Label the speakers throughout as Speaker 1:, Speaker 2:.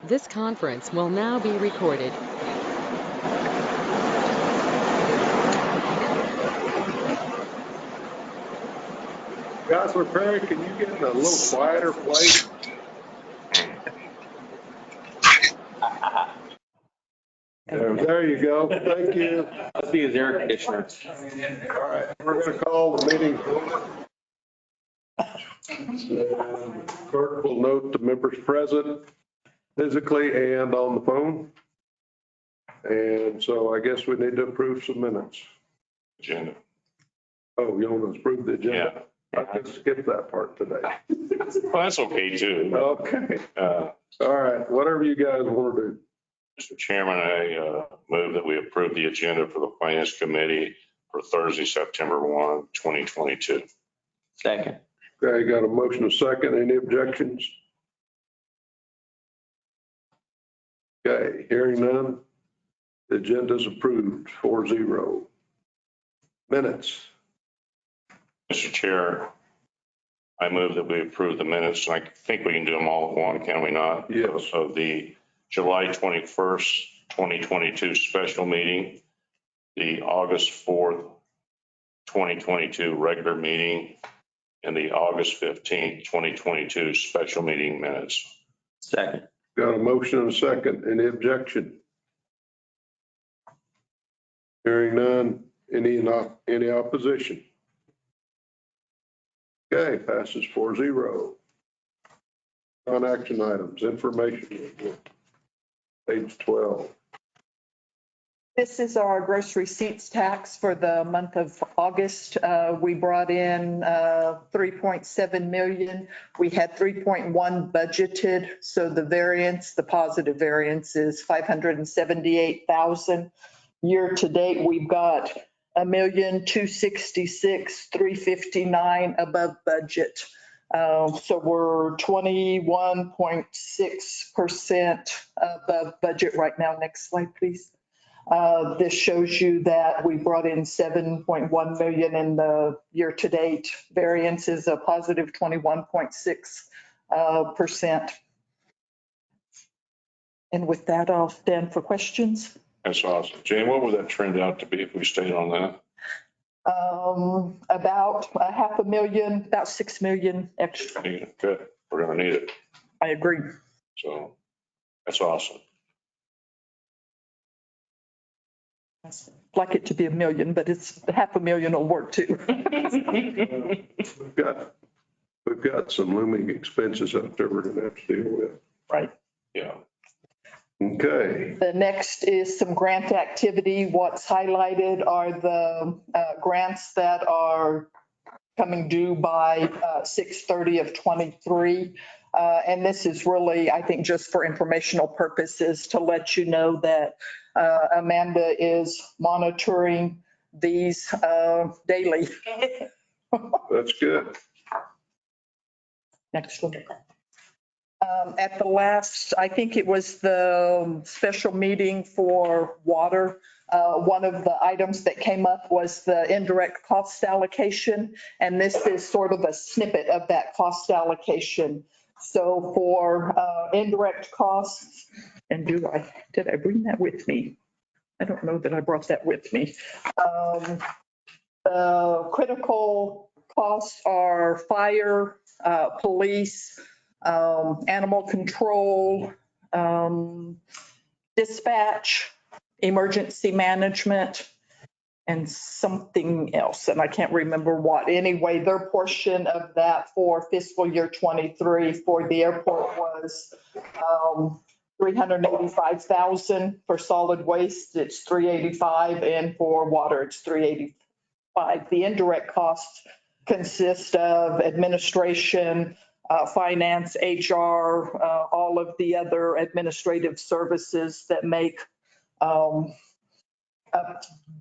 Speaker 1: This conference will now be recorded.
Speaker 2: Councilor Perry, can you get in a little quieter place? There you go. Thank you.
Speaker 3: Let's see his air conditioner.
Speaker 2: All right, we're going to call the meeting. Clerk will note the members present physically and on the phone. And so I guess we need to approve some minutes.
Speaker 4: Agenda.
Speaker 2: Oh, you want to approve the agenda?
Speaker 4: Yeah.
Speaker 2: I could skip that part today.
Speaker 4: Well, that's okay too.
Speaker 2: Okay. All right, whatever you guys want to do.
Speaker 4: Mr. Chairman, I move that we approve the agenda for the Finance Committee for Thursday, September 1, 2022.
Speaker 3: Second.
Speaker 2: Okay, got a motion, a second. Any objections? Okay, hearing none. The agenda is approved 4-0. Minutes.
Speaker 4: Mr. Chair, I move that we approve the minutes, and I think we can do them all at one, can we not?
Speaker 2: Yes.
Speaker 4: Of the July 21st, 2022 special meeting, the August 4th, 2022 regular meeting, and the August 15th, 2022 special meeting minutes.
Speaker 3: Second.
Speaker 2: Got a motion and a second. Any objection? Hearing none. Any opposition? Okay, passes 4-0. Non-action items, information. Page 12.
Speaker 5: This is our gross receipts tax for the month of August. We brought in 3.7 million. We had 3.1 budgeted. So the variance, the positive variance is 578,000. Year to date, we've got 1,266,359 above budget. So we're 21.6% above budget right now. Next slide, please. This shows you that we brought in 7.1 million in the year to date. Variance is a positive 21.6%. And with that, I'll stand for questions.
Speaker 4: That's awesome. Jane, what would that trend out to be if we stayed on that?
Speaker 5: About 500,000, about 6 million extra.
Speaker 4: Good. We're going to need it.
Speaker 5: I agree.
Speaker 4: So that's awesome.
Speaker 5: I'd like it to be 1 million, but it's 500,000 will work too.
Speaker 2: We've got some looming expenses out there we're going to have to deal with.
Speaker 5: Right.
Speaker 4: Yeah.
Speaker 2: Okay.
Speaker 5: The next is some grant activity. What's highlighted are the grants that are coming due by 6/30 of 23. And this is really, I think, just for informational purposes to let you know that Amanda is monitoring these daily.
Speaker 2: That's good.
Speaker 5: Next one. At the last, I think it was the special meeting for water. One of the items that came up was the indirect cost allocation. And this is sort of a snippet of that cost allocation. So for indirect costs, and did I bring that with me? I don't know that I brought that with me. The critical costs are fire, police, animal control, dispatch, emergency management, and something else. And I can't remember what. Anyway, their portion of that for fiscal year 23 for the airport was 385,000. For solid waste, it's 385, and for water, it's 385. The indirect costs consist of administration, finance, HR, all of the other administrative services that make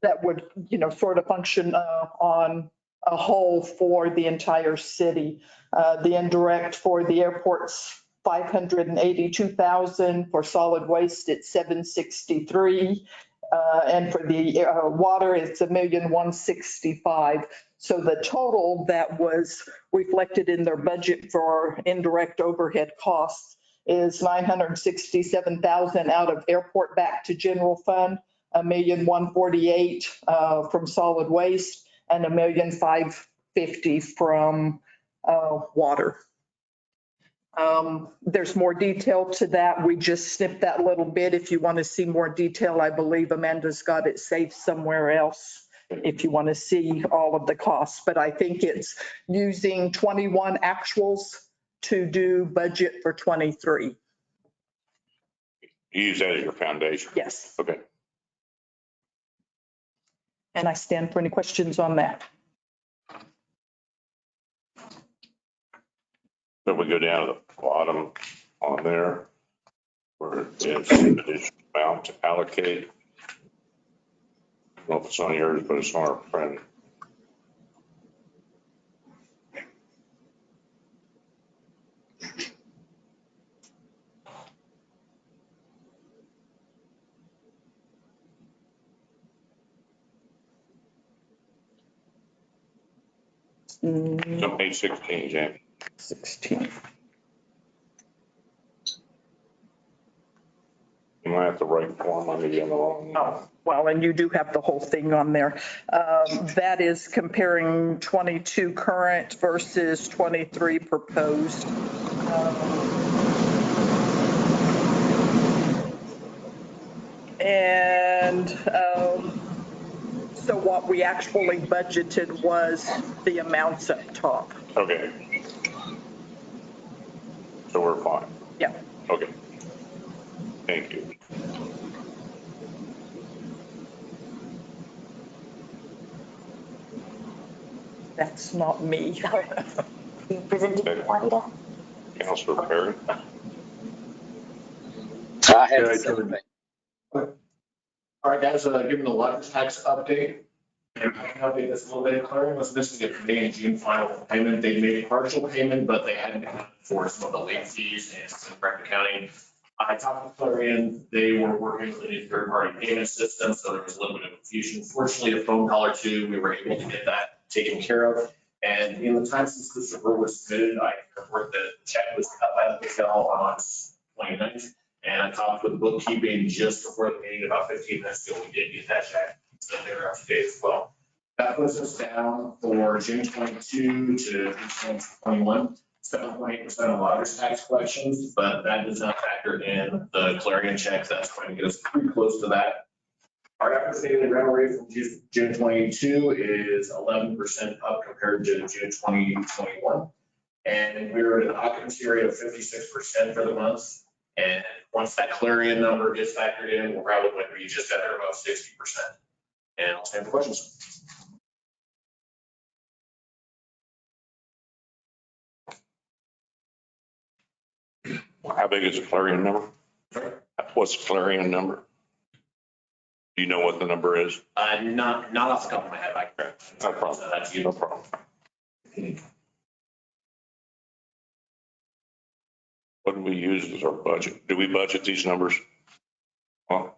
Speaker 5: that would, sort of function on a whole for the entire city. The indirect for the airport's 582,000. For solid waste, it's 763. And for the water, it's 1,165,000. So the total that was reflected in their budget for indirect overhead costs is 967,000 out of airport back to general fund, 1,148,000 from solid waste, and 1,550,000 from water. There's more detail to that. We just snipped that little bit. If you want to see more detail, I believe Amanda's got it saved somewhere else if you want to see all of the costs. But I think it's using 21 actuals to do budget for 23.
Speaker 4: You use that as your foundation?
Speaker 5: Yes.
Speaker 4: Okay.
Speaker 5: And I stand for any questions on that.
Speaker 4: So we go down to the bottom on there where it says additional amount to allocate. I don't know if it's on yours, but it's on our print. It's on page 16, Jamie.
Speaker 5: 16.
Speaker 4: You might have the right form, I may be on the wrong.
Speaker 5: Oh, well, and you do have the whole thing on there. That is comparing 22 current versus 23 proposed. And so what we actually budgeted was the amounts up top.
Speaker 4: Okay. So we're fine.
Speaker 5: Yeah.
Speaker 4: Okay. Thank you.
Speaker 5: That's not me.
Speaker 6: You presented to Juanita.
Speaker 4: Councilor Perry?
Speaker 7: I had
Speaker 2: Yeah,
Speaker 7: the same thing.
Speaker 8: All right, guys, given the water tax update, and I can update this a little bit. Clarion was missing a May and June final payment. They made a partial payment, but they hadn't accounted for some of the late fees and some correct accounting. I talked to Clarion. They were working with a new third-party payment system, so there was a little bit of confusion. Fortunately, a phone call or two, we were able to get that taken care of. And in the time since this report was submitted, I can report that the check was cut by the hotel on August 29th. And I talked with bookkeeping just before the meeting, about 15 minutes ago, we did get that check, so they were up to date as well. That puts us down for June 22 to June 21, 7.8% of water tax collections, but that does not factor in the Clarion check. That's going to get us pretty close to that. Our estimated rental rate from June 22 is 11% up compared to June 2021. And we're at an occupancy rate of 56% for the month. And once that Clarion number gets factored in, we're probably going to be just at or about 60%. And I'll stand for questions.
Speaker 4: How big is the Clarion number? What's the Clarion number? Do you know what the number is?
Speaker 8: Not off the top of my head.
Speaker 4: No problem.
Speaker 8: That's you.
Speaker 4: No problem. What do we use as our budget? Do we budget these numbers? Or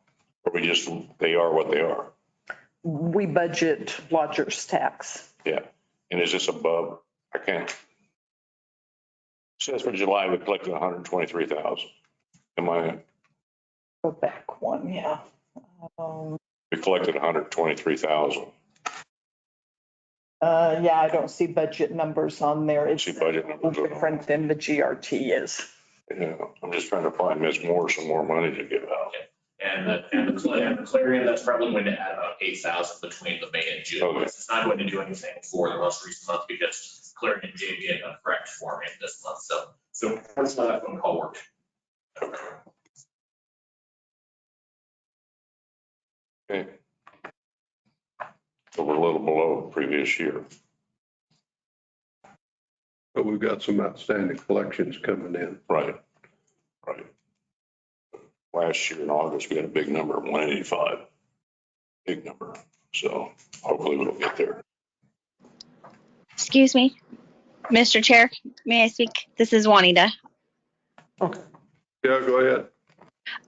Speaker 4: we just, they are what they are?
Speaker 5: We budget lodger's tax.
Speaker 4: Yeah. And is this above? I can't. It says for July, we collected 123,000. Am I?
Speaker 5: Go back one, yeah.
Speaker 4: We collected 123,000.
Speaker 5: Yeah, I don't see budget numbers on there. It's
Speaker 4: See budget numbers.
Speaker 5: different than the GRT is.
Speaker 4: Yeah, I'm just trying to find Ms. Moore some more money to give out.
Speaker 8: And the Clarion, that's probably going to add about 8,000 between the May and June.
Speaker 4: Okay.
Speaker 8: It's not going to do anything for the most recent month because Clarion gave me a correct form in this month. So that's how that phone call worked.
Speaker 4: Okay. So we're a little below the previous year.
Speaker 2: But we've got some outstanding collections coming in.
Speaker 4: Right. Right. Last year in August, we had a big number, 185. Big number. So hopefully we'll get there.
Speaker 6: Excuse me, Mr. Chair, may I speak? This is Juanita.
Speaker 2: Yeah, go ahead.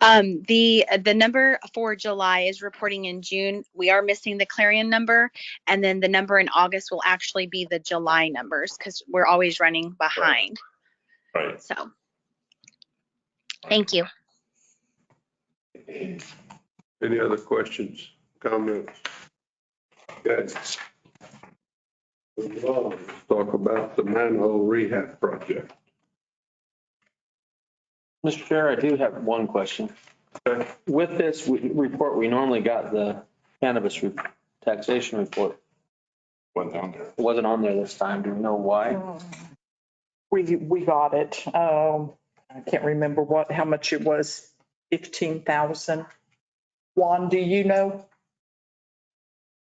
Speaker 6: The number for July is reporting in June. We are missing the Clarion number, and then the number in August will actually be the July numbers because we're always running behind.
Speaker 4: Right.
Speaker 6: So Thank you.
Speaker 2: Any other questions, comments? Good. Move on. Let's talk about the manhole rehab project.
Speaker 3: Mr. Chair, I do have one question.
Speaker 2: Okay.
Speaker 3: With this report, we normally got the cannabis taxation report.
Speaker 4: Went down there.
Speaker 3: It wasn't on there this time. Do you know why?
Speaker 5: We got it. I can't remember how much it was, 15,000. Juan, do you know?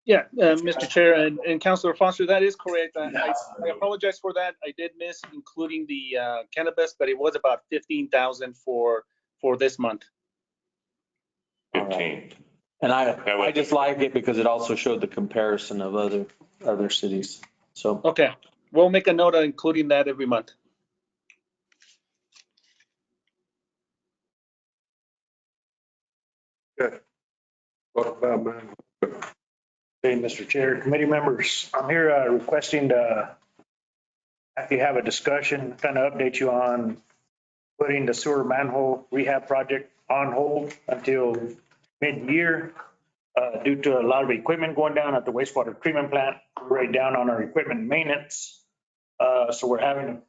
Speaker 7: Yeah, Mr. Chair and Councilor Foster, that is correct. I apologize for that. I did miss including the cannabis, but it was about 15,000 for this month.
Speaker 4: 15.
Speaker 3: And I just like it because it also showed the comparison of other cities. So,
Speaker 7: Okay, we'll make a note of including that every month.
Speaker 2: Good. What about manhole?
Speaker 9: Hey, Mr. Chair, committee members, I'm here requesting to, if you have a discussion, kind of update you on putting the sewer manhole rehab project on hold until mid-year due to a lot of equipment going down at the wastewater treatment plant. We're right down on our equipment maintenance. So we're having,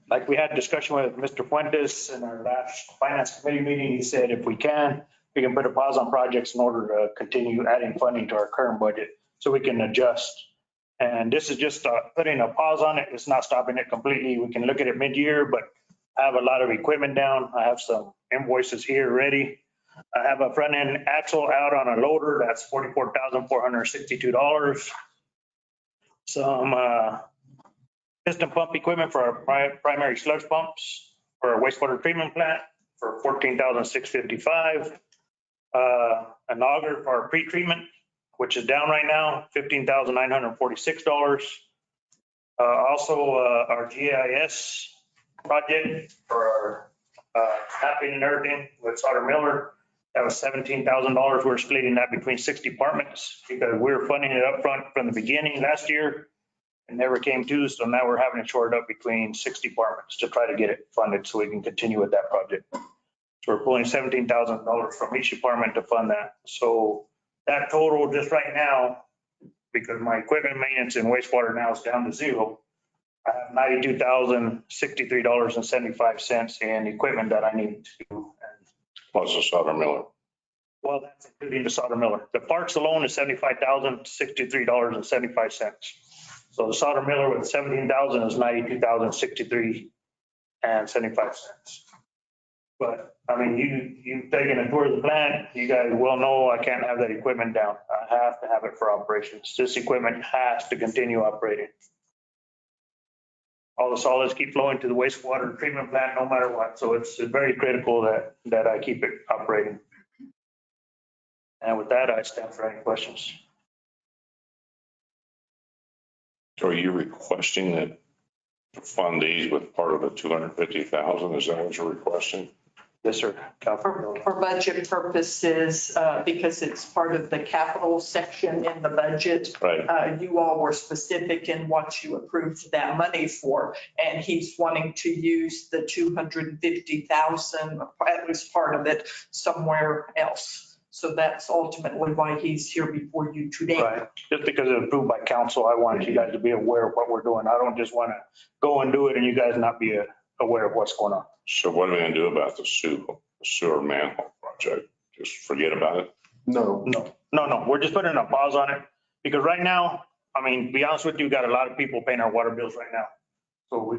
Speaker 9: like we had a discussion with Mr. Fuentes in our last finance committee meeting. He said if we can put a pause on projects in order to continue adding funding to our current budget so we can adjust. And this is just putting a pause on it. It's not stopping it completely. We can look at it mid-year, but I have a lot of equipment down. I have some invoices here ready. I have a front end axle out on a loader. That's $44,462. Some piston pump equipment for our primary sludge pumps for our wastewater treatment plant for $14,655. An auger for our pre-treatment, which is down right now, $15,946. Also, our GIS project for our mapping and everything with Sauter Miller, that was $17,000. We're splitting that between 6 departments because we were funding it up front from the beginning last year and never came to. So now we're having it shorted up between 6 departments to try to get it funded so we can continue with that project. So we're pulling $17,000 from each department to fund that. So that total just right now, because my equipment maintenance and wastewater now is down to zero, I have $92,063.75 in equipment that I need to.
Speaker 4: Plus the Sauter Miller.
Speaker 9: Well, that's including the Sauter Miller. The parts alone is $75,063.75. So the Sauter Miller with 17,000 is $92,063.75. But I mean, you've taken a tour of the plant. You guys well know I can't have that equipment down. I have to have it for operations. This equipment has to continue operating. All the solids keep flowing to the wastewater treatment plant no matter what. So it's very critical that I keep it operating. And with that, I stand for any questions.
Speaker 4: So are you requesting that to fund these with part of the 250,000? Is that what you're requesting?
Speaker 9: Yes, sir.
Speaker 5: For budget purposes, because it's part of the capital section in the budget.
Speaker 4: Right.
Speaker 5: You all were specific in what you approved that money for, and he's wanting to use the 250,000, at least part of it, somewhere else. So that's ultimately why he's here before you today.
Speaker 9: Right. Just because it was approved by council, I wanted you guys to be aware of what we're doing. I don't just want to go and do it and you guys not be aware of what's going on.
Speaker 4: So what are we going to do about the sewer manhole project? Just forget about it?
Speaker 2: No.
Speaker 9: No. We're just putting a pause on it because right now, I mean, to be honest with you, we got a lot of people paying our water bills right now. So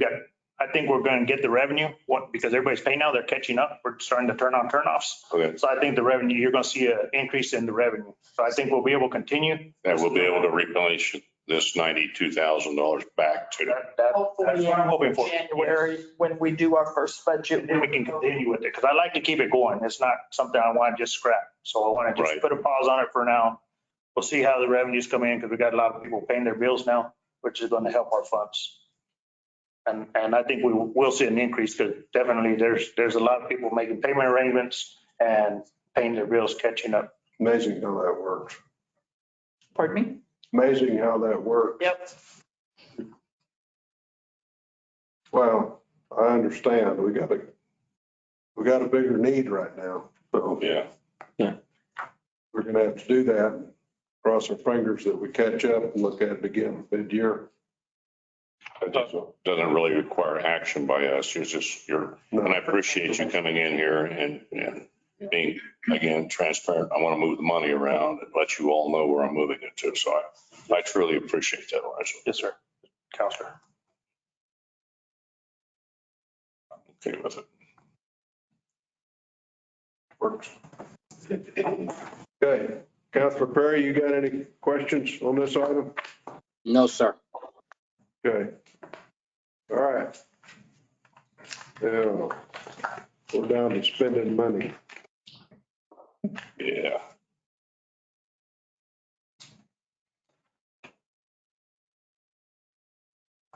Speaker 9: I think we're going to get the revenue because everybody's paying now. They're catching up. We're starting to turn on turnoffs.
Speaker 4: Okay.
Speaker 9: So I think the revenue, you're going to see an increase in the revenue. So I think we'll be able to continue.
Speaker 4: That we'll be able to replenish this $92,000 back to.
Speaker 9: That's
Speaker 5: Hopefully
Speaker 9: what I'm hoping
Speaker 5: in
Speaker 9: for.
Speaker 5: January, when we do our first budget.
Speaker 9: Then we can continue with it because I like to keep it going. It's not something I want to just scrap. So I want to just
Speaker 4: Right.
Speaker 9: put a pause on it for now. We'll see how the revenues come in because we got a lot of people paying their bills now, which is going to help our funds. And I think we will see an increase because definitely there's a lot of people making payment arrangements and paying their bills, catching up.
Speaker 2: Amazing how that works.
Speaker 5: Pardon me?
Speaker 2: Amazing how that works.
Speaker 5: Yep.
Speaker 2: Well, I understand. We got to we got a bigger need right now. So
Speaker 4: Yeah.
Speaker 2: we're gonna have to do that. Cross our fingers that we catch up and look at it again mid-year.
Speaker 4: It doesn't really require action by us. And I appreciate you coming in here and being, again, transparent. I want to move the money around and let you all know where I'm moving it to. So I truly appreciate that, Elijah.
Speaker 9: Yes, sir. Counselor.
Speaker 4: Okay with it.
Speaker 2: Works. Okay, Councilor Perry, you got any questions on this item?
Speaker 10: No, sir.
Speaker 2: Okay. All right. Now, we're down to spending money.
Speaker 4: Yeah.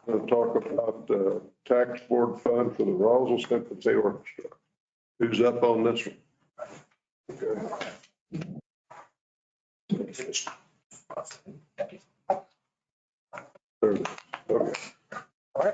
Speaker 2: We'll talk about the tax board fund for the Roswell Symphony Orchestra. Who's up on this one? Okay. Okay.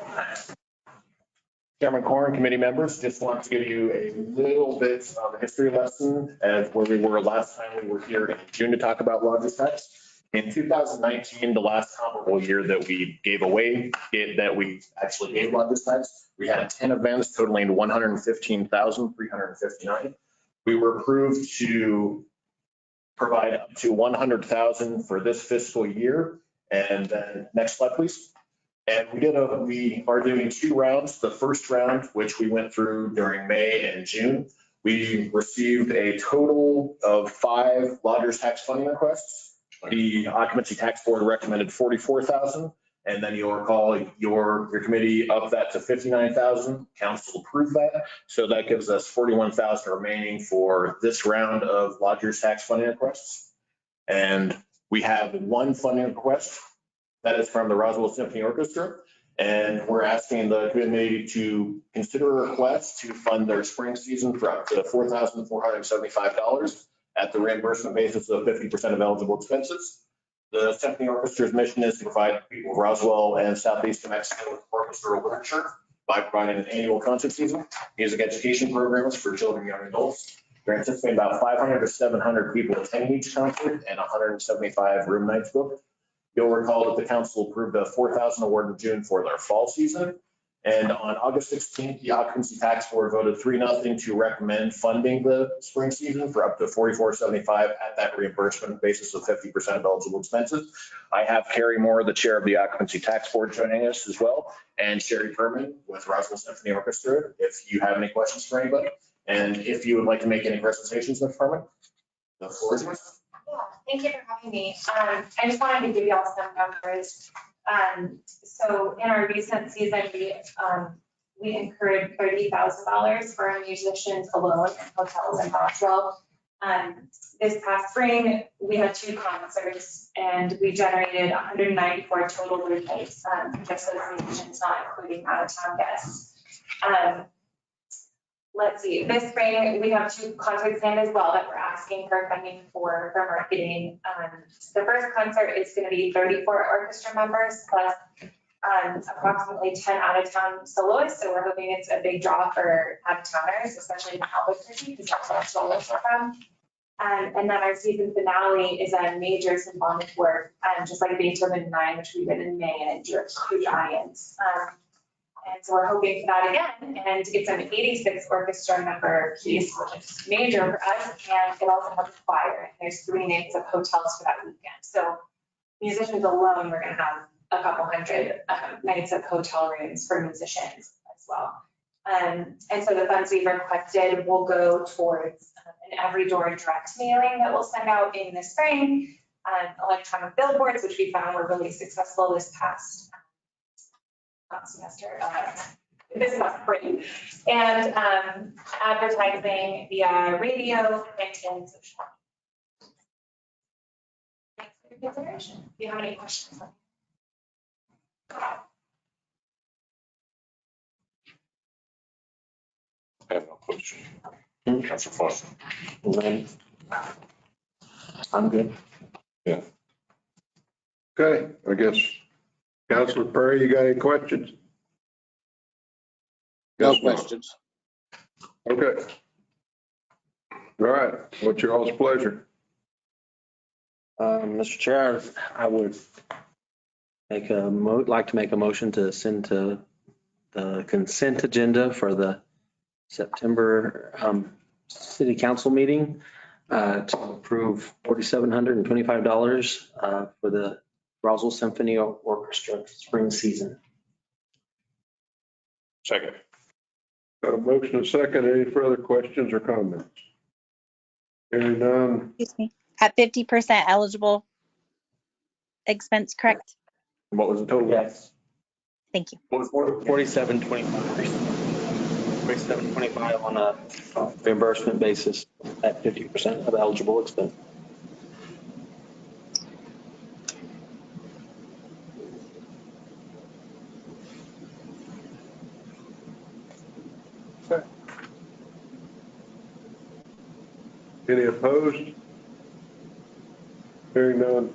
Speaker 8: Chairman Corn, committee members, just want to give you a little bit of a history lesson as where we were last time we were here in June to talk about lodging tax. In 2019, the last comparable year that we gave away, that we actually gave lodging tax, we had 10 events totaling 115,359. We were approved to provide up to 100,000 for this fiscal year. And then next slide, please. And we are doing 2 rounds. The first round, which we went through during May and June, we received a total of 5 lodgers tax funding requests. The occupancy tax board recommended 44,000. And then you'll recall your committee upped that to 59,000. Council approved that. So that gives us 41,000 remaining for this round of lodgers tax funding requests. And we have 1 funding request. That is from the Roswell Symphony Orchestra. And we're asking the committee to consider a request to fund their spring season for up to $4,475 at the reimbursement basis of 50% of eligible expenses. The Symphony Orchestra's mission is to provide people of Roswell and Southeast New Mexico with orchestral literature by providing an annual concert season, music education programs for children and young adults. We're anticipating about 500 to 700 people attending each concert and 175 room nights booked. You'll recall that the council approved a 4,000 award in June for their fall season. And on August 16th, the occupancy tax board voted 3-0 to recommend funding the spring season for up to $44.75 at that reimbursement basis of 50% of eligible expenses. I have Carrie Moore, the chair of the occupancy tax board, joining us as well, and Sherry Perman with Roswell Symphony Orchestra, if you have any questions for anybody. And if you would like to make any presentations, Ms. Perman, the floor is yours.
Speaker 11: Yeah, thank you for having me. I just wanted to give you all some numbers. So in our recent season, we incurred $30,000 for our musicians alone in hotels in Roswell. This past spring, we had 2 concerts and we generated 194 total room nights, just those musicians, not including out-of-town guests. Let's see, this spring, we have 2 concerts planned as well that we're asking for funding for marketing. The first concert is going to be 34 orchestra members plus approximately 10 out-of-town soloists. So we're hoping it's a big draw for out-of-towners, especially in Albuquerque, because that's where soloists are from. And then our season finale is a major symphonic work, just like Beethoven 9, which we did in May, and it drew huge audience. And so we're hoping for that again. And it's an 86 orchestra member piece, which is major for us. And it also has a choir. And there's 3 nights of hotels for that weekend. So musicians alone, we're going to have a couple hundred nights of hotel rooms for musicians as well. And so the funds we've requested will go towards an every door direct mailing that we'll send out in the spring, electronic billboards, which we found were really successful this past semester, this last spring, and advertising via radio, print, and social. Thanks for your consideration. Do you have any questions?
Speaker 4: I have no question. Councilor Foster.
Speaker 8: I'm good.
Speaker 2: Okay, I guess, Councilor Perry, you got any questions?
Speaker 10: No
Speaker 2: Guess not.
Speaker 10: questions.
Speaker 2: Okay, All right, what's your all's pleasure?
Speaker 3: Mr. Chair, I would like to make a motion to send to the consent agenda for the September city council meeting to approve $4,725 for the Roswell Symphony Orchestra spring season.
Speaker 4: Second.
Speaker 2: Got a motion and a second. Any further questions or comments? Hearing none.
Speaker 6: Excuse me. At 50% eligible expense, correct?
Speaker 3: What was the total? Yes.
Speaker 6: Thank you.
Speaker 3: 4725. 4725 on a reimbursement basis at 50% of eligible expense.
Speaker 2: Any opposed? Hearing none.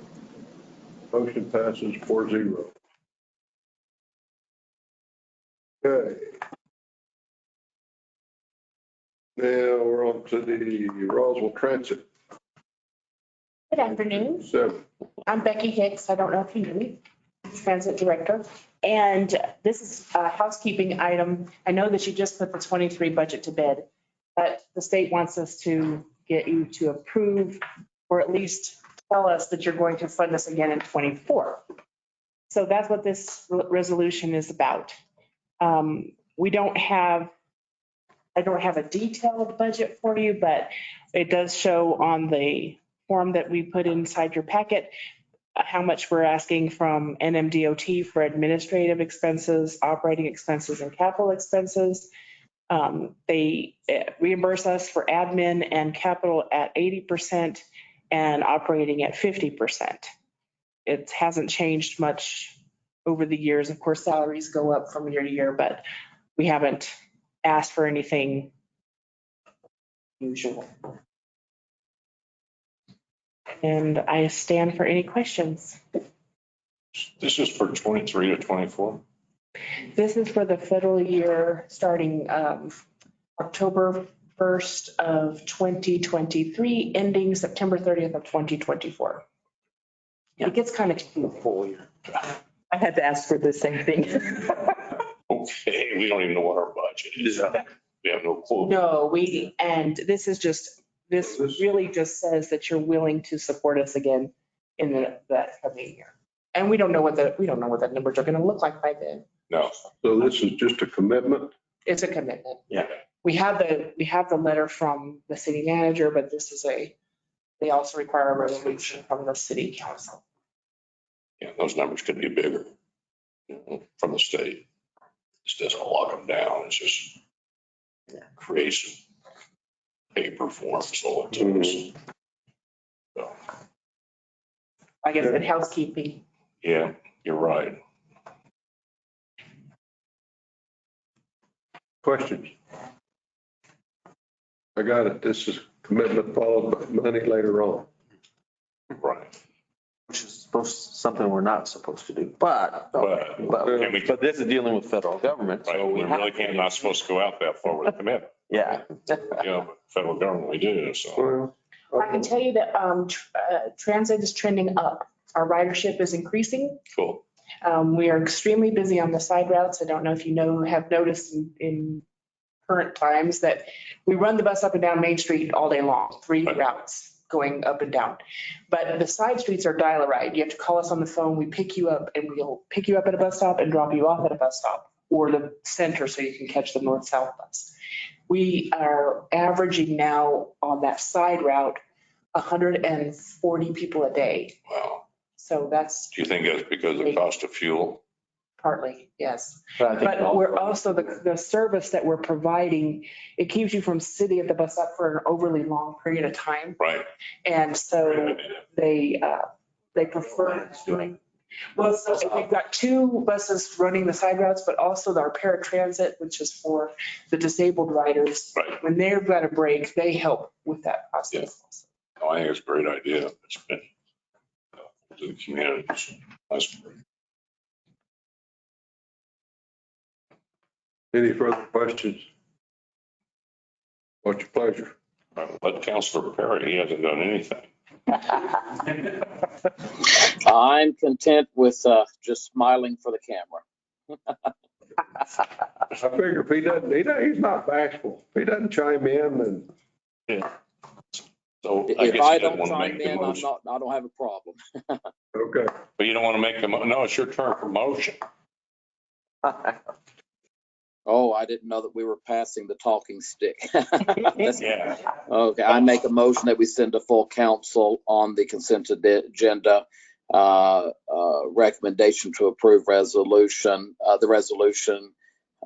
Speaker 2: Motion passes 4-0. Okay. Now we're on to the Roswell Transit.
Speaker 10: Good afternoon.
Speaker 2: 7.
Speaker 10: I'm Becky Hicks. I don't know if you knew me, Transit Director. And this is a housekeeping item. I know that you just put the 23 budget to bed, but the state wants us to get you to approve or at least tell us that you're going to fund us again in 24. So that's what this resolution is about. I don't have a detailed budget for you, but it does show on the form that we put inside your packet how much we're asking from NMDOT for administrative expenses, operating expenses, and capital expenses. They reimburse us for admin and capital at 80% and operating at 50%. It hasn't changed much over the years. Of course, salaries go up from year to year, but we haven't asked for anything usual. And I stand for any questions.
Speaker 4: This is for 23 to 24.
Speaker 10: This is for the federal year starting October 1st of 2023, ending September 30th of 2024. It gets kind of confusing. I had to ask for the same thing.
Speaker 4: Okay, we don't even know what our budget is. We have no clue.
Speaker 10: No, and this really just says that you're willing to support us again in that coming year. And we don't know what the numbers are going to look like by then.
Speaker 4: No.
Speaker 2: So this is just a commitment?
Speaker 10: It's a commitment.
Speaker 3: Yeah.
Speaker 10: We have the letter from the city manager, but they also require a resolution from the city council.
Speaker 4: Yeah, those numbers could be bigger, from the state. This doesn't lock them down. It's just creation paper forms, all it takes. So,
Speaker 10: I guess in housekeeping.
Speaker 4: yeah, you're right.
Speaker 2: Questions? I got it. This is commitment followed by money later on.
Speaker 4: Right.
Speaker 3: Which is something we're not supposed to do, but this is dealing with federal government.
Speaker 4: Right,
Speaker 3: So
Speaker 4: we really can't, not supposed to go out that far with a commitment.
Speaker 3: Yeah.
Speaker 4: Yeah, but federal government, we do, so.
Speaker 2: Well,
Speaker 10: I can tell you that transit is trending up. Our ridership is increasing.
Speaker 4: Cool.
Speaker 10: We are extremely busy on the side routes. I don't know if you have noticed in current times that we run the bus up and down Main Street all day long, 3 routes going up and down. But the side streets are dial-a-ride. You have to call us on the phone. We pick you up and we'll pick you up at a bus stop and drop you off at a bus stop or the center so you can catch the north-south bus. We are averaging now on that side route 140 people a day.
Speaker 4: Wow.
Speaker 10: So that's
Speaker 4: Do you think that's because of the cost of fuel?
Speaker 10: partly, yes.
Speaker 3: But
Speaker 10: But we're also, the service that we're providing, it keeps you from sitting at the bus stop for an overly long period of time.
Speaker 4: Right.
Speaker 10: And so they prefer doing, well, so we've got 2 buses running the side routes, but also our paratransit, which is for the disabled riders.
Speaker 4: Right.
Speaker 10: When they've got a break, they help with that process.
Speaker 4: Oh, I think it's a great idea. It's been to the communities. That's great.
Speaker 2: any further questions? What's your pleasure?
Speaker 4: Let Counselor Perry, he hasn't done anything.
Speaker 12: I'm content with just smiling for the camera.
Speaker 2: I figure if he doesn't, he's not bashful. If he doesn't chime in, then,
Speaker 4: So I
Speaker 12: If
Speaker 4: guess
Speaker 12: I
Speaker 4: you
Speaker 12: don't
Speaker 4: don't want to
Speaker 12: chime
Speaker 4: make the
Speaker 12: in,
Speaker 4: motion.
Speaker 12: I don't have a problem.
Speaker 2: okay.
Speaker 4: But you don't want to make no, it's your turn for motion.
Speaker 12: Oh, I didn't know that we were passing the talking stick. That's-
Speaker 4: Yeah.
Speaker 12: Okay, I make a motion that we send to full council on the consent agenda, recommendation to approve the resolution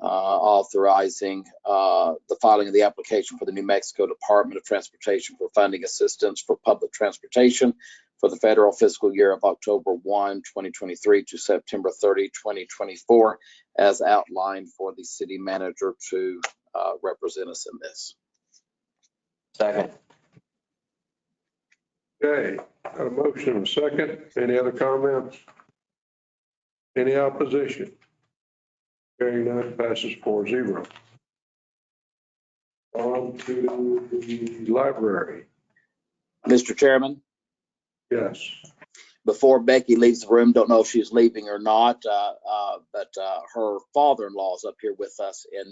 Speaker 12: authorizing the filing of the application for the New Mexico Department of Transportation for funding assistance for public transportation for the federal fiscal year of October 1, 2023 to September 30, 2024, as outlined for the city manager to represent us in this.
Speaker 3: Second.
Speaker 2: Okay, got a motion and a second. Any other comments? Any opposition? Hearing none, passes 4-0. On to the library.
Speaker 12: Mr. Chairman,
Speaker 2: Yes.
Speaker 12: before Becky leaves the room, don't know if she's leaving or not, but her father-in-law is up here with us at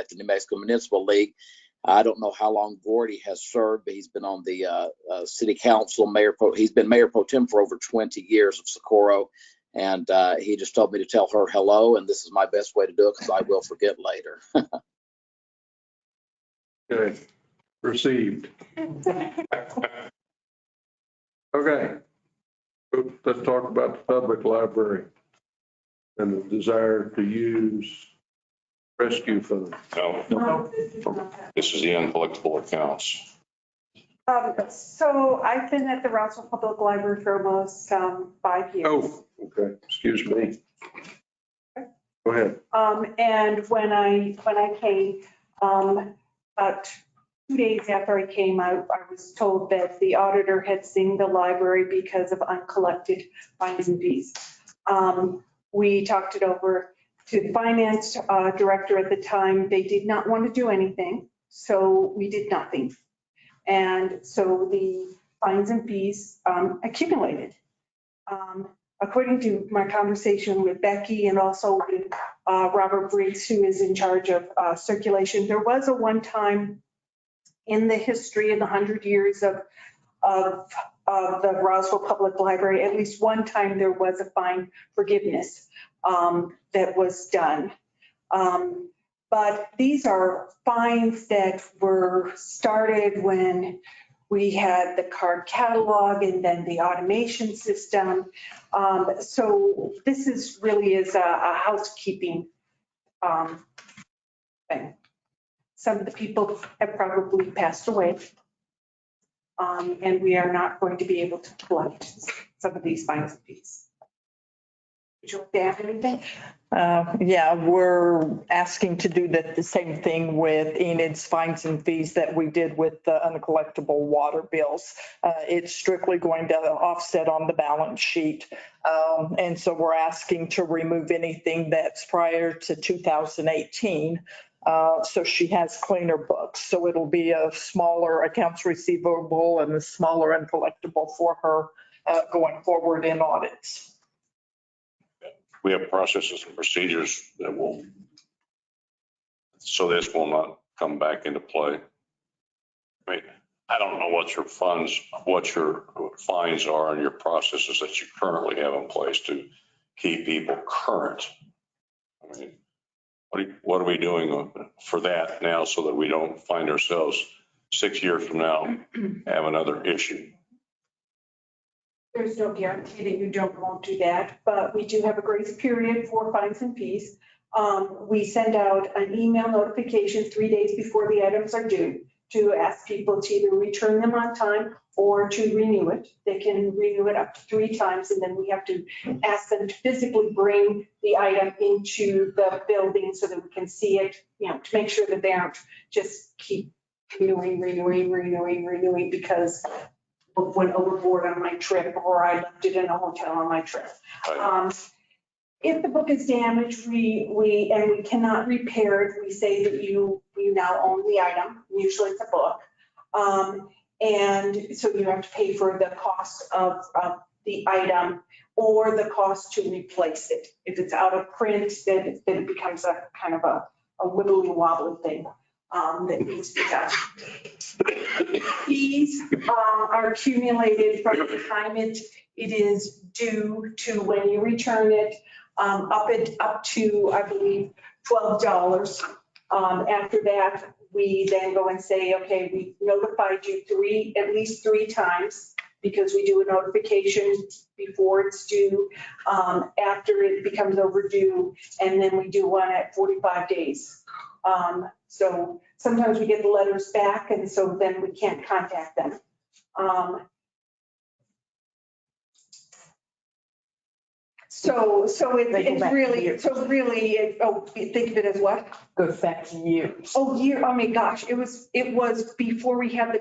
Speaker 12: the New Mexico Municipal League. I don't know how long Gordy has served, but he's been on the city council, he's been mayor pro tem for over 20 years of Socorro. And he just told me to tell her hello, and this is my best way to do it because I will forget later.
Speaker 2: Okay, received. Okay, let's talk about the public library and the desire to use rescue funds.
Speaker 4: No, this is the uncollectible accounts.
Speaker 13: So I've been at the Roswell Public Library for almost 5 years.
Speaker 2: Oh, okay, excuse me. Go ahead.
Speaker 13: And when I came, about 2 days after I came out, I was told that the auditor had seen the library because of uncollected fines and fees. We talked it over to the finance director at the time. They did not want to do anything, so we did nothing. And so the fines and fees accumulated. According to my conversation with Becky and also with Robert Briggs, who is in charge of circulation, there was a one time in the history of the 100 years of the Roswell Public Library, at least one time there was a fine forgiveness that was done. But these are fines that were started when we had the card catalog and then the automation system. So this is really is a housekeeping thing. Some of the people have probably passed away. And we are not going to be able to collect some of these fines and fees. Would you like to add anything?
Speaker 5: Yeah, we're asking to do the same thing with Enid's fines and fees that we did with the uncollectible water bills. It's strictly going to offset on the balance sheet. And so we're asking to remove anything that's prior to 2018. So she has cleaner books. So it'll be a smaller accounts receivable and a smaller uncollectible for her going forward in audits.
Speaker 4: We have processes and procedures that will, so this will not come back into play. I mean, I don't know what your fines are and your processes that you currently have in place to keep people current. I mean, what are we doing for that now so that we don't find ourselves 6 years from now have another issue?
Speaker 13: There's no guarantee that you won't do that, but we do have a grace period for fines and fees. We send out an email notification 3 days before the items are due to ask people to either return them on time or to renew it. They can renew it up to 3 times, and then we have to ask them to physically bring the item into the building so that we can see it, to make sure that they aren't just keep renewing because went overboard on my trip or I left it in a hotel on my trip. If the book is damaged, we cannot repair it, we say that you now own the item. Usually it's a book. And so you have to pay for the cost of the item or the cost to replace it. If it's out of print, then it becomes a kind of a wibbly wobbly thing that needs to be done. Fees are accumulated from the time it is due to when you return it, up to, I believe, $12. After that, we then go and say, okay, we notified you at least three times, because we do a notification before it's due, after it becomes overdue, and then we do one at 45 days. So sometimes we get the letters back, and so then we can't contact them. So it's really, think of it as what?
Speaker 5: Goes back years.
Speaker 13: Oh, my gosh, it was before we had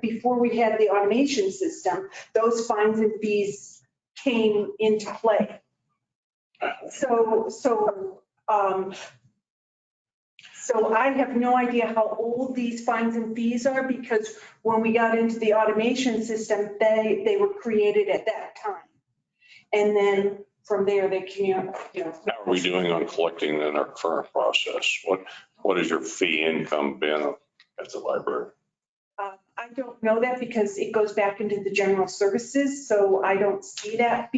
Speaker 13: before we had the automation system, those fines and fees came into play. So I have no idea how old these fines and fees are, because when we got into the automation system, they were created at that time. And then from there, they can,
Speaker 4: How are we doing on collecting in our current process? What has your fee income been at the library?
Speaker 13: I don't know that, because it goes back into the general services, so I don't see that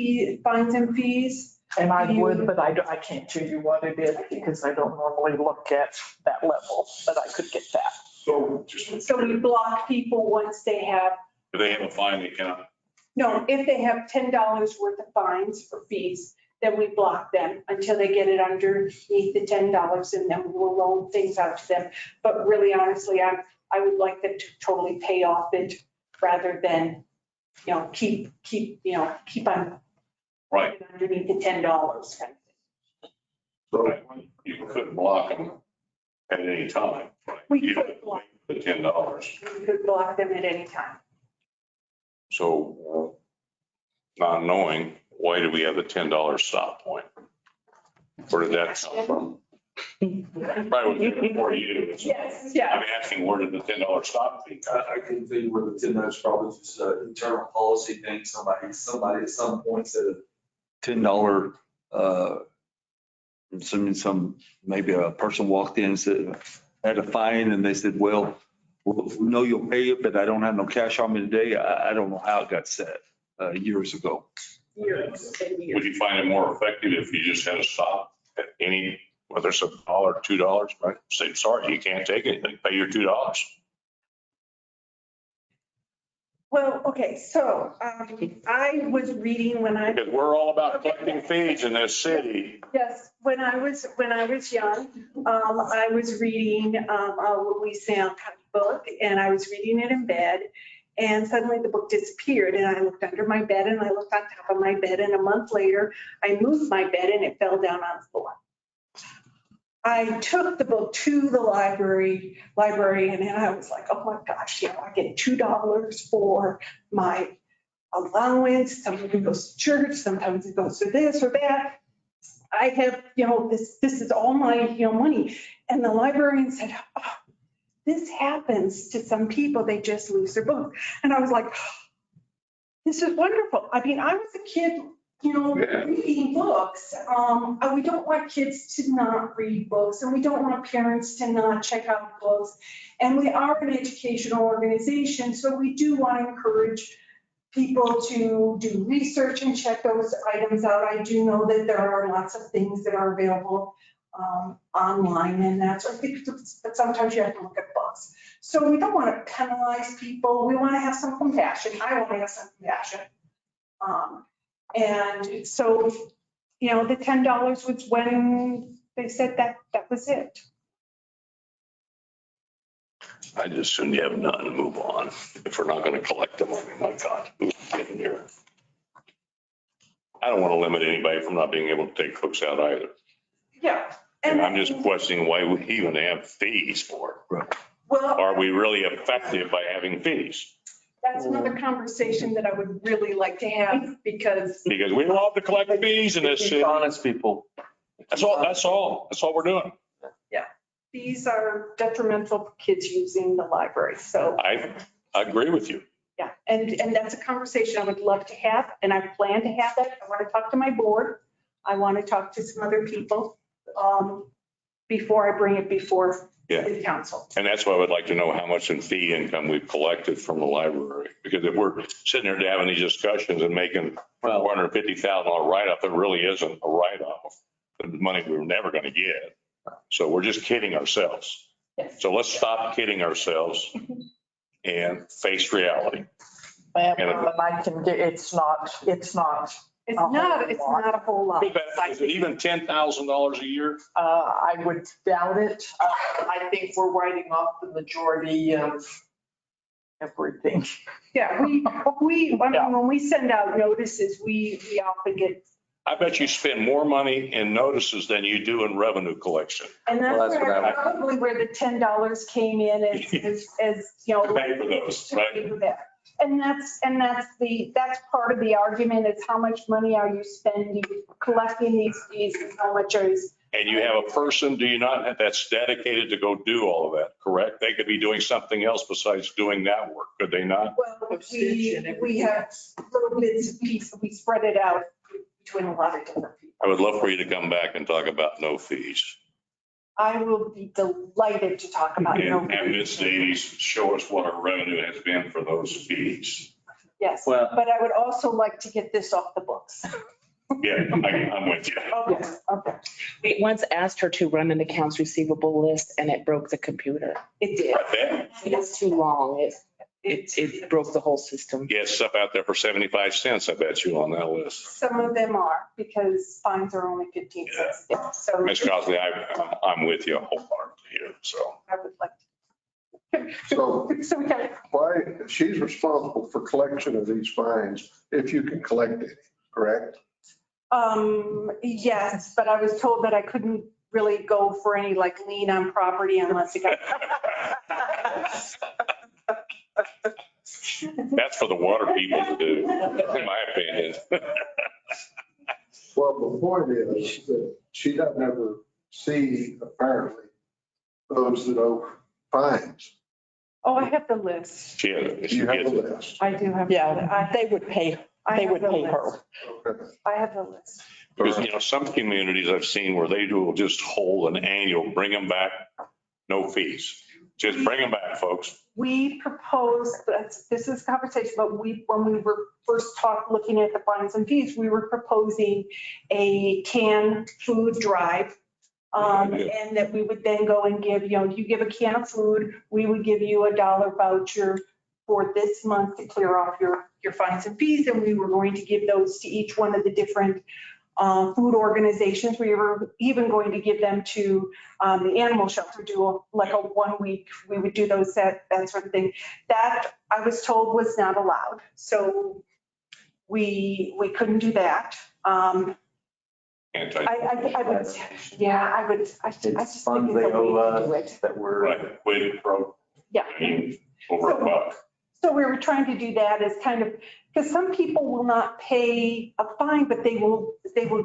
Speaker 13: fines and fees.
Speaker 5: And I would, but I can't tell you what it is, because I don't normally look at that level, but I could get that.
Speaker 13: So we block people once they have.
Speaker 4: Do they have a fine they cannot?
Speaker 13: No, if they have $10 worth of fines or fees, then we block them until they get it underneath the $10, and then we'll loan things out to them. But really, honestly, I would like them to totally pay off it rather than, keep on
Speaker 4: Right.
Speaker 13: underneath the $10.
Speaker 4: So you couldn't block them at any time. Right?
Speaker 13: We could block.
Speaker 4: The $10.
Speaker 13: We could block them at any time.
Speaker 4: So not knowing, why do we have the $10 stop point? Where did that come from? Probably was before you.
Speaker 13: Yes, yeah.
Speaker 4: I'm asking, where did the $10 stop fee come?
Speaker 14: I can tell you where the $10 is probably just an internal policy thing. Somebody at some point said a $10, maybe a person walked in and said, had a fine, and they said, well, we know you'll pay it, but I don't have no cash on me today. I don't know how it got set years ago.
Speaker 13: Years and years.
Speaker 4: Would you find it more effective if you just had a stop at any, whether it's $1 or $2, right? Say, sorry, you can't take it, then pay your $2.
Speaker 13: Well, okay, so I was reading
Speaker 4: Because we're all about collecting fees in this city.
Speaker 13: Yes, when I was young, I was reading a Louise Sam kind of book, and I was reading it in bed, and suddenly the book disappeared, and I looked under my bed, and I looked on top of my bed, and a month later, I moved my bed, and it fell down on the floor. I took the book to the librarian, and I was like, oh my gosh, I get $2 for my allowance. Sometimes it goes to church, sometimes it goes to this or that. I have, this is all my, money. And the librarian said, oh, this happens to some people. They just lose their book. And I was like, oh, this is wonderful. I mean, I was a kid, reading books. We don't want kids to not read books, and we don't want parents to not check out books. And we are an educational organization, so we do want to encourage people to do research and check those items out. I do know that there are lots of things that are available online, and that's, but sometimes you have to look at books. So we don't want to penalize people. We want to have some compassion. I want to have some compassion. And so, the $10 was when they said that was it.
Speaker 4: I just assume you have none and move on. If we're not going to collect them, I mean, my God, who's getting here? I don't want to limit anybody from not being able to take books out either.
Speaker 13: Yeah.
Speaker 4: And I'm just questioning why we even have fees for it.
Speaker 13: Well,
Speaker 4: are we really effective by having fees?
Speaker 13: That's another conversation that I would really like to have, because
Speaker 4: we love to collect fees in this city.
Speaker 9: Honest people.
Speaker 4: That's all we're doing.
Speaker 13: Yeah. These are detrimental for kids using the library. So,
Speaker 4: I agree with you.
Speaker 13: yeah, and that's a conversation I would love to have, and I plan to have that. I want to talk to my board. I want to talk to some other people before I bring it before the council.
Speaker 4: And that's why I would like to know how much in fee income we've collected from the library. Because if we're sitting there having these discussions and making $450,000 write-off, there really isn't a write-off. The money we were never going to get. So we're just kidding ourselves.
Speaker 13: Yes.
Speaker 4: So let's stop kidding ourselves and face reality.
Speaker 5: And I can get, it's not
Speaker 13: It's not a whole lot.
Speaker 4: Is it even $10,000 a year?
Speaker 5: I would doubt it. I think we're writing off the majority of everything.
Speaker 13: Yeah, I mean, when we send out notices, we often get.
Speaker 4: I bet you spend more money in notices than you do in revenue collection.
Speaker 13: And that's
Speaker 3: Well, that's what I-
Speaker 13: probably where the $10 came in as, you know.
Speaker 4: Pay for those, right?
Speaker 13: to do that. And that's part of the argument is how much money are you spending collecting these fees and how much is.
Speaker 4: And you have a person, do you not, that's dedicated to go do all of that, correct? They could be doing something else besides doing that work, could they not?
Speaker 13: Well, we have little bits and pieces, we spread it out between a lot of different people.
Speaker 4: I would love for you to come back and talk about no fees.
Speaker 13: I will be delighted to talk about.
Speaker 4: And have Ms. Davies show us what our revenue has been for those fees.
Speaker 13: Yes,
Speaker 3: Well-
Speaker 13: but I would also like to get this off the books.
Speaker 4: Yeah, I'm with you.
Speaker 13: Okay.
Speaker 10: We once asked her to run an accounts receivable list and it broke the computer.
Speaker 13: It did.
Speaker 4: Right there.
Speaker 10: It's too long. It broke the whole system.
Speaker 4: You had stuff out there for 75 cents, I bet you, on that list.
Speaker 13: Some of them are because fines are only 15 cents. a day. So
Speaker 4: Ms. Cosley, I'm with you wholeheartedly here, so.
Speaker 13: I would like
Speaker 2: So
Speaker 13: so we can,
Speaker 2: why, she's responsible for collection of these fines, if you can collect it, correct?
Speaker 13: yes, but I was told that I couldn't really go for any like lien on property unless it got.
Speaker 4: That's for the water people to do, in my opinion.
Speaker 2: Well, the point is that she doesn't ever see, apparently, those that owe fines.
Speaker 13: Oh, I have the list.
Speaker 2: You have the list.
Speaker 13: I do have.
Speaker 5: Yeah, they would pay, they would pay her.
Speaker 2: Okay.
Speaker 13: I have the list.
Speaker 4: Because, you know, some communities I've seen where they do just hold an annual, bring them back, no fees. Just bring them back, folks.
Speaker 13: We proposed, this is conversation, but when we were first looking at the fines and fees, we were proposing a canned food drive. And that we would then go and give, you give a can of food, we would give you $1 voucher for this month to clear off your fines and fees. And we were going to give those to each one of the different food organizations. We were even going to give them to the animal shelter, do like a 1 week, we would do those, that sort of thing. That I was told was not allowed. So we couldn't do that. I would, yeah, I would, I just think it's a way to do it.
Speaker 3: That were.
Speaker 4: Right, way to pro.
Speaker 13: Yeah.
Speaker 4: Over $1.
Speaker 13: So we were trying to do that as kind of, because some people will not pay a fine, but they will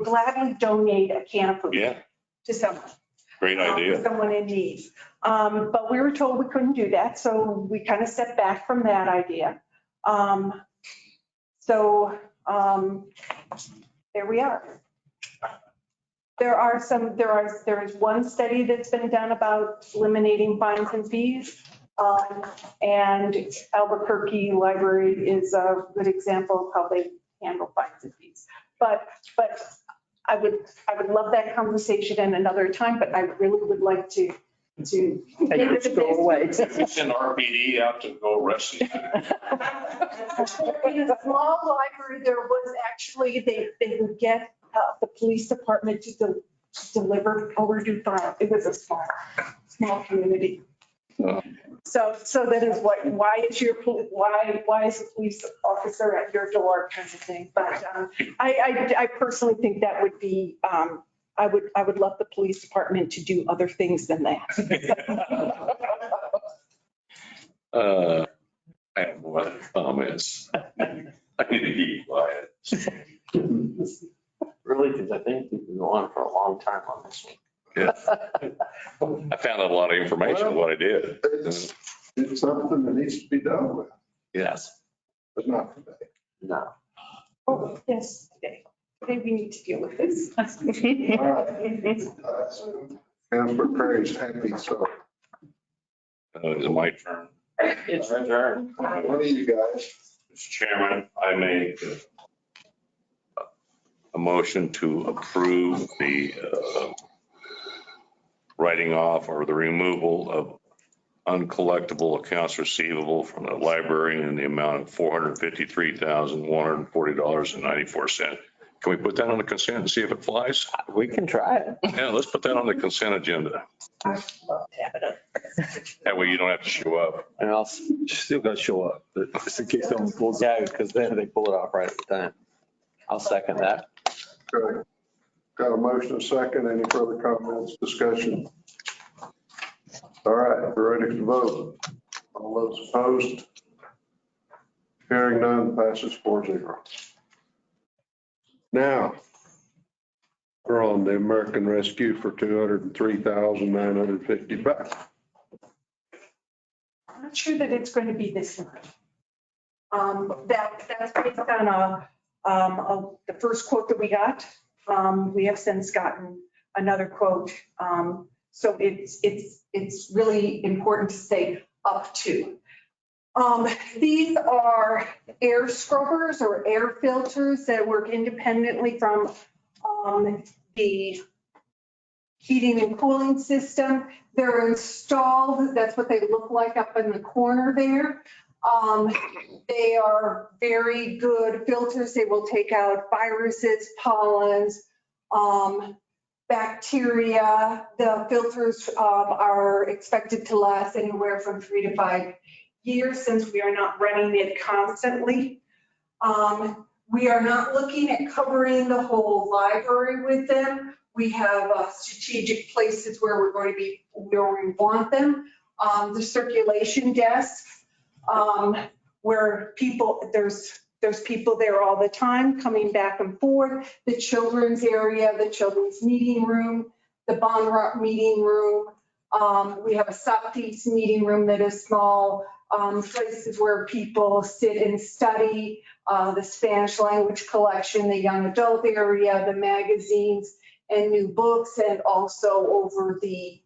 Speaker 13: gladly donate a can of food.
Speaker 4: Yeah,
Speaker 13: To someone.
Speaker 4: great idea.
Speaker 13: Someone in need. But we were told we couldn't do that, so we kind of stepped back from that idea. There we are. There is one study that's been done about eliminating fines and fees. And Albuquerque Library is a good example of how they handle fines and fees. But I would love that conversation in another time, but I really would like to.
Speaker 5: Go away.
Speaker 4: Send RPD out to go arrest these.
Speaker 13: In a small library, there was actually, they would get the police department to deliver overdue files. It was a small community. So that is why is a police officer at your door kind of thing. But I personally think that would be, I would love the police department to do other things than that.
Speaker 4: I have no other comments. I need to keep quiet.
Speaker 3: Really, because I think we've been going on for a long time on this one.
Speaker 4: Yeah. I found out a lot of information on what I did.
Speaker 2: It's something that needs to be done with,
Speaker 4: Yes.
Speaker 2: but not today.
Speaker 3: No.
Speaker 13: Oh, yes, today. Today we need to deal with this.
Speaker 2: All right. Councilor Perry's happy, so.
Speaker 4: Is it my turn?
Speaker 3: It's your turn.
Speaker 2: What do you guys?
Speaker 4: Mr. Chairman, I make a motion to approve the writing off or the removal of uncollectible accounts receivable from the library in the amount of $453,140.94. Can we put that on the consent and see if it flies?
Speaker 3: We can try it.
Speaker 4: Yeah, let's put that on the consent agenda. That way you don't have to show up.
Speaker 3: And I'll,
Speaker 14: Still got to show up, but just in case someone pulls
Speaker 3: yeah, because then they pull it off right at the time. I'll second that.
Speaker 2: Okay. Got a motion, a second. Any further comments, discussion? All right, we're ready to vote. All those opposed? Hearing none, passes 4-0. Now, we're on the American Rescue for $203,955.
Speaker 13: I'm not sure that it's going to be this much. That's based on the first quote that we got. We have since gotten another quote. So it's really important to say up to. These are air scrubbers or air filters that work independently from the heating and cooling system. They're installed, that's what they look like up in the corner there. They are very good filters. They will take out viruses, pollens, bacteria. The filters are expected to last anywhere from 3 to 5 years since we are not running it constantly. We are not looking at covering the whole library with them. We have strategic places where we're going to be, where we want them. The circulation desk, where people, there's people there all the time coming back and forth. The children's area, the children's meeting room, the Bon Rock meeting room. We have a Southeast meeting room that is small. Places where people sit and study, the Spanish language collection, the young adult area, the magazines and new books, and also over the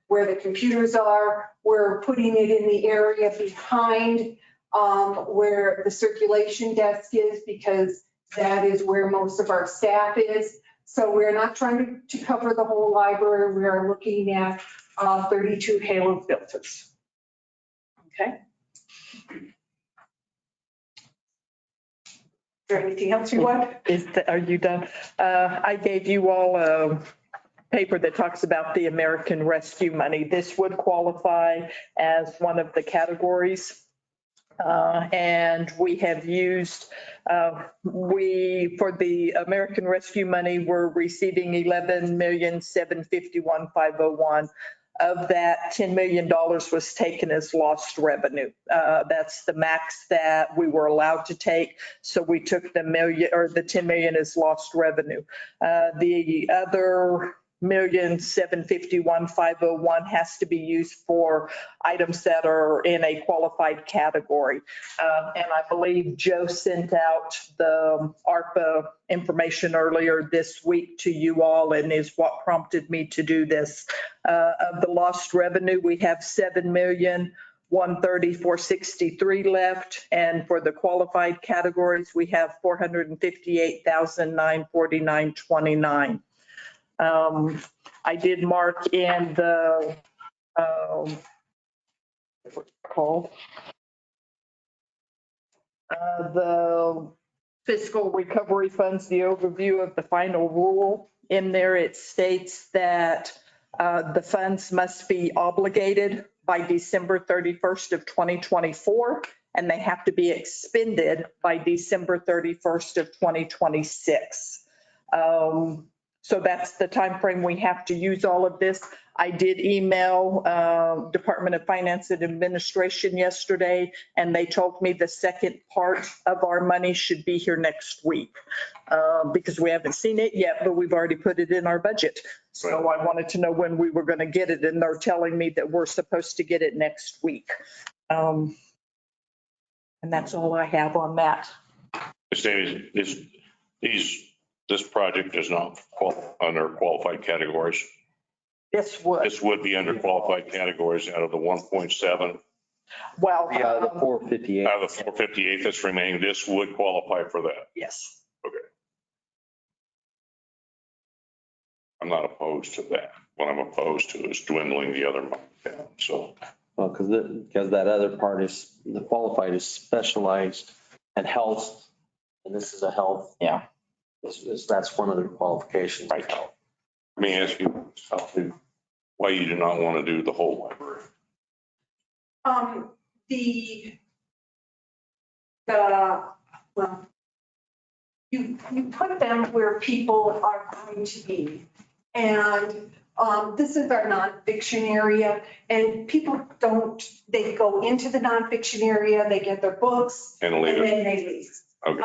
Speaker 13: where the computers are. We're putting it in the area behind where the circulation desk is, because that is where most of our staff is. So we're not trying to cover the whole library. We are looking at 32 halo filters. Okay. Is there anything else you want?
Speaker 5: Are you done? I gave you all a paper that talks about the American Rescue money. This would qualify as one of the categories. And we have used, for the American Rescue money, we're receiving $11,751,501. Of that, $10 million was taken as lost revenue. That's the max that we were allowed to take. So we took the $10 million as lost revenue. The other $1,751,501 has to be used for items that are in a qualified category. And I believe Joe sent out the ARPA information earlier this week to you all, and is what prompted me to do this. Of the lost revenue, we have $7,130,463 left. And for the qualified categories, we have $458,949.29. I did mark in the the fiscal recovery funds, the overview of the final rule. In there, it states that the funds must be obligated by December 31st of 2024, and they have to be expended by December 31st of 2026. So that's the time frame we have to use all of this. I did email Department of Finance and Administration yesterday, and they told me the second part of our money should be here next week because we haven't seen it yet, but we've already put it in our budget. So I wanted to know when we were going to get it, and they're telling me that we're supposed to get it next week. And that's all I have on that.
Speaker 4: This project does not fall under qualified categories.
Speaker 5: This would
Speaker 4: be under qualified categories out of the 1.7.
Speaker 5: Well,
Speaker 3: Yeah, the 458.
Speaker 4: Out of the 458 that's remaining, this would qualify for that.
Speaker 5: yes.
Speaker 4: Okay. I'm not opposed to that. What I'm opposed to is dwindling the other money down. So,
Speaker 3: Well, because that other part is, the qualified is specialized in health, and this is a health.
Speaker 5: Yeah.
Speaker 3: That's one of the qualifications.
Speaker 4: right. Let me ask you why you do not want to do the whole library.
Speaker 13: Well, you put them where people are going to be. And this is our nonfiction area, and people they go into the nonfiction area, they get their books,
Speaker 4: And
Speaker 13: and
Speaker 4: leave it.
Speaker 13: then they leave.
Speaker 4: Okay.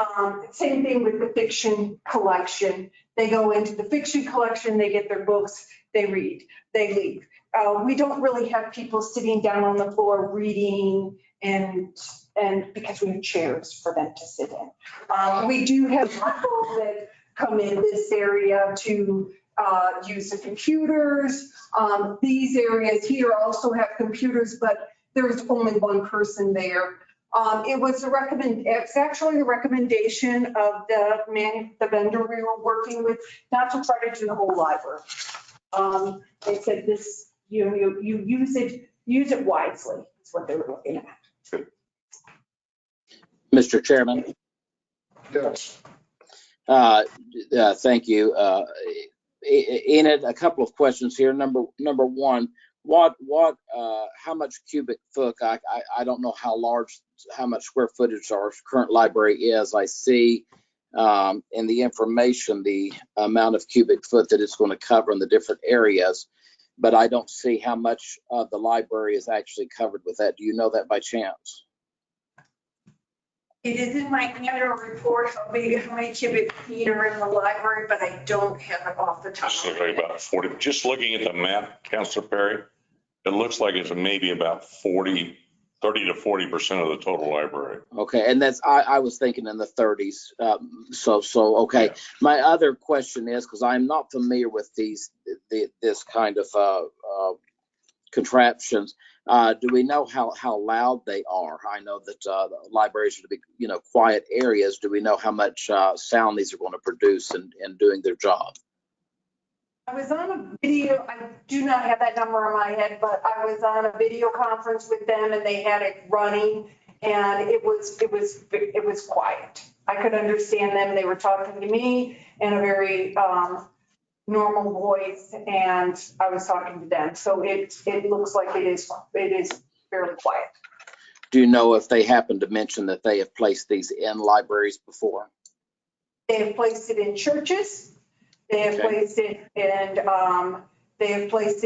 Speaker 13: Same thing with the fiction collection. They go into the fiction collection, they get their books, they read, they leave. We don't really have people sitting down on the floor reading and because we have chairs for them to sit in. We do have people that come in this area to use the computers. These areas here also have computers, but there's only one person there. It's actually the recommendation of the vendor we were working with, not to try to do the whole library. They said this, you use it wisely, is what they were looking at.
Speaker 12: Mr. Chairman.
Speaker 2: Yes.
Speaker 12: Thank you. Enid, a couple of questions here. Number one, how much cubic foot, I don't know how much square footage our current library is. I see in the information the amount of cubic foot that it's going to cover in the different areas, but I don't see how much of the library is actually covered with that. Do you know that by chance?
Speaker 13: It is in my annual report, how many cubic feet are in the library, but I don't have it off the top.
Speaker 4: Just about 40. Just looking at the map, Councilor Perry, it looks like it's maybe about 30 to 40% of the total library.
Speaker 12: Okay, and that's I was thinking in the 30s. So okay. Yeah. My other question is, because I'm not familiar with this kind of contraptions. Do we know how loud they are? I know that the libraries are to be, quiet areas. Do we know how much sound these are going to produce in doing their job?
Speaker 13: I was on a video, I do not have that number in my head, but I was on a video conference with them and they had it running and it was quiet. I could understand them. They were talking to me in a very normal voice and I was talking to them. So it looks like it is fairly quiet.
Speaker 12: Do you know if they happen to mention that they have placed these in libraries before?
Speaker 13: They have placed it in churches. They have placed it in schools. They have placed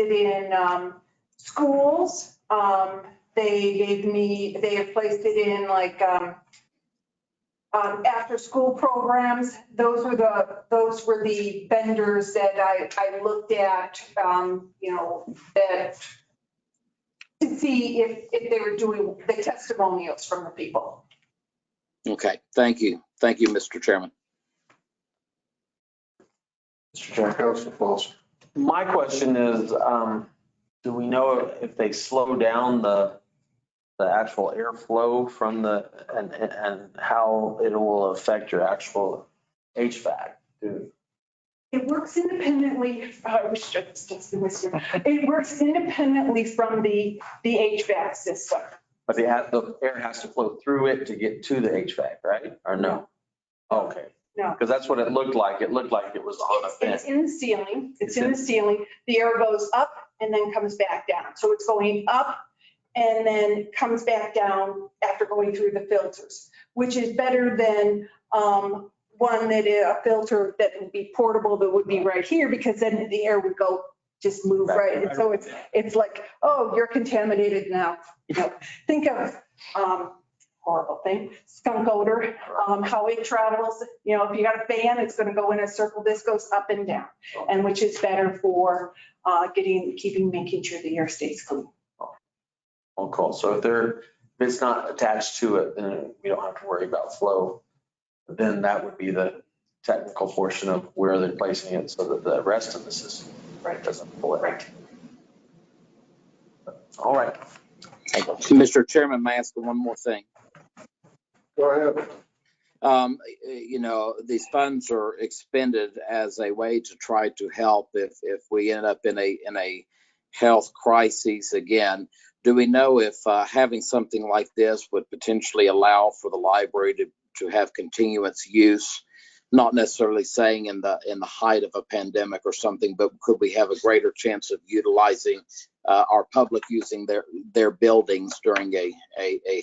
Speaker 13: it in like after school programs. Those were the vendors that I looked at, that to see if they were doing the testimonials from the people.
Speaker 12: Okay, thank you. Thank you, Mr. Chairman.
Speaker 2: Councilor Foster.
Speaker 3: My question is, do we know if they slow down the actual airflow from and how it will affect your actual HVAC?
Speaker 13: It works independently. It works independently from the HVAC system.
Speaker 3: But the air has to flow through it to get to the HVAC, right? Or no? Okay.
Speaker 13: No.
Speaker 3: Because that's what it looked like. It looked like it was on a vent.
Speaker 13: It's in the ceiling. It's in the ceiling. The air goes up and then comes back down. So it's going up and then comes back down after going through the filters, which is better than one that a filter that would be portable that would be right here, because then the air would go, just move right. And so it's like, oh, you're contaminated now. You know, think of, horrible thing, skunk odor, how it travels. You know, if you got a fan, it's going to go in a circle. This goes up and down, and which is better for making sure the air stays clean.
Speaker 3: On call. So if it's not attached to it, then we don't have to worry about flow. Then that would be the technical portion of where they're placing it so that the rest of the system doesn't pull it.
Speaker 13: Right.
Speaker 3: All right.
Speaker 12: Mr. Chairman, may I ask one more thing?
Speaker 2: Go ahead.
Speaker 12: You know, these funds are expended as a way to try to help if we end up in a health crisis again. Do we know if having something like this would potentially allow for the library to have continuous use? Not necessarily saying in the height of a pandemic or something, but could we have a greater chance of utilizing our public using their buildings during a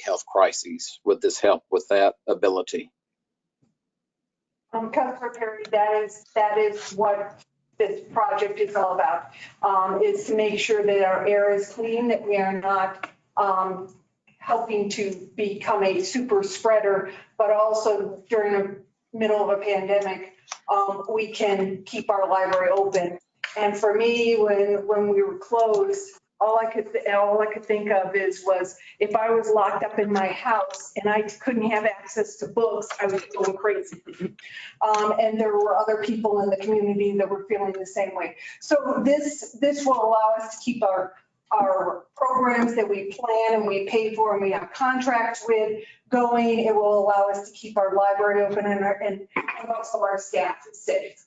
Speaker 12: health crisis? Would this help with that ability?
Speaker 13: Councilor Perry, that is what this project is all about, is to make sure that our air is clean, that we are not helping to become a super spreader, but also during the middle of a pandemic, we can keep our library open. And for me, when we were closed, all I could think of was if I was locked up in my house and I couldn't have access to books, I was going crazy. And there were other people in the community that were feeling the same way. So this will allow us to keep our programs that we plan and we pay for and we have contracts with going. It will allow us to keep our library open and also our staff safe.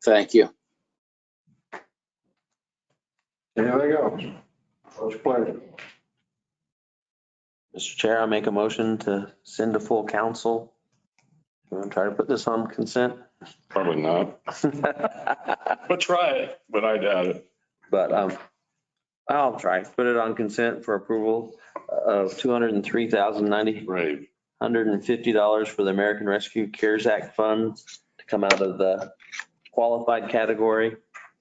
Speaker 12: Thank you.
Speaker 2: Anything else? What's your pleasure?
Speaker 3: Mr. Chair, I make a motion to send to full council. You want to try to put this on consent?
Speaker 4: Probably not, but try it, but I doubt it.
Speaker 3: But I'll try. Put it on consent for approval of $203,950 for the American Rescue CARES Act funds to come out of the qualified category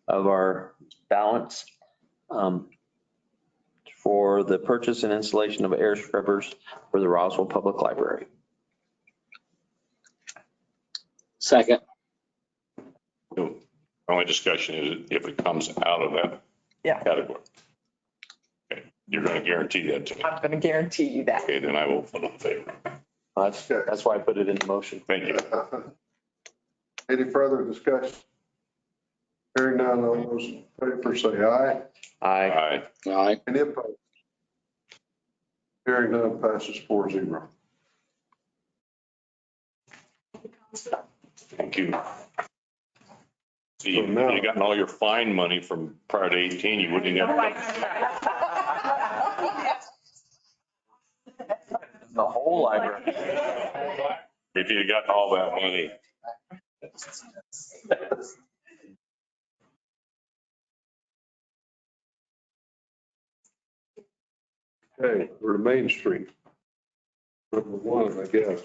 Speaker 3: of our balance for the purchase and installation of air scrubbers for the Roswell Public Library.
Speaker 12: Second.
Speaker 4: The only discussion is if it comes out of that category. Okay, you're going to guarantee that to me.
Speaker 5: I'm going to guarantee you that.
Speaker 4: Okay, then I will vote in favor.
Speaker 3: That's why I put it in the motion.
Speaker 4: Thank you.
Speaker 2: Any further discussion? Hearing none, all those in favor say aye.
Speaker 3: Aye.
Speaker 12: Aye.
Speaker 2: Any opposed? Hearing none, passes 4-0.
Speaker 4: Thank you. See, you'd have gotten all your fine money from prior to 18, you wouldn't have.
Speaker 3: The whole library.
Speaker 4: If you'd gotten all that money.
Speaker 2: Okay, we're to Main Street. Number 1, I guess.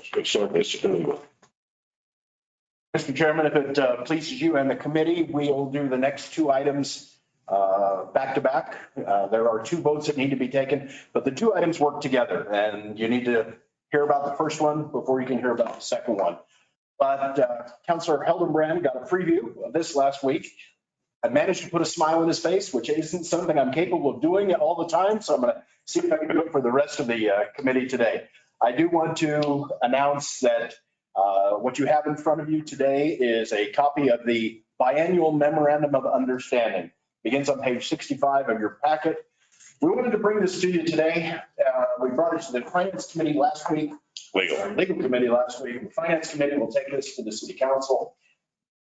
Speaker 15: Mr. Chairman, if it pleases you and the committee, we'll do the next two items back to back. There are 2 votes that need to be taken, but the 2 items work together, and you need to hear about the first one before you can hear about the second one. But Councilor Hildenbrand got a preview of this last week. I managed to put a smile on his face, which isn't something I'm capable of doing all the time, so I'm going to see if I can do it for the rest of the committee today. I do want to announce that what you have in front of you today is a copy of the biannual Memorandum of Understanding. Begins on page 65 of your packet. We wanted to bring this to you today. We brought it to the Finance Committee last week. Legal Committee last week. The Finance Committee will take this to the City Council.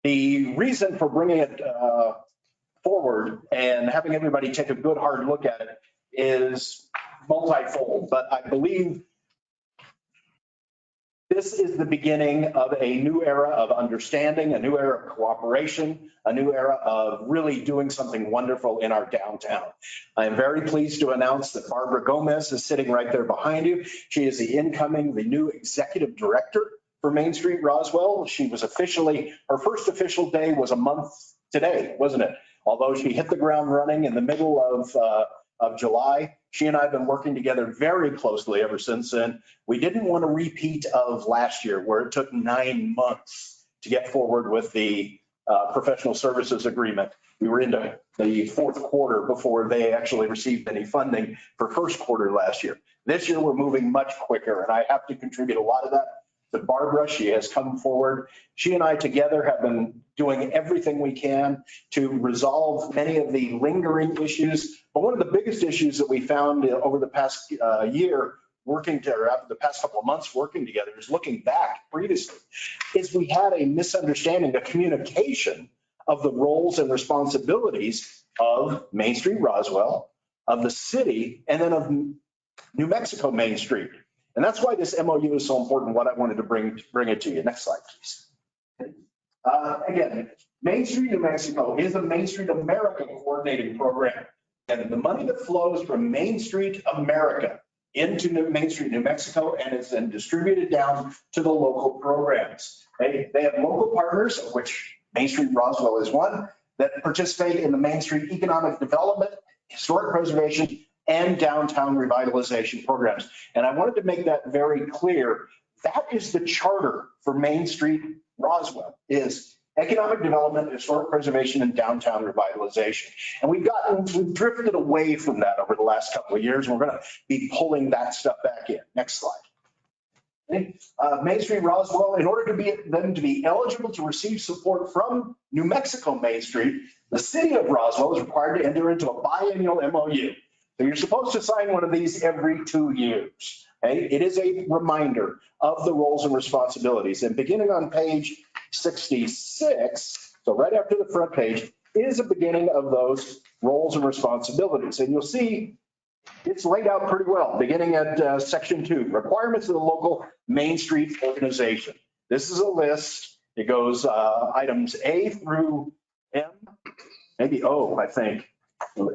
Speaker 15: The reason for bringing it forward and having everybody take a good hard look at it is multifold, but I believe this is the beginning of a new era of understanding, a new era of cooperation, a new era of really doing something wonderful in our downtown. I am very pleased to announce that Barbara Gomez is sitting right there behind you. She is the new executive director for Main Street Roswell. She was officially, her first official day was a month today, wasn't it? Although she hit the ground running in the middle of July. She and I have been working together very closely ever since then. We didn't want a repeat of last year where it took 9 months to get forward with the professional services agreement. We were into the fourth quarter before they actually received any funding for first quarter last year. This year, we're moving much quicker, and I have to contribute a lot of that to Barbara. She has come forward. She and I together have been doing everything we can to resolve many of the lingering issues. But one of the biggest issues that we found over the past year working to, or after the past couple of months working together, is looking back previously, is we had a misunderstanding, a communication of the roles and responsibilities of Main Street Roswell, of the city, and then of New Mexico Main Street. And that's why this MOU is so important, what I wanted to bring it to you. Next slide, please. Again, Main Street New Mexico is a Main Street America coordinating program. And the money that flows from Main Street America into Main Street New Mexico and is then distributed down to the local programs. They have local partners, of which Main Street Roswell is one, that participate in the Main Street Economic Development, Historic Preservation, and Downtown Revitalization programs. And I wanted to make that very clear. That is the charter for Main Street Roswell, is economic development, historic preservation, and downtown revitalization. And we've drifted away from that over the last couple of years. We're going to be pulling that stuff back in. Next slide. Main Street Roswell, in order to them to be eligible to receive support from New Mexico Main Street, the city of Roswell is required to enter into a biennial MOU. So you're supposed to sign one of these every 2 years. Okay? It is a reminder of the roles and responsibilities. And beginning on page 66, so right after the front page, is a beginning of those roles and responsibilities. And you'll see it's laid out pretty well, beginning at section 2, requirements of the local Main Street organization. This is a list. It goes items A through M, maybe O, I think.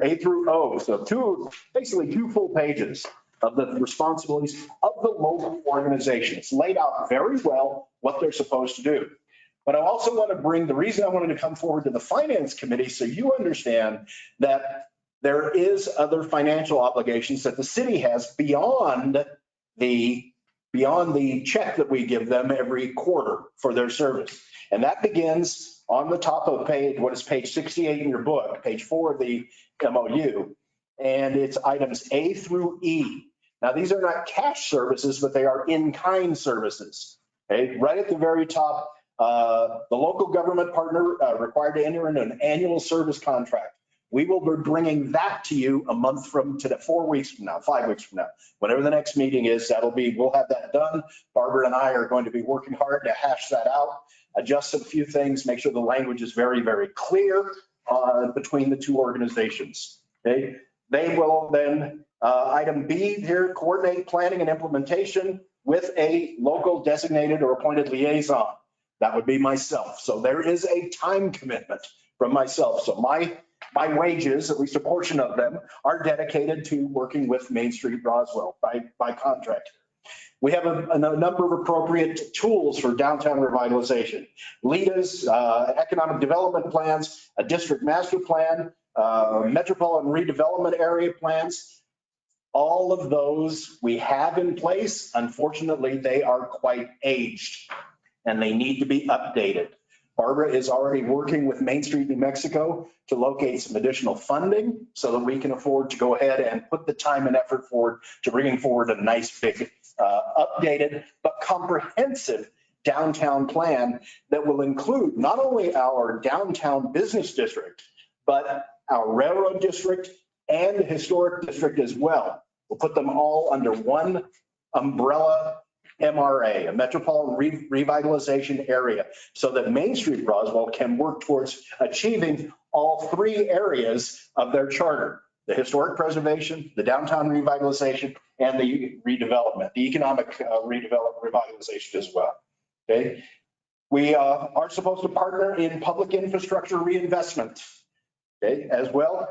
Speaker 15: A through O. So basically two full pages of the responsibilities of the local organization. It's laid out very well what they're supposed to do. But I also want to bring the reason I wanted to come forward to the finance committee so you understand that there is other financial obligations that the city has beyond the check that we give them every quarter for their service. And that begins on the top of page 68 in your book, page 4 of the MOU. And it's items A through E. Now, these are not cash services, but they are in-kind services. Okay, right at the very top, the local government partner required to enter into an annual service contract. We will be bringing that to you a month from today, 4 weeks from now, 5 weeks from now, whatever the next meeting is. We'll have that done. Barbara and I are going to be working hard to hash that out, adjust a few things, make sure the language is very, very clear between the two organizations. Okay, they will then item B here, coordinate planning and implementation with a local designated or appointed liaison. That would be myself. So there is a time commitment from myself. So my wages, at least a portion of them, are dedicated to working with Main Street Roswell by contract. We have a number of appropriate tools for downtown revitalization. LEDAs, economic development plans, a district master plan, metropolitan redevelopment area plans. All of those we have in place. Unfortunately, they are quite aged and they need to be updated. Barbara is already working with Main Street New Mexico to locate some additional funding so that we can afford to go ahead and put the time and effort forward to bringing forward a nice big updated but comprehensive downtown plan that will include not only our downtown business district, but our railroad district and the historic district as well. We'll put them all under one umbrella MRA, a metropolitan revitalization area, so that Main Street Roswell can work towards achieving all three areas of their charter: the historic preservation, the downtown revitalization, and the redevelopment, the economic revitalization as well. Okay, we are supposed to partner in public infrastructure reinvestment. Okay, as well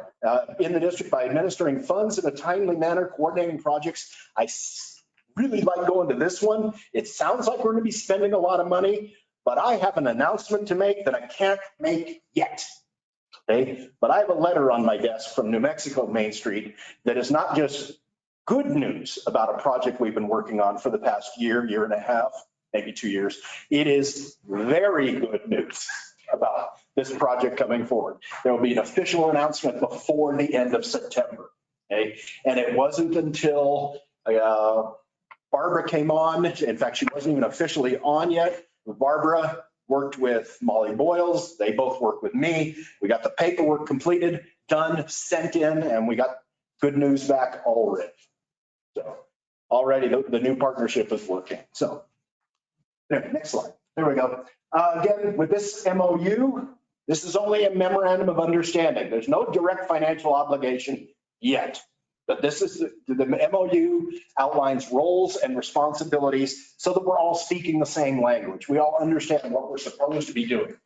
Speaker 15: in the district by administering funds in a timely manner, coordinating projects. I really like going to this one. It sounds like we're going to be spending a lot of money, but I have an announcement to make that I can't make yet. Okay, but I have a letter on my desk from New Mexico Main Street that is not just good news about a project we've been working on for the past year, year and a half, maybe 2 years. It is very good news about this project coming forward. There will be an official announcement before the end of September. Okay, and it wasn't until Barbara came on. In fact, she wasn't even officially on yet. Barbara worked with Molly Boyles. They both worked with me. We got the paperwork completed, done, sent in, and we got good news back already. So already the new partnership is working. So there, next slide. There we go. Again, with this MOU, this is only a memorandum of understanding. There's no direct financial obligation yet. But this is the MOU outlines roles and responsibilities so that we're all speaking the same language. We all understand what we're supposed to be doing.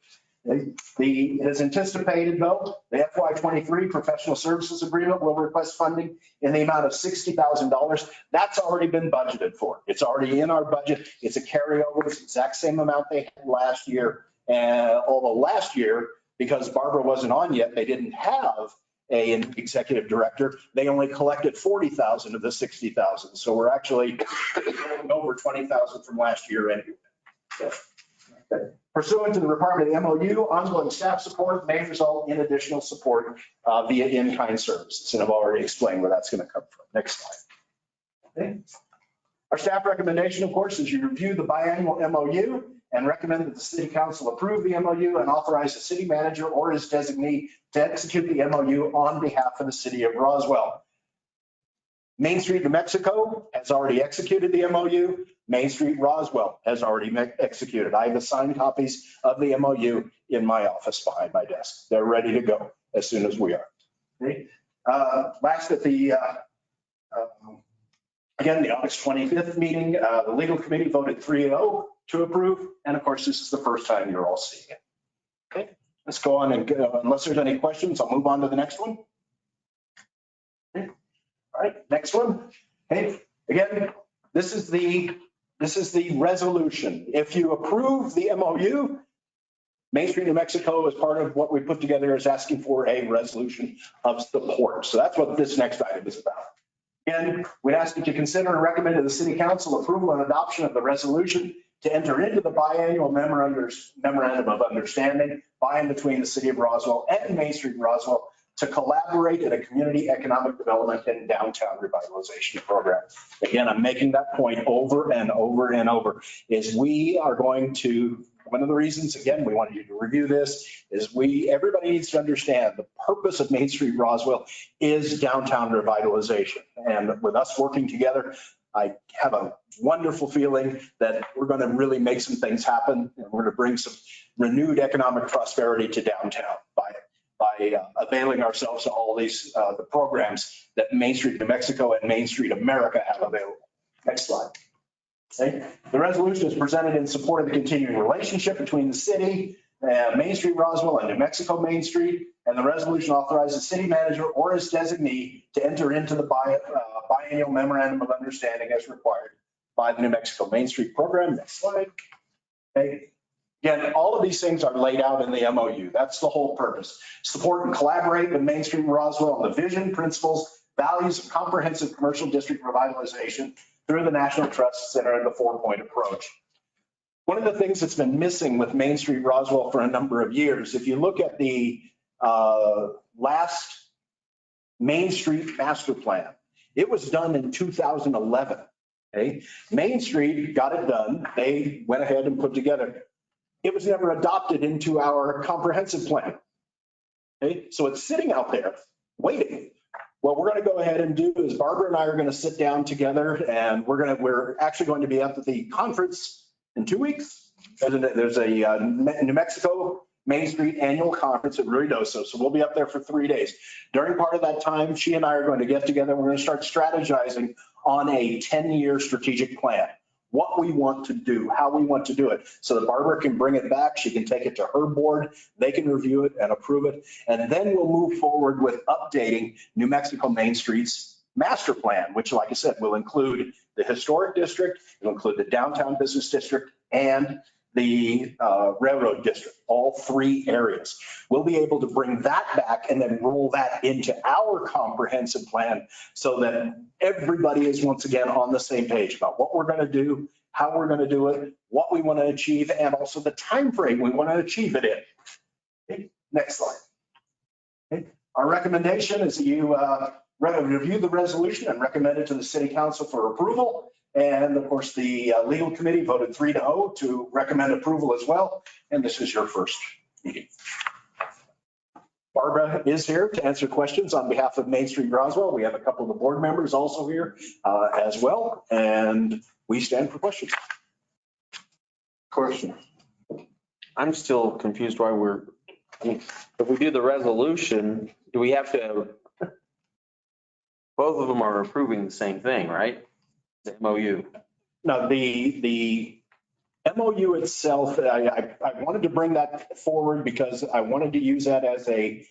Speaker 15: As anticipated, though, the FY23 professional services agreement will request funding in the amount of $60,000. That's already been budgeted for. It's already in our budget. It's a carryover. It's the exact same amount they had last year. And although last year, because Barbara wasn't on yet, they didn't have an executive director. They only collected 40,000 of the 60,000. So we're actually going over 20,000 from last year anyway. So, okay. Pursuant to the requirement of the MOU, ongoing staff support may result in additional support via in-kind services. And I've already explained where that's going to come from. Next slide. Okay. Our staff recommendation, of course, is you review the biannual MOU and recommend that the city council approve the MOU and authorize the city manager or his designee to execute the MOU on behalf of the city of Roswell. Main Street, New Mexico has already executed the MOU. Main Street, Roswell has already executed. I have the signed copies of the MOU in my office behind my desk. They're ready to go as soon as we are. Okay. Last at the, again, the August 25th meeting, the legal committee voted 3-0 to approve. And of course, this is the first time you're all seeing it. Okay, let's go on and unless there's any questions, I'll move on to the next one. Okay. All right, next one. Okay, again, this is the resolution. If you approve the MOU, Main Street, New Mexico, as part of what we put together, is asking for a resolution of support. So that's what this next item is about. And we'd ask you to consider and recommend to the city council approval and adoption of the resolution to enter into the biannual memorandum of understanding by and between the city of Roswell and Main Street Roswell to collaborate in a community economic development and downtown revitalization program. Again, I'm making that point over and over and over, is we are going to, one of the reasons, again, we wanted you to review this, is everybody needs to understand the purpose of Main Street Roswell is downtown revitalization. And with us working together, I have a wonderful feeling that we're going to really make some things happen, and we're going to bring some renewed economic prosperity to downtown by availing ourselves of all these the programs that Main Street New Mexico and Main Street America have available. Next slide. Okay. The resolution is presented in support of the continuing relationship between the city, Main Street Roswell, and New Mexico Main Street, and the resolution authorizes the city manager or his designee to enter into the biannual memorandum of understanding as required by the New Mexico Main Street program. Next slide. Okay. Again, all of these things are laid out in the MOU. That's the whole purpose. Support and collaborate with Main Street Roswell on the vision, principles, values of comprehensive commercial district revitalization through the National Trust Center and the 4-point approach. One of the things that's been missing with Main Street Roswell for a number of years, if you look at the last Main Street master plan, it was done in 2011. Okay, Main Street got it done. They went ahead and put together. It was never adopted into our comprehensive plan. Okay, so it's sitting out there waiting. What we're going to go ahead and do is Barbara and I are going to sit down together, and we're actually going to be up at the conference in 2 weeks. There's a New Mexico Main Street annual conference at Ruidoso. So we'll be up there for 3 days. During part of that time, she and I are going to get together. We're going to start strategizing on a 10-year strategic plan. What we want to do, how we want to do it, so that Barbara can bring it back. She can take it to her board. They can review it and approve it. And then we'll move forward with updating New Mexico Main Street's master plan, which, like I said, will include the historic district, it'll include the downtown business district, and the railroad district, all three areas. We'll be able to bring that back and then roll that into our comprehensive plan so that everybody is once again on the same page about what we're going to do, how we're going to do it, what we want to achieve, and also the time frame we want to achieve it in. Okay, next slide. Okay. Our recommendation is that you review the resolution and recommend it to the city council for approval. And of course, the legal committee voted 3-0 to recommend approval as well. And this is your first meeting. Barbara is here to answer questions on behalf of Main Street Roswell. We have a couple of the board members also here as well. And we stand for questions.
Speaker 2: Question.
Speaker 3: I'm still confused why if we do the resolution, do we have to, both of them are approving the same thing, right? The MOU.
Speaker 15: No, the MOU itself, I wanted to bring that forward because I wanted to use that as again,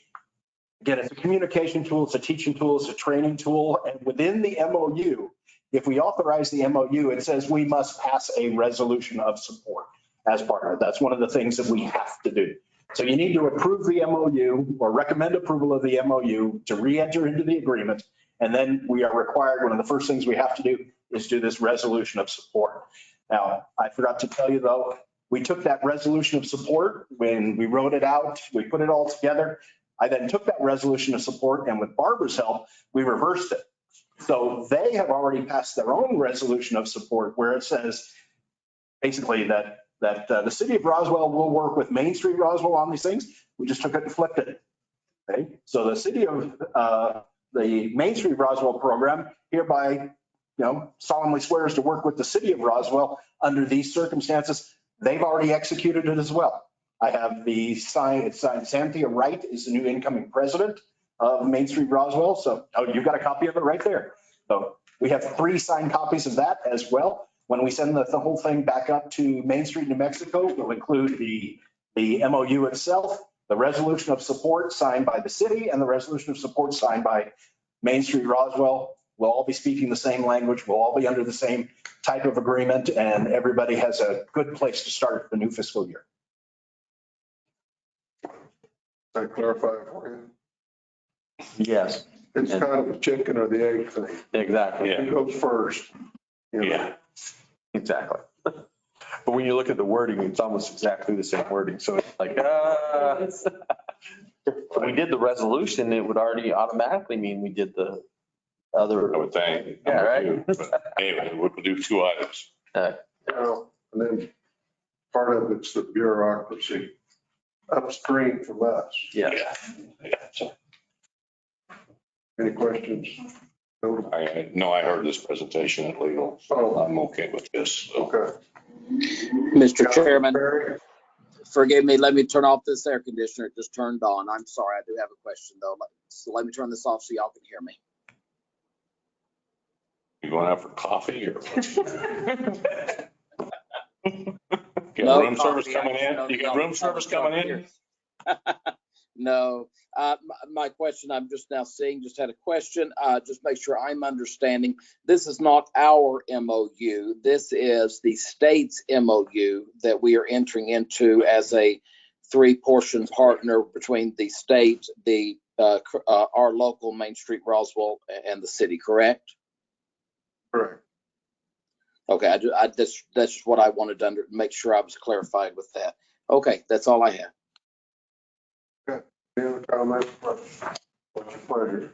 Speaker 15: it's a communication tool, it's a teaching tool, it's a training tool. And within the MOU, if we authorize the MOU, it says we must pass a resolution of support as part of it. That's one of the things that we have to do. So you need to approve the MOU or recommend approval of the MOU to re-enter into the agreement. And then we are required, one of the first things we have to do is do this resolution of support. Now, I forgot to tell you though, we took that resolution of support when we wrote it out, we put it all together. I then took that resolution of support and with Barbara's help, we reversed it. So they have already passed their own resolution of support where it says basically that the city of Roswell will work with Main Street Roswell on these things. We just took it and flipped it. Okay, so the city of the Main Street Roswell program hereby, solemnly swears to work with the city of Roswell under these circumstances. They've already executed it as well. I have the sign, it's signed. Cynthia Wright is the new incoming president of Main Street Roswell. So you've got a copy of it right there. So we have 3 signed copies of that as well. When we send the whole thing back up to Main Street, New Mexico, we'll include the MOU itself, the resolution of support signed by the city, and the resolution of support signed by Main Street Roswell. We'll all be speaking the same language. We'll all be under the same type of agreement, and everybody has a good place to start the new fiscal year.
Speaker 2: Can I clarify for you?
Speaker 3: Yes.
Speaker 2: It's kind of a chicken or the egg thing.
Speaker 3: Exactly.
Speaker 2: Who goes first?
Speaker 4: Yeah.
Speaker 3: Exactly. But when you look at the wording, it's almost exactly the same wording. So it's like, if we did the resolution, it would already automatically mean we did the other.
Speaker 4: I would think.
Speaker 3: Yeah, right.
Speaker 4: But anyway, we'll do 2 items.
Speaker 2: And then part of it's the bureaucracy upstream from us.
Speaker 3: Yeah.
Speaker 2: Any questions?
Speaker 4: I heard this presentation at legal, so I'm okay with this. So.
Speaker 2: Okay.
Speaker 12: Mr. Chairman, forgive me, let me turn off this air conditioner. It just turned on. I'm sorry, I do have a question though. So let me turn this off so y'all can hear me.
Speaker 4: You going out for coffee or? Got
Speaker 12: No
Speaker 4: room service
Speaker 12: coffee,
Speaker 4: coming in? You got room service coming in?
Speaker 12: No, my question, I'm just now seeing, just had a question, just make sure I'm understanding. This is not our MOU. This is the state's MOU that we are entering into as a 3-portion partner between the state, our local Main Street Roswell and the city, correct?
Speaker 2: Correct.
Speaker 12: Okay, that's just what I wanted to make sure I was clarified with that. Okay, that's all I have.
Speaker 2: Okay. Any other comments? What's your pleasure?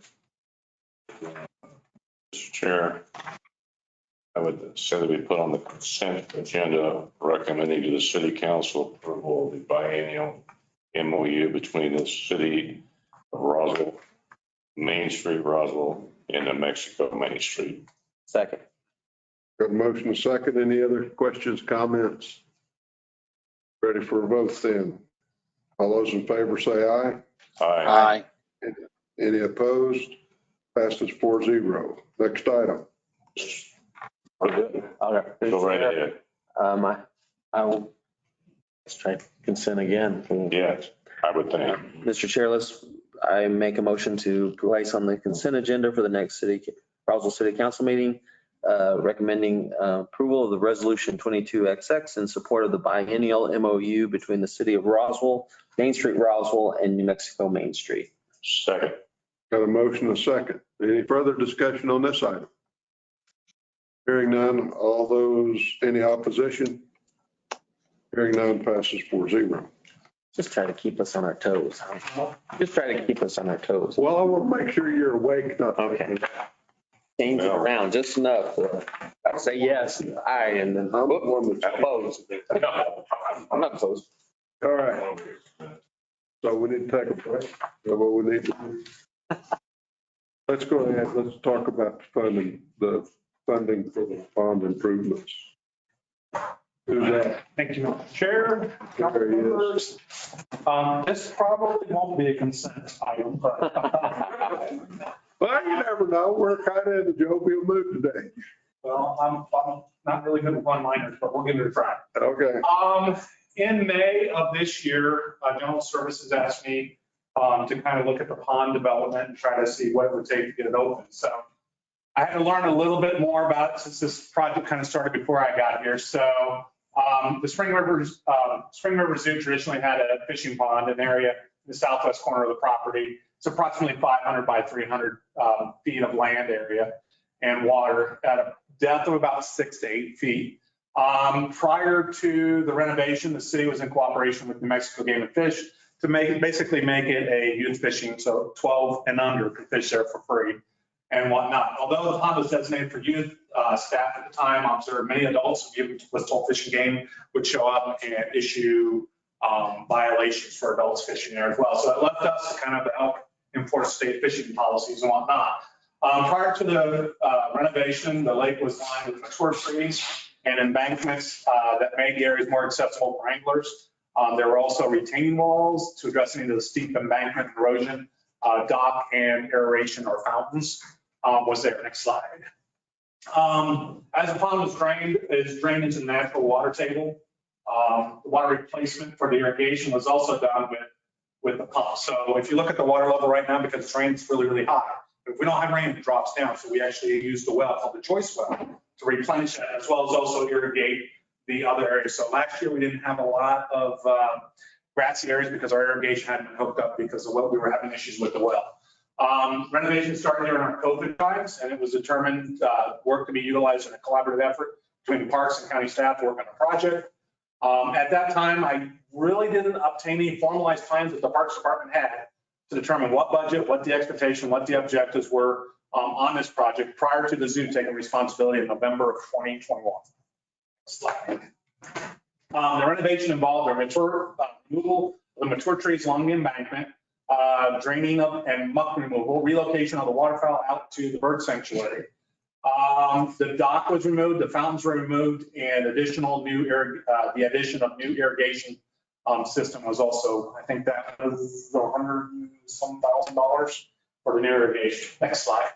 Speaker 4: Mr. Chair, I would say that we put on the consent agenda recommending to the city council approval of the biennial MOU between the city of Roswell, Main Street Roswell, and New Mexico Main Street.
Speaker 3: Second.
Speaker 2: Got a motion and second. Any other questions, comments? Ready for a vote then? All those in favor say aye.
Speaker 12: Aye.
Speaker 2: Any opposed? Passes 4-0. Next item.
Speaker 3: Okay.
Speaker 4: Go right ahead.
Speaker 3: I will, let's try consent again.
Speaker 4: Yes, I would think.
Speaker 3: Mr. Chair, I make a motion to place on the consent agenda for the next city Roswell City Council meeting, recommending approval of the resolution 22XX in support of the biennial MOU between the city of Roswell, Main Street Roswell, and New Mexico Main Street.
Speaker 4: Second.
Speaker 2: Got a motion and a second. Any further discussion on this item? Hearing none, all those, any opposition? Hearing none, passes 4-0.
Speaker 3: Just try to keep us on our toes. Huh? Just try to keep us on our toes.
Speaker 2: Well, I want to make sure you're awake, not.
Speaker 3: Okay. Change it around just enough. I say yes, aye, and then opposed. I'm not opposed.
Speaker 2: All right. So we need to take a break. Is that what we need to do? Let's go ahead. Let's talk about the funding for the pond improvements. Who's that?
Speaker 16: Thank you, Mr. Chair.
Speaker 2: There he is.
Speaker 16: This probably won't be a consent item, but.
Speaker 2: Well, you never know. We're kind of in a jovial mood today.
Speaker 16: Well, I'm not really good with one-liners, but we'll give it a try.
Speaker 2: Okay.
Speaker 16: In May of this year, General Services asked me to kind of look at the pond development and try to see what it would take to get it open. So I had to learn a little bit more about it since this project kind of started before I got here. So the Spring River Zoo traditionally had a fishing pond, an area in the southwest corner of the property. It's approximately 500 by 300 feet of land area and water at a depth of about 6 to 8 feet. Prior to the renovation, the city was in cooperation with New Mexico Game and Fish to basically make it a youth fishing, so 12 and under could fish there for free and whatnot. Although the pond was designated for youth, staff at the time observed many adults with toll fishing game would show up and issue violations for adults fishing there as well. So it left us to kind of help enforce state fishing policies and whatnot. Prior to the renovation, the lake was lined with mature trees and embankments that made the areas more accessible for anglers. There were also retaining walls to address any of the steep embankment erosion, dock and aeration or fountains was there. Next slide. As the pond was drained, it is drained into the natural water table. The water replacement for the irrigation was also done with the pump. So if you look at the water level right now, because the rain's really, really high, if we don't have rain, it drops down. So we actually used a well called the choice well to replenish that, as well as also irrigate the other areas. So last year we didn't have a lot of grassy areas because our irrigation hadn't been hooked up because of what we were having issues with the well. Renovation started during our COVID times, and it was determined work to be utilized in a collaborative effort between parks and county staff to work on a project. At that time, I really didn't obtain any formalized plans that the Parks Department had to determine what budget, what the expectation, what the objectives were on this project prior to the zoo taking responsibility in November of 2021. Slide. The renovation involved a removal of the mature trees along the embankment, draining of and muck removal, relocation of the waterfowl out to the bird sanctuary. The dock was removed, the fountains were removed, and the addition of new irrigation system was also, I think that was $100,000 for the new irrigation. Next slide.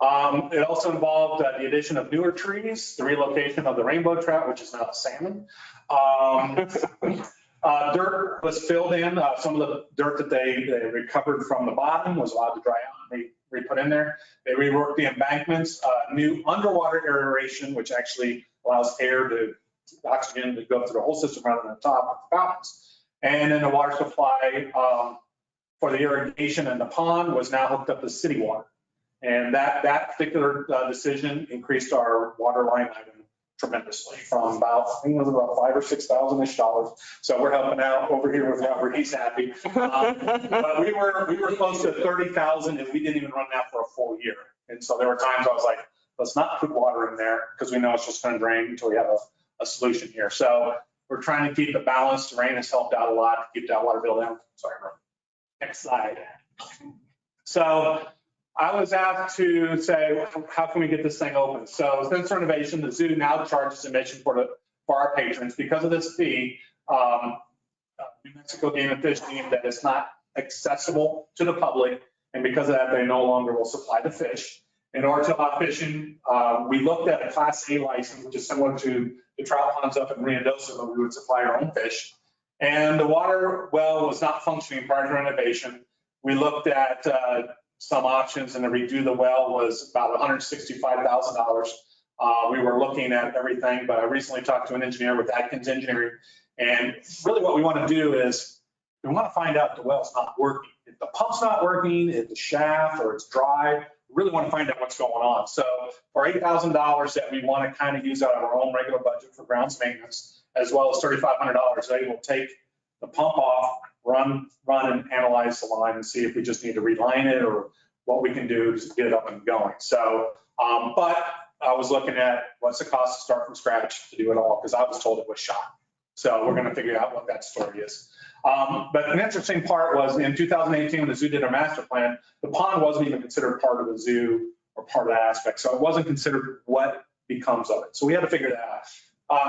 Speaker 16: It also involved the addition of newer trees, the relocation of the rainbow trout, which is now a salmon. Dirt was filled in. Some of the dirt that they recovered from the bottom was allowed to dry out and they re-put in there. They reworked the embankments, new underwater aeration, which actually allows oxygen to go through the whole system rather than the top of the fountains. And then the water supply for the irrigation in the pond was now hooked up to city water. And that particular decision increased our water line item tremendously from about, I think it was about $5,000 or $6,000-ish. So we're helping out over here with Robert. He's happy. But we were close to 30,000 and we didn't even run that for a full year. And so there were times I was like, let's not put water in there because we know it's just going to drain until we have a solution here. So we're trying to keep it balanced. The rain has helped out a lot to keep that water bill down. Sorry, Robert. Next slide. So I was asked to say, how can we get this thing open? So since renovation, the zoo now charges admission for our patrons. Because of this fee, New Mexico Game and Fish deemed that it's not accessible to the public. And because of that, they no longer will supply the fish. In order to allow fishing, we looked at a Class A license, which is similar to the trout ponds up in Riodosa, but we would supply our own fish. And the water well was not functioning prior to renovation. We looked at some options, and to redo the well was about $165,000. We were looking at everything, but I recently talked to an engineer with Atkins Engineering. And really what we want to do is we want to find out if the well's not working. If the pump's not working, if the shaft or it's dry, we really want to find out what's going on. So for $8,000 that we want to kind of use out of our own regular budget for grounds maintenance, as well as $3,500, they will take the pump off, run and analyze the line and see if we just need to reline it or what we can do to get it up and going. So, but I was looking at what's the cost to start from scratch to do it all, because I was told it was shot. So we're going to figure out what that story is. But an interesting part was in 2018, when the zoo did our master plan, the pond wasn't even considered part of the zoo or part of that aspect. So it wasn't considered what becomes of it. So we had to figure that out.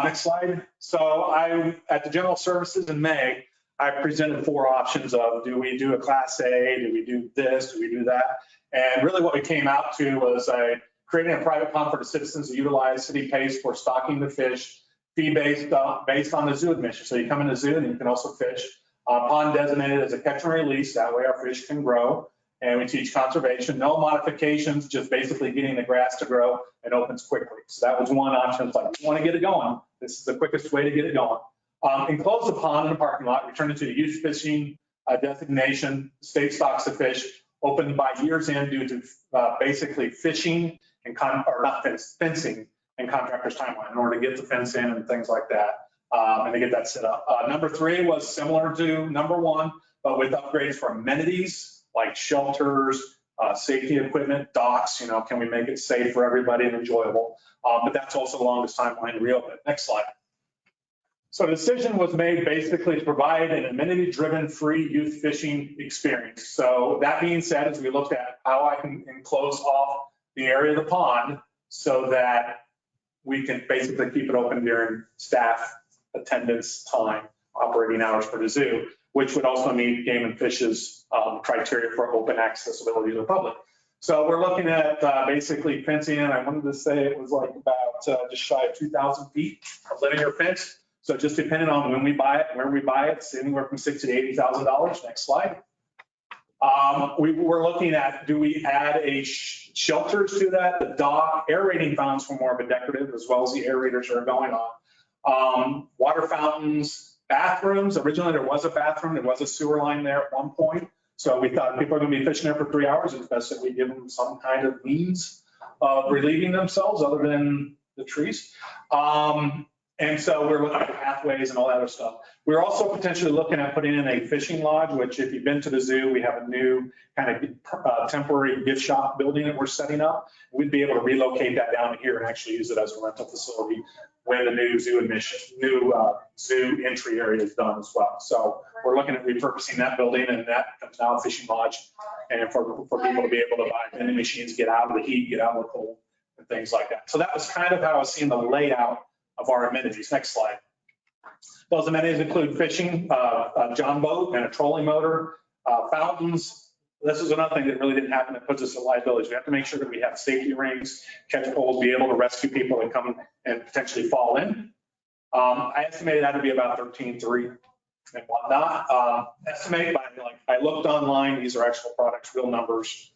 Speaker 16: Next slide. So at the general services in May, I presented 4 options of, do we do a class A? Do we do this? Do we do that? And really what we came out to was creating a private pond for the citizens to utilize. City pays for stocking the fish, fee-based based on the zoo admission. So you come in the zoo and you can also fish. Pond designated as a catch and release. That way our fish can grow. And we teach conservation, no modifications, just basically getting the grass to grow and opens quickly. So that was one option. It's like, you want to get it going. This is the quickest way to get it going. Enclose the pond in the parking lot, return it to the youth fishing designation. State stocks the fish, opened by years in due to basically fishing and fencing and contractor's timeline in order to get the fence in and things like that, and to get that set up. Number 3 was similar to number 1, but with upgrades for amenities like shelters, safety equipment, docks. Can we make it safe for everybody and enjoyable? But that's also the longest timeline to reopen. Next slide. So the decision was made basically to provide an amenity-driven free youth fishing experience. So that being said, as we looked at how I can enclose off the area of the pond so that we can basically keep it open during staff attendance time, operating hours for the zoo, which would also meet Game and Fish's criteria for open accessibility to the public. So we're looking at basically fencing in. I wanted to say it was like about just shy of 2,000 feet of linear fence. So just depending on when we buy it, where we buy it, it's anywhere from $60,000 to $80,000. Next slide. We were looking at, do we add shelters to that? The dock, aerating fountains for more of a decorative, as well as the aerators that are going on. Water fountains, bathrooms. Originally there was a bathroom, there was a sewer line there at one point. So we thought people are going to be fishing there for 3 hours. It's best that we give them some kind of means of relieving themselves other than the trees. And so we're looking at pathways and all that other stuff. We're also potentially looking at putting in a fishing lodge, which if you've been to the zoo, we have a new kind of temporary gift shop building that we're setting up. We'd be able to relocate that down here and actually use it as a rental facility when the new zoo zoo entry area is done as well. So we're looking at repurposing that building, and that becomes now a fishing lodge. And for people to be able to buy vending machines, get out of the heat, get out of the cold, and things like that. So that was kind of how I was seeing the layout of our amenities. Next slide. Those amenities include fishing, a john boat and a trolling motor, fountains. This is another thing that really didn't happen that puts us in liabilities. We have to make sure that we have safety rings, catch poles, be able to rescue people that come and potentially fall in. I estimated that to be about 13.3 and whatnot. Estimate by, I looked online, these are actual products, real numbers.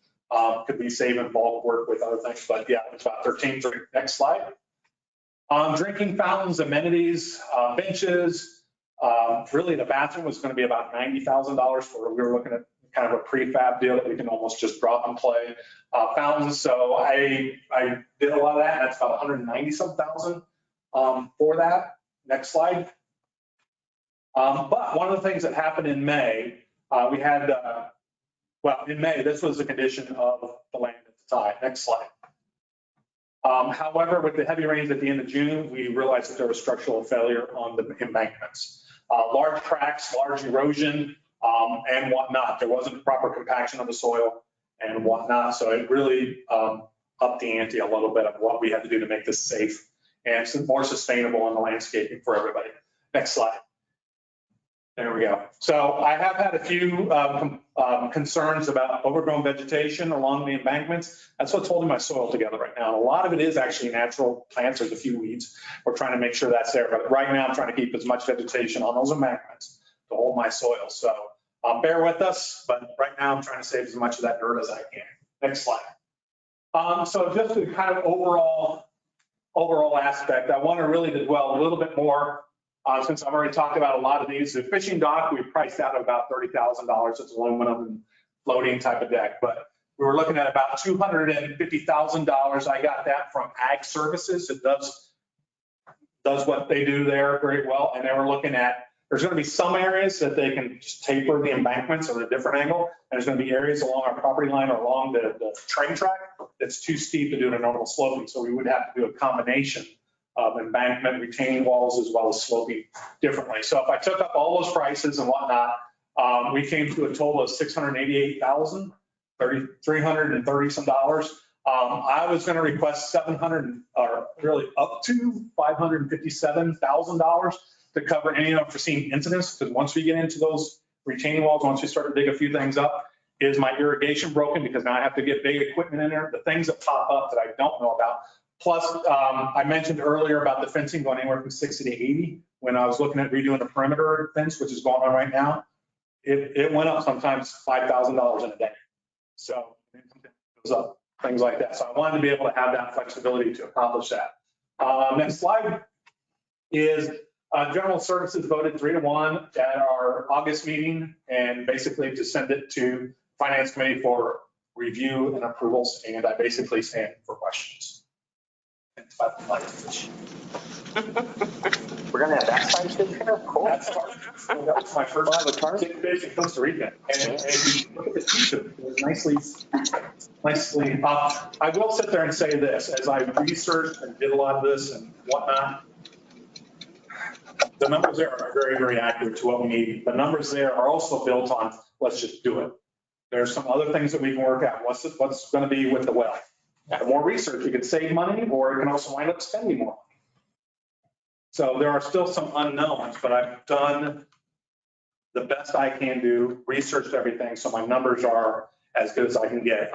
Speaker 16: Could be saving bulk work with other things, but yeah, it's about 13.3. Next slide. Drinking fountains, amenities, benches. Really, the bathroom was going to be about $90,000 we were looking at kind of a prefab deal that we can almost just drop and play. Fountains, so I did a lot of that. That's about $190,000 for that. Next slide. But one of the things that happened in May, we had, in May, this was the condition of the land at the time. Next slide. However, with the heavy rains at the end of June, we realized that there was structural failure on the embankments. Large cracks, large erosion, and whatnot. There wasn't proper compaction of the soil and whatnot. So it really upped the ante a little bit of what we had to do to make this safe and more sustainable in the landscaping for everybody. Next slide. There we go. So I have had a few concerns about overgrown vegetation along the embankments. That's what's holding my soil together right now. And a lot of it is actually natural plants. There's a few weeds. We're trying to make sure that's there. But right now I'm trying to keep as much vegetation on those embankments to hold my soil. So Bear with us, but right now I'm trying to save as much of that dirt as I can. Next slide. So just the kind of overall aspect, I want to really dwell a little bit more, since I've already talked about a lot of these. The fishing dock, we priced out at about $30,000. It's aluminum and floating type of deck, but we were looking at about $250,000. I got that from Ag Services. It does what they do there very well. And they were looking at, there's going to be some areas that they can just taper the embankments at a different angle. And there's going to be areas along our property line or along the train track that's too steep to do in a normal sloping. So we would have to do a combination of embankment, retaining walls, as well as sloping differently. So if I took up all those prices and whatnot, we came to a total of $688,000, $330 some dollars. I was going to request $700, or really up to $557,000 to cover any unforeseen incidents. Because once we get into those retaining walls, once we start to dig a few things up, is my irrigation broken? Because now I have to get big equipment in there. The things that pop up that I don't know about. Plus, I mentioned earlier about the fencing going anywhere from 60 to 80. When I was looking at redoing the perimeter fence, which is going on right now, it went up sometimes $5,000 in a day. So it goes up, things like that. So I wanted to be able to have that flexibility to accomplish that. Next slide is General Services voted 3-1 at our August meeting, and basically to send it to Finance Committee for review and approvals. And I basically stand for questions.
Speaker 8: We're gonna have that size thing here? Cool.
Speaker 16: That was my first fish in Costa Rica. And if you look at the picture, it was nicely up. I will sit there and say this, as I researched and did a lot of this and whatnot, the numbers there are very, very accurate to what we need. The numbers there are also built on, let's just do it. There's some other things that we can work out. What's going to be with the well? The more research, you can save money, or it can also wind up spending more. So there are still some unknowns, but I've done the best I can do, researched everything, so my numbers are as good as I can get.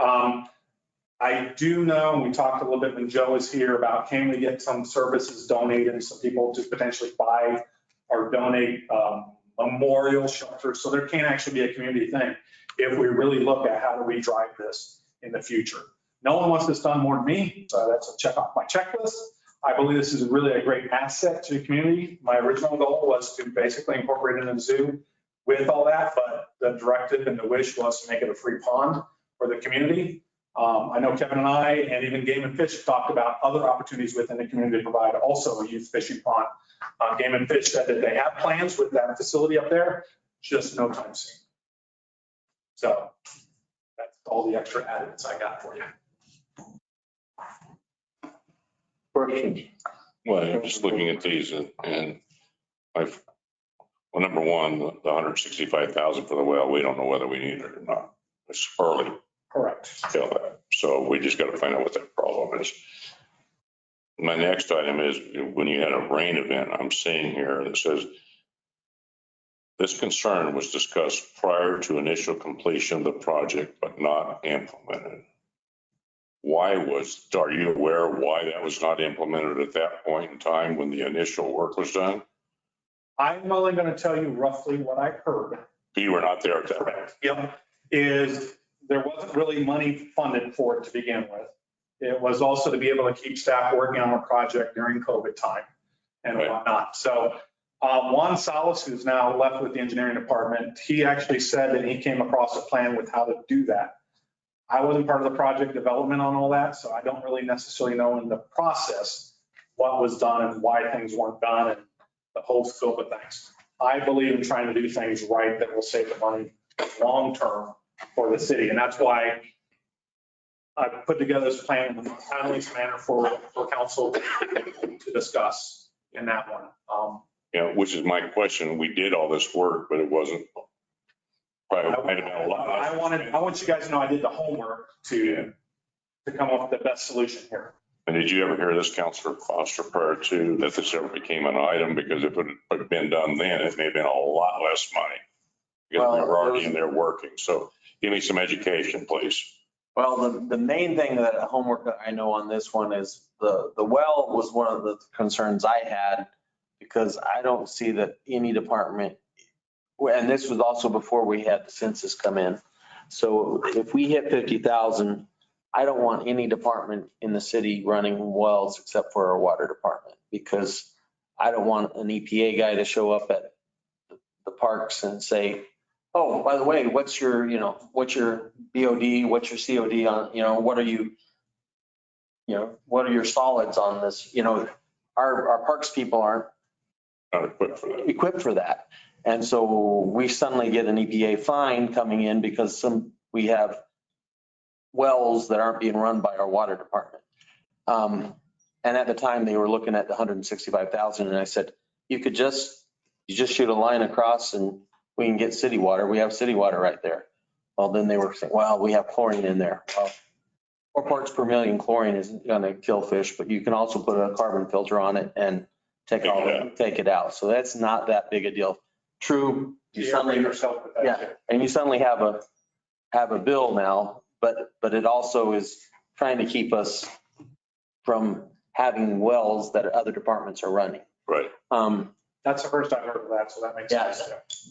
Speaker 16: I do know, and we talked a little bit when Joe was here about, can we get some services donated, some people to potentially buy or donate memorial shelters. So there can actually be a community thing if we really look at how do we drive this in the future. No one wants this done more than me, so that's a check off my checklist. I believe this is really a great asset to the community. My original goal was to basically incorporate it in the zoo with all that, but the directive and the wish was to make it a free pond for the community. I know Kevin and I, and even Game and Fish, talked about other opportunities within the community to provide also a youth fishing pond. Game and Fish said that they have plans with that facility up there, just no time soon. So that's all the extra additives I got for you.
Speaker 2: Questions?
Speaker 4: Well, I'm just looking at these and well, number one, the 165,000 for the well, we don't know whether we need it or not. It's early.
Speaker 16: Correct.
Speaker 4: Feel that. So we just got to find out what that problem is. My next item is when you had a rain event, I'm seeing here that says this concern was discussed prior to initial completion of the project, but not implemented. Are you aware why that was not implemented at that point in time when the initial work was done?
Speaker 16: I'm only going to tell you roughly what I heard.
Speaker 4: You were not there at that.
Speaker 16: Correct. Yep. Is there wasn't really money funded for it to begin with. It was also to be able to keep staff working on the project during COVID time and whatnot. So Juan Salas, who's now left with the engineering department, he actually said that he came across a plan with how to do that. I wasn't part of the project development on all that, so I don't really necessarily know in the process what was done and why things weren't done and the whole scope of things. I believe in trying to do things right that will save the money long-term for the city. And that's why I put together this plan in the timeliest manner for council to discuss in that one.
Speaker 4: Yeah, which is my question. We did all this work, but it wasn't.
Speaker 16: I want you guys to know I did the homework to come up with the best solution here.
Speaker 4: And did you ever hear this, Councilor Foster, prior to that this ever became an item? Because if it had been done then, it may have been a lot less money. Because we were already in there working. So give me some education, please.
Speaker 3: Well, the main thing that homework that I know on this one is the well was one of the concerns I had, because I don't see that any department and this was also before we had the census come in. So if we hit 50,000, I don't want any department in the city running wells except for our water department, because I don't want an EPA guy to show up at the parks and say, oh, by the way, what's your BOD, what's your COD on, what are your solids on this? Our parks people aren't equipped for that. And so we suddenly get an EPA fine coming in because we have wells that aren't being run by our water department. And at the time they were looking at the 165,000, and I said, you just shoot a line across and we can get city water. We have city water right there. Well, then they were saying, well, we have chlorine in there. Well, 4 parts per million chlorine isn't going to kill fish, but you can also put a carbon filter on it and take it out. So that's not that big a deal. True. You suddenly have a bill now, but it also is trying to keep us from having wells that other departments are running.
Speaker 4: Right.
Speaker 16: That's the first I've heard of that, so that makes sense.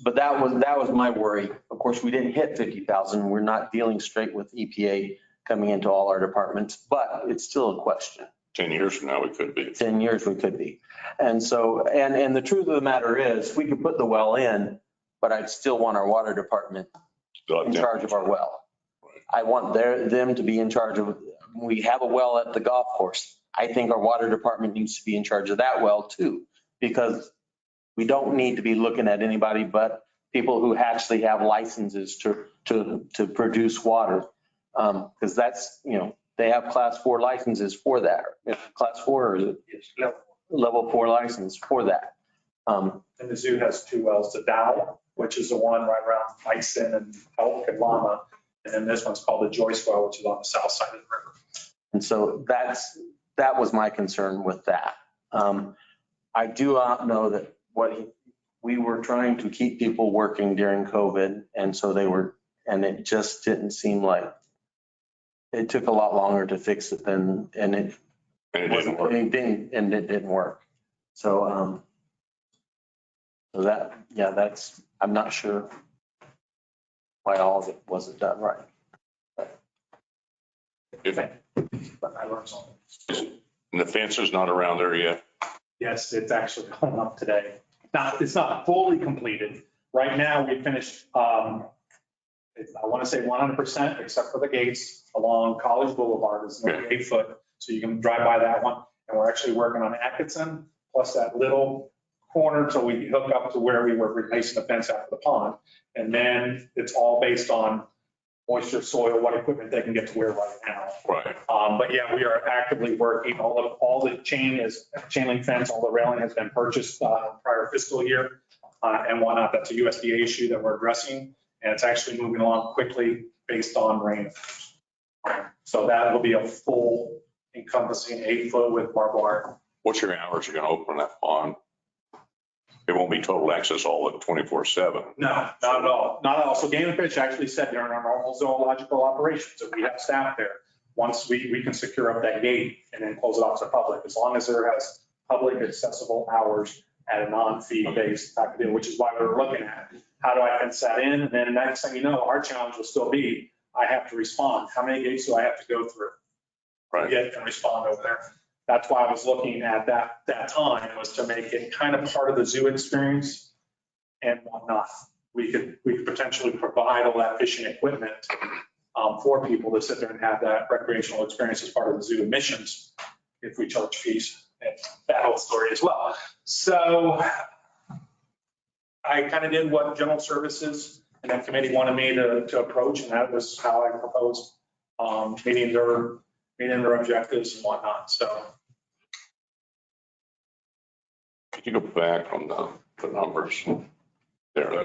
Speaker 3: But that was my worry. Of course, we didn't hit 50,000. We're not dealing straight with EPA coming into all our departments, but it's still a question.
Speaker 4: 10 years from now, we could be.
Speaker 3: 10 years we could be. And so, and the truth of the matter is, we could put the well in, but I'd still want our water department in charge of our well. I want them to be in charge of, we have a well at the golf course. I think our water department needs to be in charge of that well too, because we don't need to be looking at anybody but people who actually have licenses to produce water. Because that's, they have class 4 licenses for that. Class 4 is level 4 license for that.
Speaker 16: And the zoo has 2 wells, the Dow, which is the one right around Bison and Elk and Llama. And then this one's called the Joyce well, which is on the south side of the river.
Speaker 3: And so that was my concern with that. I do not know that we were trying to keep people working during COVID. And so and it just didn't seem like, it took a lot longer to fix it and it didn't work. So, I'm not sure why all of it wasn't done right.
Speaker 16: But I learned something.
Speaker 4: And the fence is not around there yet?
Speaker 16: Yes, it's actually going up today. Now, it's not fully completed. Right now, we finished, I want to say 100%, except for the gates along College Boulevard. It's only 8 foot, so you can drive by that one. And we're actually working on Atkinson, plus that little corner till we hook up to where we were replacing the fence after the pond. And then it's all based on moisture, soil, what equipment they can get to where right now.
Speaker 4: Right.
Speaker 16: But yeah, we are actively working. All the chain link fence, all the railing has been purchased prior fiscal year and whatnot. That's a USDA issue that we're addressing, and it's actually moving along quickly based on rain. So that will be a full encompassing 8 foot with barbed wire.
Speaker 4: What's your hours you're going to open that pond? It won't be total access all at 24/7.
Speaker 16: No, not at all. Not at all. So Game and Fish actually said during our normal zoological operations, if we have staff there, once we can secure up that gate and then close it off to the public, as long as there has public accessible hours at a non-fee based type of deal, which is why we were looking at how do I fence that in? And then the next thing you know, our challenge will still be, I have to respond. How many gates do I have to go through?
Speaker 4: Right.
Speaker 16: Get and respond over there. That's why I was looking at that time, was to make it kind of part of the zoo experience and whatnot. We could potentially provide all that fishing equipment for people to sit there and have that recreational experience as part of the zoo admissions if we charge fees, and that whole story as well. So I kind of did what general services and that committee wanted me to approach, and that was how I proposed meeting their objectives and whatnot. So.
Speaker 4: Could you go back on the numbers there?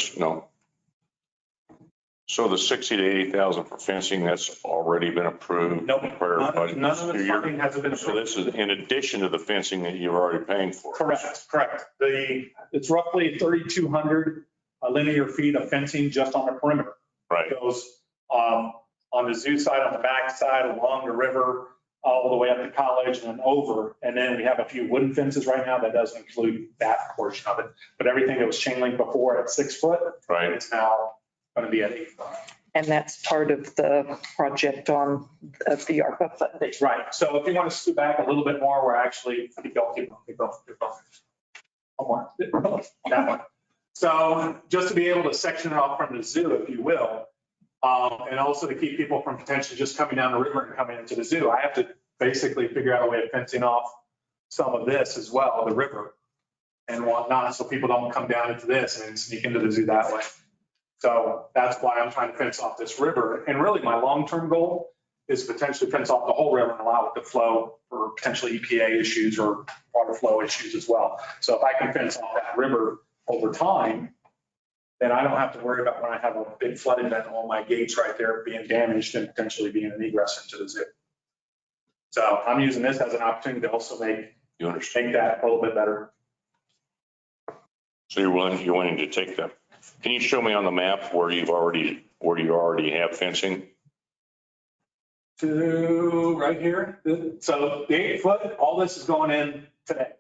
Speaker 4: So the 60 to 80,000 for fencing, that's already been approved?
Speaker 16: Nope. None of the funding hasn't been approved.
Speaker 4: So this is in addition to the fencing that you're already paying for?
Speaker 16: Correct. It's roughly 3,200 linear feet of fencing just on the perimeter.
Speaker 4: Right.
Speaker 16: It goes on the zoo side, on the back side, along the river, all the way up to college and then over. And then we have a few wooden fences right now. That doesn't include that portion of it. But everything that was chain link before at 6 foot,
Speaker 4: Right.
Speaker 16: it's now going to be at 8 foot.
Speaker 5: And that's part of the project of the ARPA funding.
Speaker 16: Right. So if you want to scoot back a little bit more, we're actually, keep going. One more. That one. So just to be able to section it off from the zoo, if you will, and also to keep people from potentially just coming down the river and coming into the zoo, I have to basically figure out a way of fencing off some of this as well, the river and whatnot, so people don't come down into this and sneak into the zoo that way. So that's why I'm trying to fence off this river. And really my long-term goal is potentially fence off the whole river and allow it to flow for potentially EPA issues or water flow issues as well. So if I can fence off that river over time, then I don't have to worry about when I have a big flood event, all my gates right there being damaged and potentially being an egress into the zoo. So I'm using this as an opportunity to also make that a little bit better.
Speaker 4: So you're willing to take that. Can you show me on the map where you already have fencing?
Speaker 16: To right here. So the 8 foot, all this is going in today.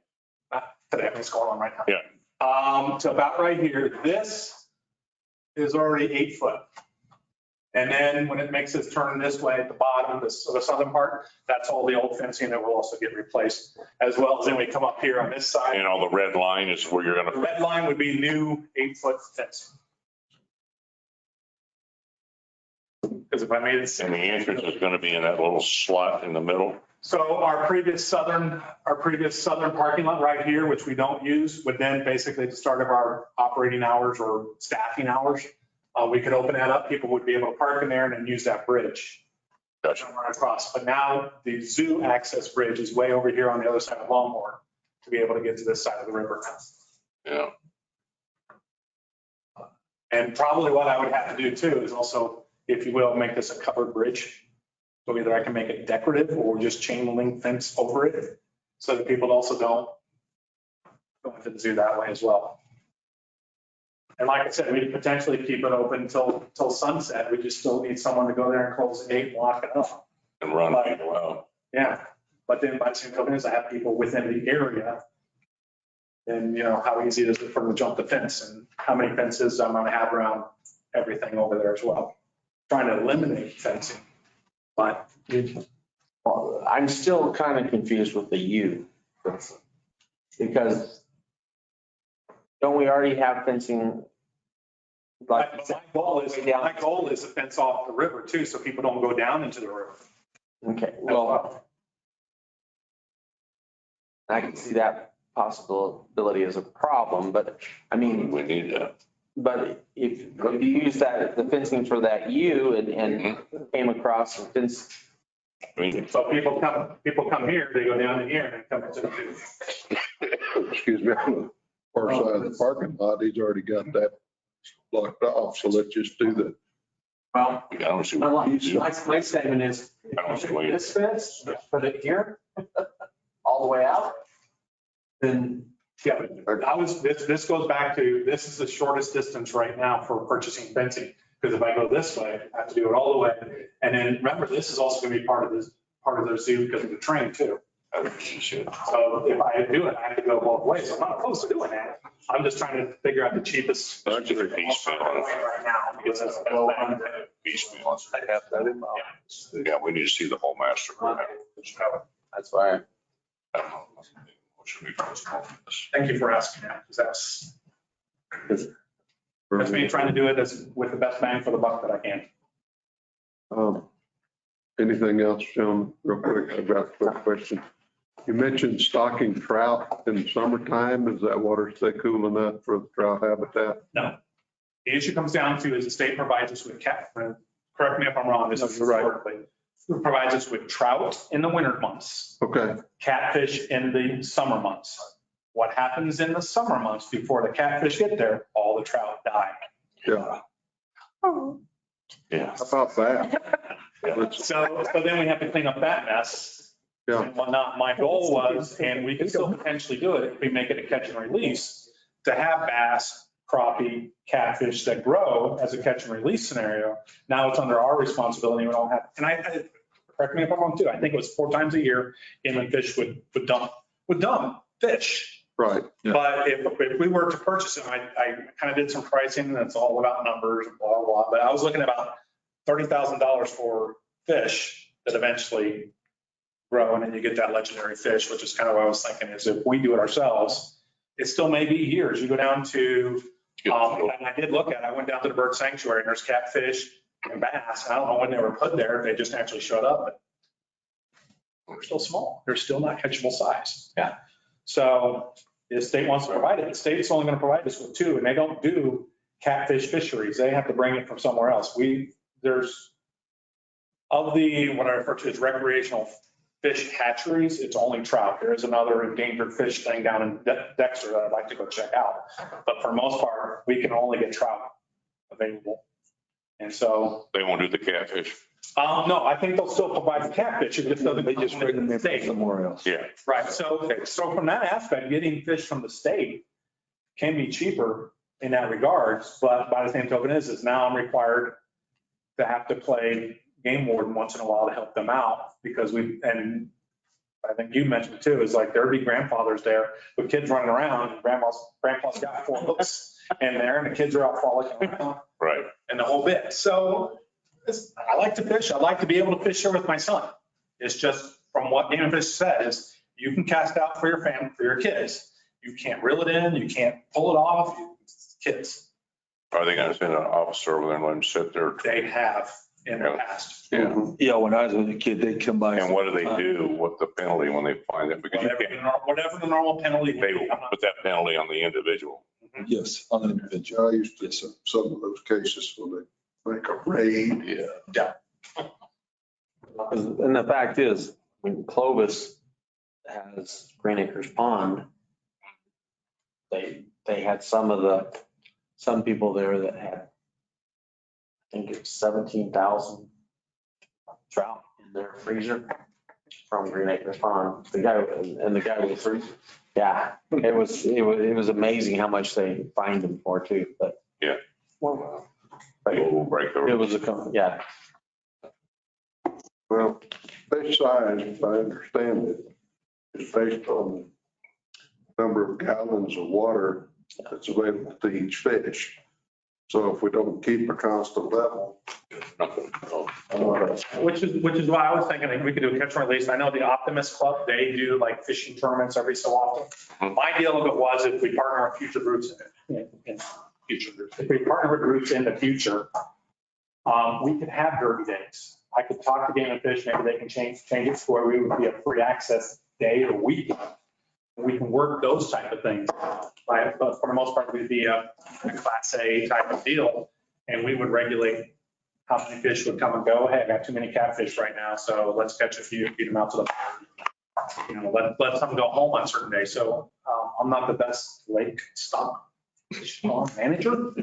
Speaker 16: Not today, it's going on right now.
Speaker 4: Yeah.
Speaker 16: To about right here, this is already 8 foot. And then when it makes its turn this way at the bottom, the southern part, that's all the old fencing that will also get replaced, as well as then we come up here on this side.
Speaker 4: And all the red line is where you're
Speaker 16: The
Speaker 4: gonna.
Speaker 16: red line would be new 8 foot fencing. Because if I made it.
Speaker 4: And the entrance is gonna be in that little slot in the middle.
Speaker 16: So our previous southern parking lot right here, which we don't use, would then basically at the start of our operating hours or staffing hours, we could open that up. People would be able to park in there and then use that bridge.
Speaker 4: Gotcha.
Speaker 16: Run across. But now the zoo access bridge is way over here on the other side of Longmore to be able to get to this side of the river.
Speaker 4: Yeah.
Speaker 16: And probably what I would have to do too is also, if you will, make this a covered bridge. So either I can make it decorative or just chain link fence over it so that people also don't go into the zoo that way as well. And like I said, we could potentially keep it open till sunset. We just still need someone to go there and close the gate and lock it up.
Speaker 4: And run people out.
Speaker 16: Yeah, but then by the same token is I have people within the area. And you know, how easy is it for them to jump the fence and how many fences I'm gonna have around everything over there as well. Trying to eliminate fencing. But
Speaker 3: I'm still kind of confused with the U. Because don't we already have fencing?
Speaker 16: my goal is to fence off the river too, so people don't go down into the river.
Speaker 3: Okay, well, I can see that possibility as a problem, but I mean.
Speaker 4: We need that.
Speaker 3: But if you use the fencing for that U and came across and fence.
Speaker 16: So people come here, they go down in here and come into the zoo.
Speaker 2: Excuse me, on the far side of the parking lot, he's already got that blocked off, so let's just do that.
Speaker 15: Well,
Speaker 4: I don't see what you do.
Speaker 15: my statement is,
Speaker 4: I don't see what you do.
Speaker 15: this fence, put it here, all the way out, then.
Speaker 16: Yeah, this goes back to, this is the shortest distance right now for purchasing fencing. Because if I go this way, I have to do it all the way. And then remember, this is also going to be part of the zoo because of the train too. So if I do it, I have to go both ways. I'm not opposed to doing that. I'm just trying to figure out the cheapest.
Speaker 4: Right
Speaker 16: now. Because that's
Speaker 4: I have that in mind. Yeah, we need to see the whole master plan.
Speaker 3: That's why.
Speaker 16: Thank you for asking that, because that's me trying to do it with the best bang for the buck that I can.
Speaker 2: Anything else, John, real quick? I've got a quick question. You mentioned stocking trout in summertime. Is that water stay cool enough for the trout habitat?
Speaker 16: No. The issue comes down to is the state provides us with correct me if I'm wrong, this is historically, provides us with trout in the winter months.
Speaker 2: Okay.
Speaker 16: Catfish in the summer months. What happens in the summer months before the catfish get there? All the trout die.
Speaker 2: Yeah.
Speaker 4: Yeah.
Speaker 2: How about that?
Speaker 16: So then we have to clean up that mess.
Speaker 2: Yeah.
Speaker 16: And whatnot. My goal was, and we can still potentially do it if we make it a catch and release, to have bass, crappie, catfish that grow as a catch and release scenario. Now it's under our responsibility. We don't have, and correct me if I'm wrong too, I think it was 4 times a year, inland fish would dump fish.
Speaker 14: Right. Yeah.
Speaker 16: But if we were to purchase them, I kind of did some pricing, and it's all about numbers and blah, blah, blah. But I was looking at about $30,000 for fish that eventually grow, and then you get that legendary fish, which is kind of what I was thinking is if we do it ourselves, it still may be years. You go down to, and I went down to the bird sanctuary, and there's catfish and bass. I don't know when they were put there. They just actually showed up, but they're still small. They're still not catchable size.
Speaker 4: Yeah.
Speaker 16: So the state wants to provide it. The state's only going to provide us with 2, and they don't do catfish fisheries. They have to bring it from somewhere else. There's of the, what I refer to as recreational fish hatcheries, it's only trout. There is another endangered fish thing down in Dexter that I'd like to go check out. But for the most part, we can only get trout available. And so.
Speaker 4: They won't do the catfish.
Speaker 16: No, I think they'll still provide the catfish. It just doesn't.
Speaker 14: They just bring them in from somewhere else.
Speaker 4: Yeah.
Speaker 16: Right. So from that aspect, getting fish from the state can be cheaper in that regard. But by the same token is now I'm required to have to play game warden once in a while to help them out because and I think you mentioned too, is like there'd be grandfathers there with kids running around and grandpa's got 4 hooks in there and the kids are out frolicking around.
Speaker 4: Right.
Speaker 16: And the whole bit. So I like to fish. I like to be able to fish here with my son. It's just from what Game and Fish said is you can cast out for your family, for your kids. You can't reel it in. You can't pull it off. Kids.
Speaker 4: Are they going to send an officer over there and let them sit there?
Speaker 16: They have in the past.
Speaker 4: Yeah.
Speaker 14: Yeah, when I was a kid, they'd come by.
Speaker 4: And what do they do? What's the penalty when they find it? Because
Speaker 16: Whatever the normal penalty.
Speaker 4: they will put that penalty on the individual.
Speaker 14: Yes, on the individual.
Speaker 2: I used to, some of those cases when they make a raid.
Speaker 16: Yeah.
Speaker 3: And the fact is, when Clovis has Green Acres Pond, they had some people there that had, I think it's 17,000 trout in their freezer from Green Acres Pond. The guy was, yeah, it was amazing how much they fined them for too, but.
Speaker 4: Yeah.
Speaker 3: Well,
Speaker 4: We'll break the
Speaker 3: it
Speaker 4: rules.
Speaker 3: was yeah.
Speaker 2: Well, fish size, if I understand it, is based on the number of gallons of water that's available to each fish. So if we don't keep a constant level.
Speaker 16: Which is why I was thinking that we could do a catch and release. I know the Optimist Club, they do like fishing tournaments every so often. My deal of it was if we partner with future groups if we partner with groups in the future, we could have derby days. I could talk to Game and Fish, maybe they can change it to where we would be a free access day or week. We can work those type of things. But for the most part, we'd be a Class A type of deal, and we would regulate how many fish would come and go. Hey, I got too many catfish right now, so let's catch a few, feed them out to the, let some go home on certain days. So I'm not the best lake stock manager,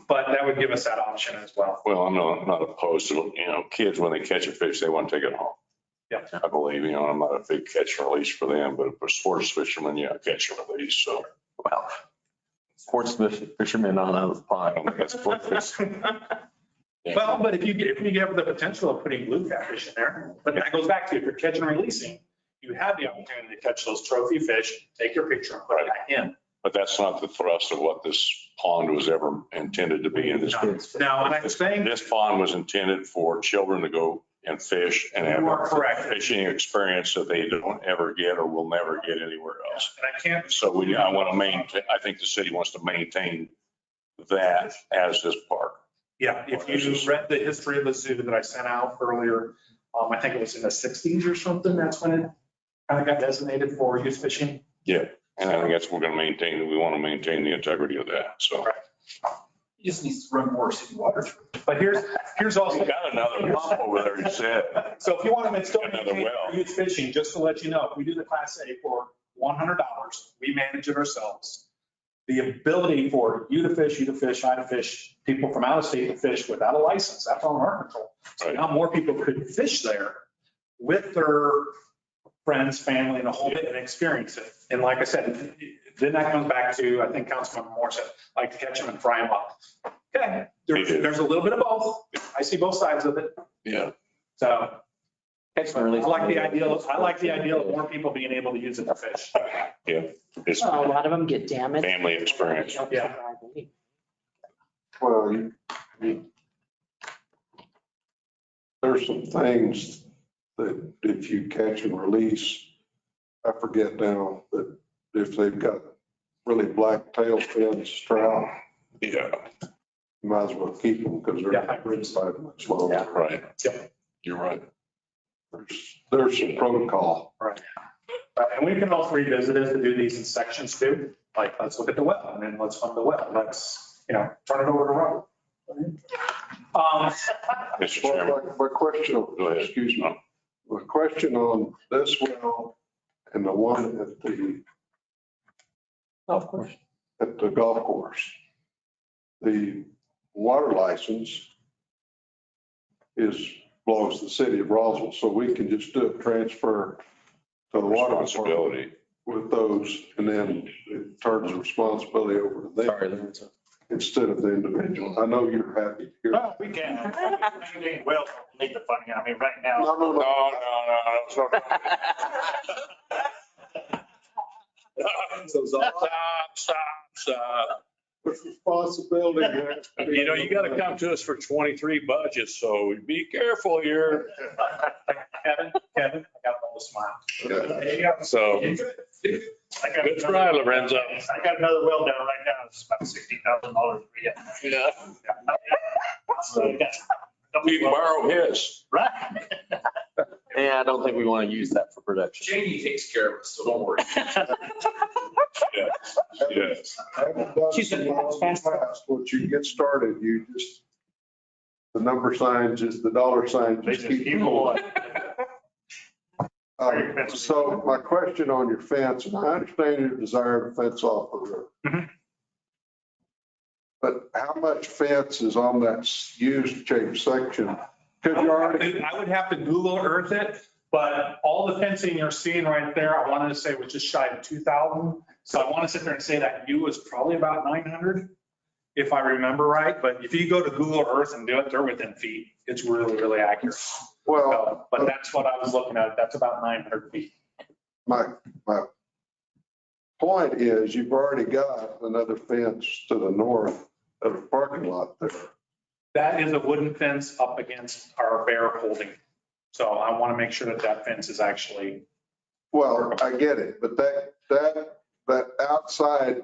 Speaker 16: but that would give us that option as well.
Speaker 4: Well, I'm not opposed to, kids, when they catch a fish, they want to take it home.
Speaker 16: Yeah.
Speaker 4: I believe, I'm not a big catch and release for them, but for sports fishermen, yeah, catch and release. So,
Speaker 3: Well, sports fishermen on a
Speaker 4: I
Speaker 3: pond.
Speaker 4: don't think that's sports fishing.
Speaker 16: Well, but if you have the potential of putting blue catfish in there, but that goes back to if you're catching and releasing, you have the opportunity to catch those trophy fish, take your picture and put it back in.
Speaker 4: But that's not the thrust of what this pond was ever intended to be.
Speaker 16: Now, and I'm saying.
Speaker 4: This pond was intended for children to go and fish and have a fishing experience that they don't ever get or will never get anywhere else.
Speaker 16: And I can't.
Speaker 4: So I want to maintain, I think the city wants to maintain that as this park.
Speaker 16: Yeah, if you read the history of the zoo that I sent out earlier, I think it was in the 60s or something, that's when it kind of got designated for youth fishing.
Speaker 4: Yeah, and I think that's what we're going to maintain. We want to maintain the integrity of that, so.
Speaker 16: Right.
Speaker 15: You just need to run more city water through.
Speaker 16: But here's also.
Speaker 4: We got another pump over there, you said.
Speaker 16: So if you want to still
Speaker 4: Another
Speaker 16: maintain
Speaker 4: well.
Speaker 16: youth fishing, just to let you know, if we do the Class A for $100, we manage it ourselves. The ability for you to fish, I to fish, people from out of state to fish without a license, that's on our control. So now more people could fish there with their friends, family, and a whole bit and experience it. And like I said, then that comes back to, I think Councilman Moore said, like to catch them and fry them up. Okay, there's a little bit of both. I see both sides of it.
Speaker 4: Yeah.
Speaker 16: So
Speaker 3: Catch
Speaker 16: I
Speaker 3: and release.
Speaker 16: like the idea of more people being able to use it to fish.
Speaker 4: Yeah, it's
Speaker 10: A lot of them get damaged.
Speaker 4: family experience.
Speaker 16: Yeah.
Speaker 2: Well, there's some things that if you catch and release, I forget now, but if they've got really black tail fins, trout,
Speaker 4: Yeah,
Speaker 2: you might as well keep them because they're not inside much longer.
Speaker 4: right.
Speaker 16: Yep.
Speaker 4: You're right.
Speaker 2: There's some protocol.
Speaker 16: Right. And we can also revisit it to do these in sections too. Like, let's look at the well and then let's fund the well. Let's, turn it over to Robert.
Speaker 4: Mr. Chairman.
Speaker 2: My question,
Speaker 4: Go ahead.
Speaker 2: excuse me, my question on this well and the one at the
Speaker 3: Of course.
Speaker 2: at the golf course. The water license belongs to the city of Roswell, so we can just do a transfer to the water department
Speaker 4: Responsibility.
Speaker 2: with those, and then it turns the responsibility over to them
Speaker 3: Sorry, Lawrence.
Speaker 2: instead of the individual. I know you're happy to hear.
Speaker 9: Oh, we can. Well, need the funding. I mean, right now.
Speaker 2: No.
Speaker 4: Stop.
Speaker 2: With responsibility.
Speaker 4: You got to come to us for 23 budgets, so be careful here.
Speaker 16: Kevin, I got a little smile. There you go.
Speaker 4: So, good try, Lorenzo.
Speaker 9: I got another well down right now. It's about $60,000.
Speaker 4: Yeah.
Speaker 9: So we got.
Speaker 4: We can borrow his.
Speaker 9: Right.
Speaker 3: Yeah, I don't think we want to use that for production.
Speaker 8: Jamie takes care of us, so don't worry.
Speaker 4: Yes.
Speaker 2: I haven't done
Speaker 10: She's
Speaker 2: some
Speaker 10: been
Speaker 2: miles
Speaker 10: fast.
Speaker 2: fast. Once you get started, the number signs, just the dollar signs.
Speaker 9: They just keep going.
Speaker 2: So my question on your fence, and I understand your desire to fence off the river.
Speaker 16: Mhm.
Speaker 2: But how much fence is on that U-shaped section? Because you already,
Speaker 16: I would have to Google Earth it, but all the fencing you're seeing right there, I wanted to say was just shy of 2,000. So I want to sit there and say that U is probably about 900, if I remember right. But if you go to Google Earth and do it, they're within feet. It's really, really accurate.
Speaker 2: well,
Speaker 16: But that's what I was looking at. That's about 900 feet.
Speaker 2: my point is you've already got another fence to the north of the parking lot there.
Speaker 16: That is a wooden fence up against our bear holding. So I want to make sure that that fence is actually,
Speaker 2: Well, I get it, but that outside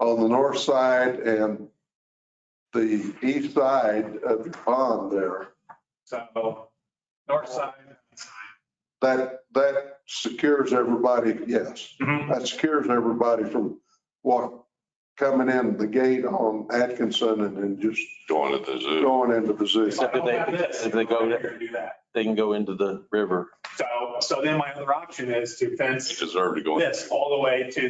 Speaker 2: on the north side and the east side of the pond there,
Speaker 16: so north side.
Speaker 2: that secures everybody, yes.
Speaker 16: Mhm.
Speaker 2: That secures everybody from coming in the gate on Atkinson and then just
Speaker 4: Going to the zoo.
Speaker 2: going into the zoo.
Speaker 16: If I don't have this,
Speaker 3: If they go
Speaker 16: I'm
Speaker 3: there.
Speaker 16: not gonna do that.
Speaker 3: They can go into the river.
Speaker 16: So then my other option is to
Speaker 4: You
Speaker 16: fence
Speaker 4: deserve to go.
Speaker 16: this all the way to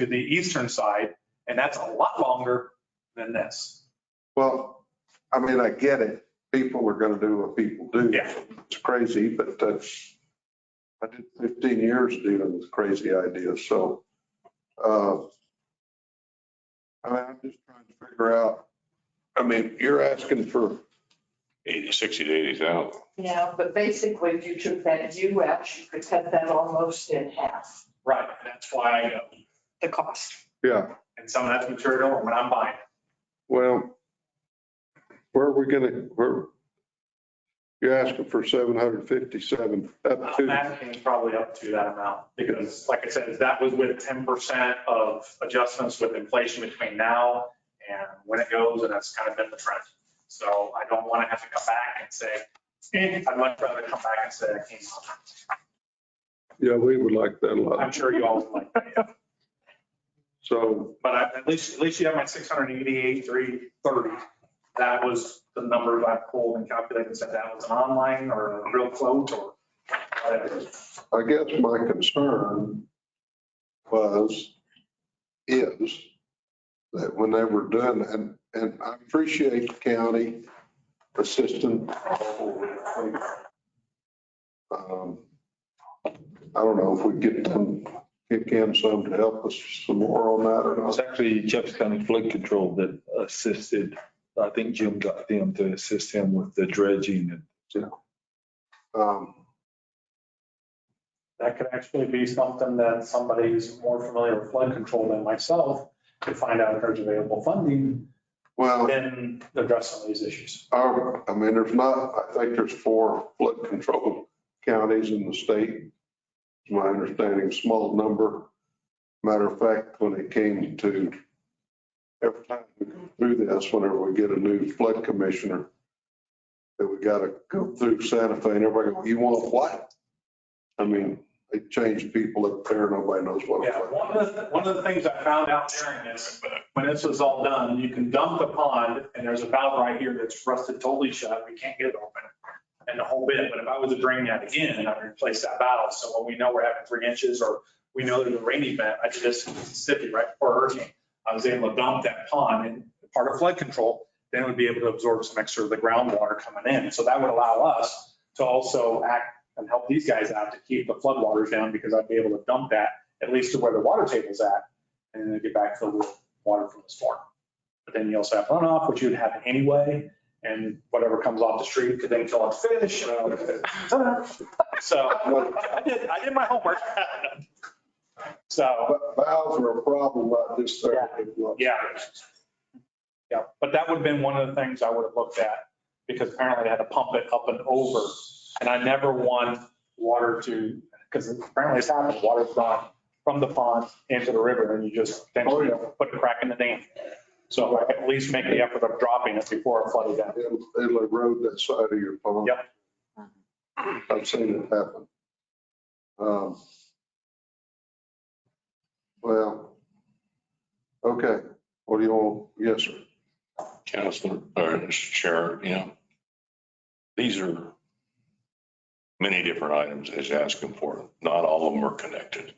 Speaker 16: the eastern side, and that's a lot longer than this.
Speaker 2: Well, I mean, I get it. People are going to do what people do.
Speaker 16: Yeah.
Speaker 2: It's crazy, but I did 15 years dealing with crazy ideas. So, I'm just trying to figure out, I mean, you're asking for
Speaker 4: 60 to 80,000.
Speaker 5: Yeah, but basically if you took that U out, you could cut that almost in half.
Speaker 16: Right, that's why I go.
Speaker 5: The cost.
Speaker 2: yeah,
Speaker 16: And some of that's material when I'm buying.
Speaker 2: well, where are we going you're asking for 757 up
Speaker 16: I'm
Speaker 2: to,
Speaker 16: asking probably up to that amount because like I said, that was with 10% of adjustments with inflation between now and when it goes, and that's kind of been the trend. So I don't want to have to come back and say, I'd much rather come back and say I came out.
Speaker 2: yeah, we would like that a lot.
Speaker 16: I'm sure you all would like that, yeah.
Speaker 2: So,
Speaker 16: But at least you have my 688,330. That was the number I pulled and calculated and said that was an online or a real quote or whatever.
Speaker 2: I guess my concern is that when they were doing, and I appreciate the county assistant. I don't know if we get them, kick in some to help us some more on that or
Speaker 14: It's
Speaker 2: not.
Speaker 14: actually Jefferson County Flood Control that assisted. I think Jim got them to assist him with the dredging and
Speaker 2: Um,
Speaker 16: that could actually be something that somebody who's more familiar with flood control than myself could find out if there's available funding,
Speaker 2: Well,
Speaker 16: then address some of these issues.
Speaker 2: I mean, I think there's 4 flood control counties in the state. To my understanding, small number. Matter of fact, when it came to, every time we go through this, whenever we get a new flood commissioner, that we got to go through Santa Fe and everybody go, you want what? I mean, they changed people up there. Nobody knows what.
Speaker 16: Yeah, one of the things I found out during this, when this was all done, you can dump the pond and there's a valve right here that's rusted totally shut. We can't get it open and the whole bit. But if I was to drain that again, I'd replace that valve. So when we know we're having 3 inches or we know there's a rain event, I did this in Mississippi right before hurricane. I was able to dump that pond and part of flood control, then it would be able to absorb some extra of the groundwater coming in. So that would allow us to also act and help these guys out to keep the flood waters down, because I'd be able to dump that at least to where the water table's at and then get back filled with water from the storm. But then you also have runoff, which you'd have anyway, and whatever comes off the street could then kill a fish. So I did my homework. So
Speaker 2: Valves are a problem like this.
Speaker 16: yeah. Yeah, but that would have been one of the things I would have looked at, because apparently they had to pump it up and over. And I never want water to, because apparently it's happened, water's gone from the pond into the river and you just potentially put a crack in the dam. So I can at least make the effort of dropping it before it flooded down.
Speaker 2: It'll erode that side of your pond.
Speaker 16: Yep.
Speaker 2: I've seen it happen. Well, okay. What do you want? Yes, sir.
Speaker 4: Councilor, or Mr. Chair, these are many different items that he's asking for. Not all of them are connected.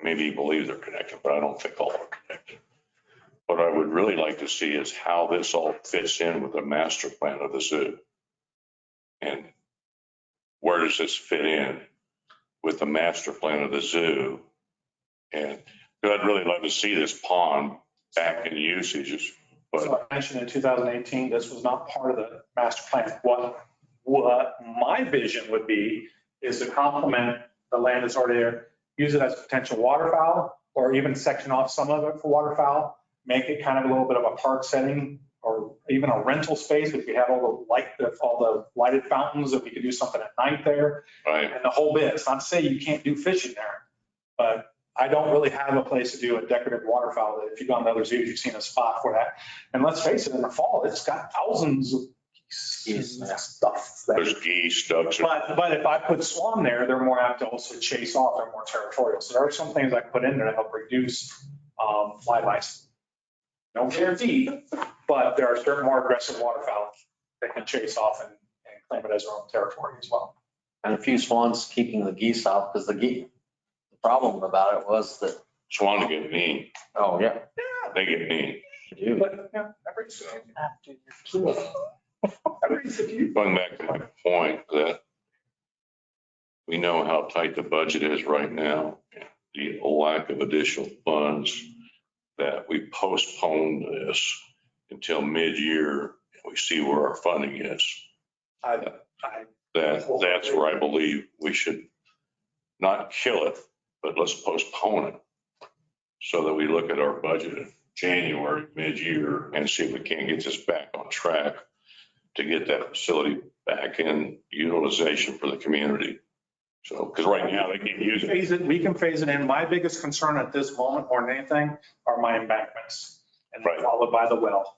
Speaker 4: Maybe you believe they're connected, but I don't think all are connected. What I would really like to see is how this all fits in with the master plan of the zoo. And where does this fit in with the master plan of the zoo? And I'd really love to see this pond back in usages.
Speaker 16: So I mentioned in 2018, this was not part of the master plan. What my vision would be is to complement the land that's already there, use it as a potential waterfowl, or even section off some of it for waterfowl, make it kind of a little bit of a park setting, or even a rental space if we have all the lighted fountains, if we could do something at night there.
Speaker 4: Right.
Speaker 16: And the whole bit. It's not to say you can't do fishing there, but I don't really have a place to do a decorative waterfowl. If you've gone to other zoos, you've seen a spot for that. And let's face it, in the fall, it's got thousands of geese and stuff.
Speaker 4: There's geese, ducks.
Speaker 16: But if I put swan there, they're more apt to also chase off. They're more territorial. So there are some things I put in there to help reduce flybys. No guarantee, but there are certain more aggressive waterfowl that can chase off and claim it as their own territory as well.
Speaker 3: And a few swans keeping the geese out, because the problem about it was that.
Speaker 4: Swans get mean.
Speaker 3: Oh, yeah.
Speaker 4: They get mean.
Speaker 16: But,
Speaker 4: Going back to my point that we know how tight the budget is right now, the lack of additional funds, that we postpone this until mid-year and we see where our funding is. That's where I believe we should not kill it, but let's postpone it so that we look at our budget in January, mid-year, and see if we can't get this back on track to get that facility back in utilization for the community. So, because right now they can't use it.
Speaker 16: We can phase it in. My biggest concern at this moment more than anything are my embankments, and followed by the well.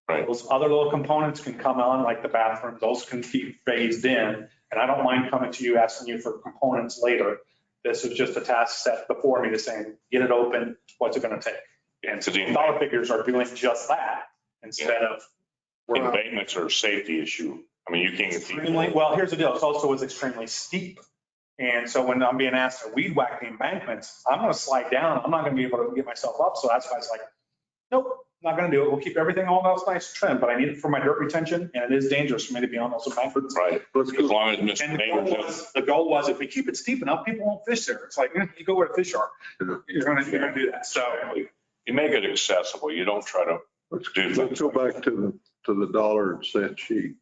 Speaker 4: Right.
Speaker 16: Those other little components can come on, like the bathroom, those can be phased in. And I don't mind coming to you, asking you for components later. This was just a task set before me to say, get it open, what's it going to take? And so the dollar figures are doing just that instead of.
Speaker 4: Embankments are a safety issue. I mean, you can't get
Speaker 16: extremely, well, here's the deal. It also was extremely steep. And so when I'm being asked to weed whack the embankments, I'm going to slide down. I'm not going to be able to get myself up. So that's why it's like, nope, not going to do it. We'll keep everything all else nice and trim, but I need it for my dirt retention. And it is dangerous for me to be on those embankments.
Speaker 4: Right. As long as Mr.
Speaker 16: The goal was if we keep it steep enough, people won't fish there. It's like, you go where the fish are. You're going to do that. So
Speaker 4: you make it accessible. You don't try to do.
Speaker 2: Let's go back to the dollar and cent sheet.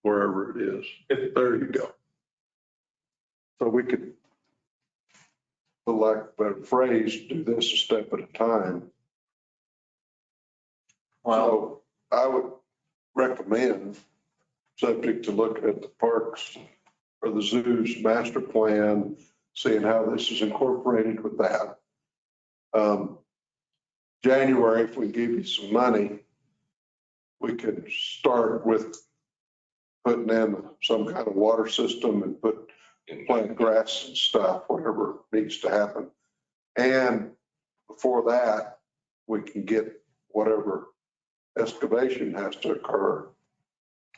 Speaker 2: Wherever it is. There you go. So we could, for lack of a better phrase, do this a step at a time. So I would recommend, subject to looking at the parks or the zoo's master plan, seeing how this is incorporated with that. January, if we give you some money, we could start with putting in some kind of water system and plant grass and stuff, whatever needs to happen. And before that, we can get whatever excavation has to occur.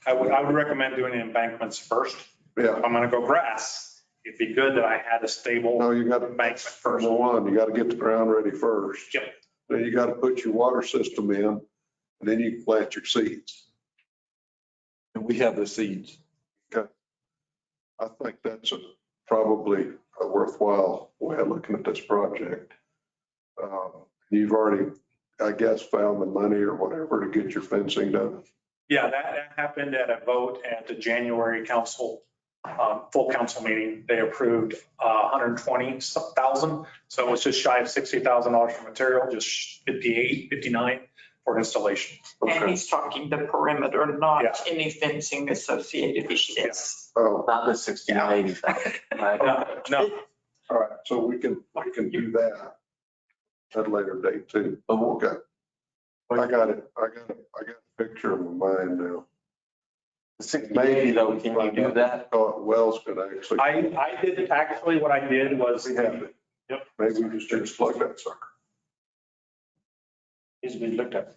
Speaker 16: I would recommend doing embankments first.
Speaker 2: Yeah.
Speaker 16: If I'm gonna go grass, it'd be good that I had a stable
Speaker 2: No, you got
Speaker 16: embankment first.
Speaker 2: number one, you got to get the ground ready first.
Speaker 16: Yep.
Speaker 2: Then you got to put your water system in, and then you can plant your seeds.
Speaker 14: And we have the seeds.
Speaker 2: Okay. I think that's probably a worthwhile way of looking at this project. You've already, I guess, found the money or whatever to get your fencing done.
Speaker 16: Yeah, that happened at a vote at the January council, full council meeting. They approved 120,000. So it was just shy of $60,000 for material, just 58, 59 for installation.
Speaker 17: And he's talking the perimeter, not
Speaker 16: Yeah.
Speaker 17: any fencing associated with this.
Speaker 2: Oh,
Speaker 3: Not the 60 or 80,000.
Speaker 16: No,
Speaker 2: all right. So we can do that at a later date too. Okay. I got it. I got a picture in my mind now.
Speaker 3: 60 80 though, can you do that?
Speaker 2: Oh, Wells could actually.
Speaker 16: I did, actually what I did was,
Speaker 2: We have it.
Speaker 16: Yep.
Speaker 2: Maybe we just plug that sucker.
Speaker 16: needs to be looked at.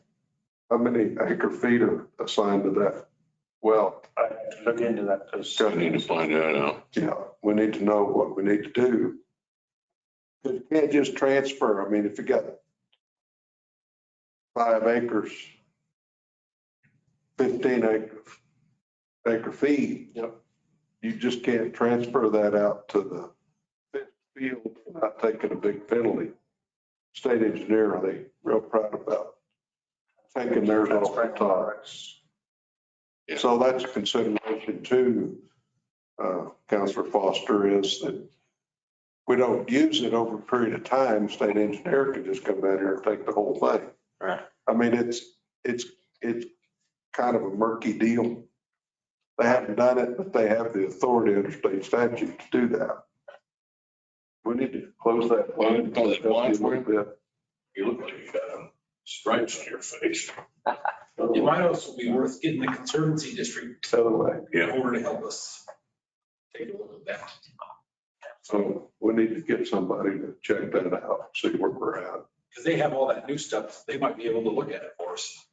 Speaker 2: How many acre feet are assigned to that? Well,
Speaker 16: I have to look into that because
Speaker 4: I need to find that out.
Speaker 2: yeah, we need to know what we need to do. Because you can't just transfer. I mean, if you got 5 acres, 15 acre feet.
Speaker 16: Yep.
Speaker 2: You just can't transfer that out to the fifth field without taking a big penalty. State engineer, are they real proud about taking theirs off the top?
Speaker 4: Yeah.
Speaker 2: So that's a consideration too, Councilor Foster, is that we don't use it over a period of time. State engineer can just come down here and take the whole thing.
Speaker 3: Right.
Speaker 2: I mean, it's kind of a murky deal. They haven't done it, but they have the authority under state statute to do that. We need to close that line.
Speaker 4: Close that line for you?
Speaker 2: Bit.
Speaker 4: You look like you got stripes on your face.
Speaker 18: It might also be worth getting the Conservancy District
Speaker 2: Yeah.
Speaker 18: over to help us take a look at that.
Speaker 2: So we need to get somebody to check that out, see where we're at.
Speaker 18: Because they have all that new stuff. They might be able to look at it for us.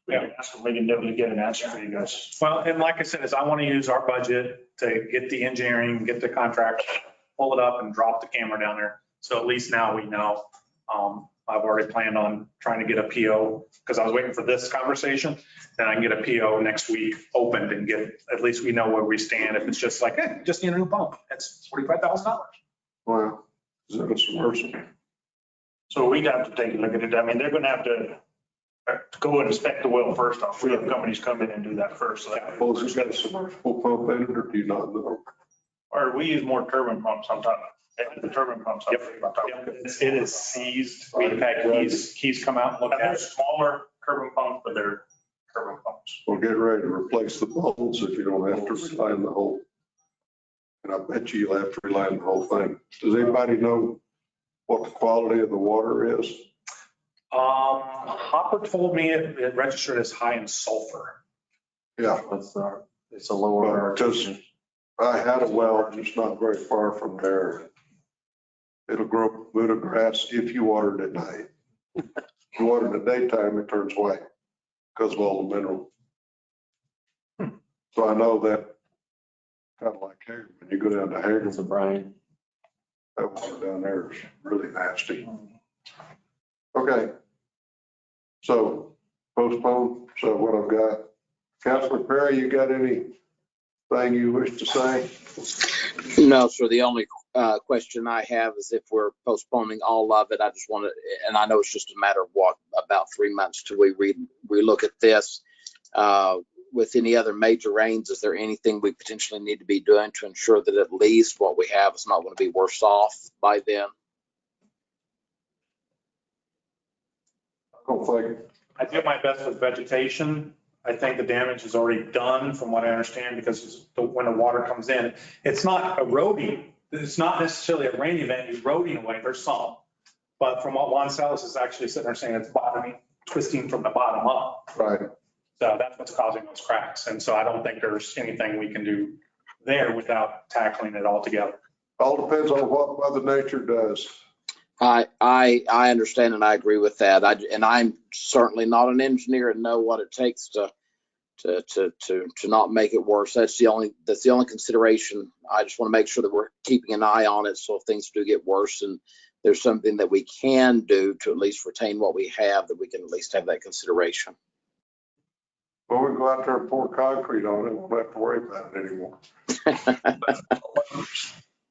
Speaker 16: Yeah, we can definitely get an answer for you guys. Well, and like I said, is I want to use our budget to get the engineering, get the contract, pull it up and drop the camera down there. So at least now we know. I've already planned on trying to get a PO because I was waiting for this conversation. Then I can get a PO next week opened and get, at least we know where we stand. If it's just like, hey, just need a new pump, that's $45,000.
Speaker 2: Well, is that a submersible?
Speaker 9: So we'd have to take a look at it. I mean, they're gonna have to go and inspect the well first off. We have companies come in and do that first. So that-
Speaker 2: Well, has it got a submersible pump in it, or do you not know?
Speaker 9: Or we use more turbine pumps sometimes. The turbine pumps.
Speaker 16: Yep. It is seized. We've had keys come out and look
Speaker 9: They're
Speaker 16: at it.
Speaker 9: smaller turbine pumps, but they're turbine pumps.
Speaker 2: Well, get ready to replace the bulbs if you don't have to rely on the whole. And I bet you'll have to rely on the whole thing. Does anybody know what the quality of the water is?
Speaker 16: Hopper told me it registered as high in sulfur.
Speaker 2: Yeah.
Speaker 3: It's a lower.
Speaker 2: Because I had a well just not very far from there. It'll grow Buddha grass if you water it at night. If you water it at daytime, it turns white because of all the mineral. So I know that kind of like Hager, when you go down to Hager.
Speaker 3: It's a brine.
Speaker 2: That water down there is really nasty. Okay. So postpone. So what I've got, Councilor Perry, you got anything you wish to say?
Speaker 12: No, sir. The only question I have is if we're postponing all of it, I just want to, and I know it's just a matter of what, about 3 months till we relook at this. with any other major rains, is there anything we potentially need to be doing to ensure that at least what we have is not going to be worse off by then?
Speaker 2: I don't think,
Speaker 16: I do my best with vegetation. I think the damage is already done from what I understand because when the water comes in, it's not eroding. It's not necessarily a rain event eroding away. There's some. But from what Juan Salas is actually sitting there saying, it's bottoming, twisting from the bottom up.
Speaker 2: right.
Speaker 16: So that's what's causing those cracks. And so I don't think there's anything we can do there without tackling it all together.
Speaker 2: All depends on what Mother Nature does.
Speaker 12: I understand and I agree with that. And I'm certainly not an engineer and know what it takes to not make it worse. That's the only consideration. I just want to make sure that we're keeping an eye on it. So if things do get worse and there's something that we can do to at least retain what we have, that we can at least have that consideration.
Speaker 2: Well, we go out there and pour concrete on it. We won't have to worry about it anymore.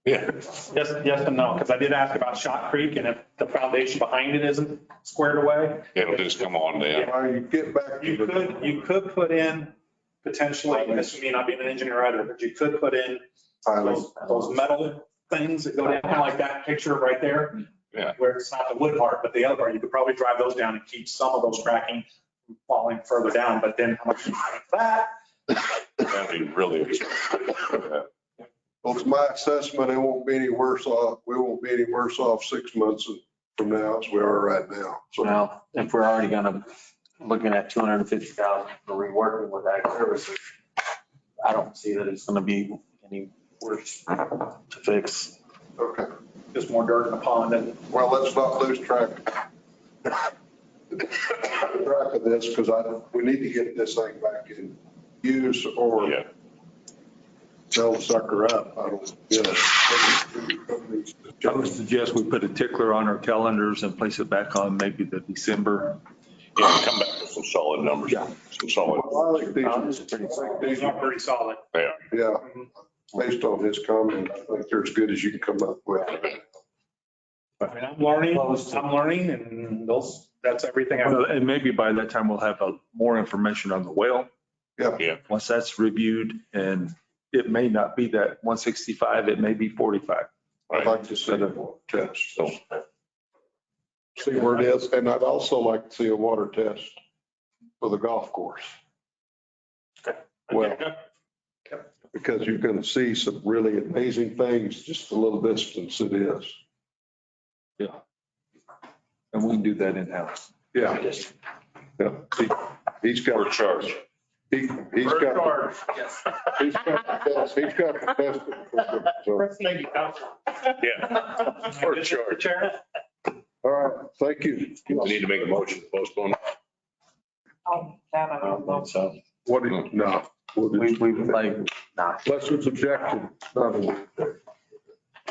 Speaker 16: Yeah. Yes and no, because I did ask about Shot Creek and if the foundation behind it isn't squared away.
Speaker 4: It'll just come on down.
Speaker 2: Well, you get back.
Speaker 16: You could put in potentially, this would me not being an engineer either, but you could put in those metal things that go down kind of like that picture right there.
Speaker 4: Yeah.
Speaker 16: Where it's not the wood part, but the other part, you could probably drive those down and keep some of those cracking from falling further down, but then how much you spend for that?
Speaker 4: That'd be really expensive.
Speaker 2: Well, it's my assessment, it won't be any worse off. We won't be any worse off 6 months from now as we are right now. So
Speaker 3: Well, if we're already looking at 250,000 for reworking with ag services, I don't see that it's gonna be any worse to fix.
Speaker 2: okay.
Speaker 16: Just more dirt in the pond and.
Speaker 2: Well, let's not lose track of this because we need to get this thing back in use or
Speaker 4: Yeah.
Speaker 2: they'll sucker up. I
Speaker 14: would suggest we put a tickler on our calendars and place it back on maybe the December.
Speaker 4: Yeah, come back with some solid numbers.
Speaker 14: Yeah.
Speaker 4: Some solid.
Speaker 2: Well, I like
Speaker 16: These are pretty solid.
Speaker 4: Yeah.
Speaker 2: Yeah, based on his comment, I think they're as good as you can come up with.
Speaker 16: I mean, I'm learning and that's everything.
Speaker 14: And maybe by that time we'll have more information on the well.
Speaker 2: Yeah.
Speaker 14: Once that's reviewed, and it may not be that 165, it may be 45.
Speaker 2: I'd like to see a test. So see where it is. And I'd also like to see a water test for the golf course. Well, because you're going to see some really amazing things, just a little distance it is.
Speaker 14: Yeah. And we can do that in-house.
Speaker 2: Yeah. Yeah. He's got.
Speaker 4: For charge.
Speaker 2: He's got the test. He's got the test. So,
Speaker 16: Thank you, Counselor.
Speaker 4: Yeah. For charge.
Speaker 2: all right, thank you.
Speaker 4: We need to make a motion to postpone.
Speaker 3: So
Speaker 2: What do you, no.
Speaker 3: we like, nah.
Speaker 2: Unless there's objection.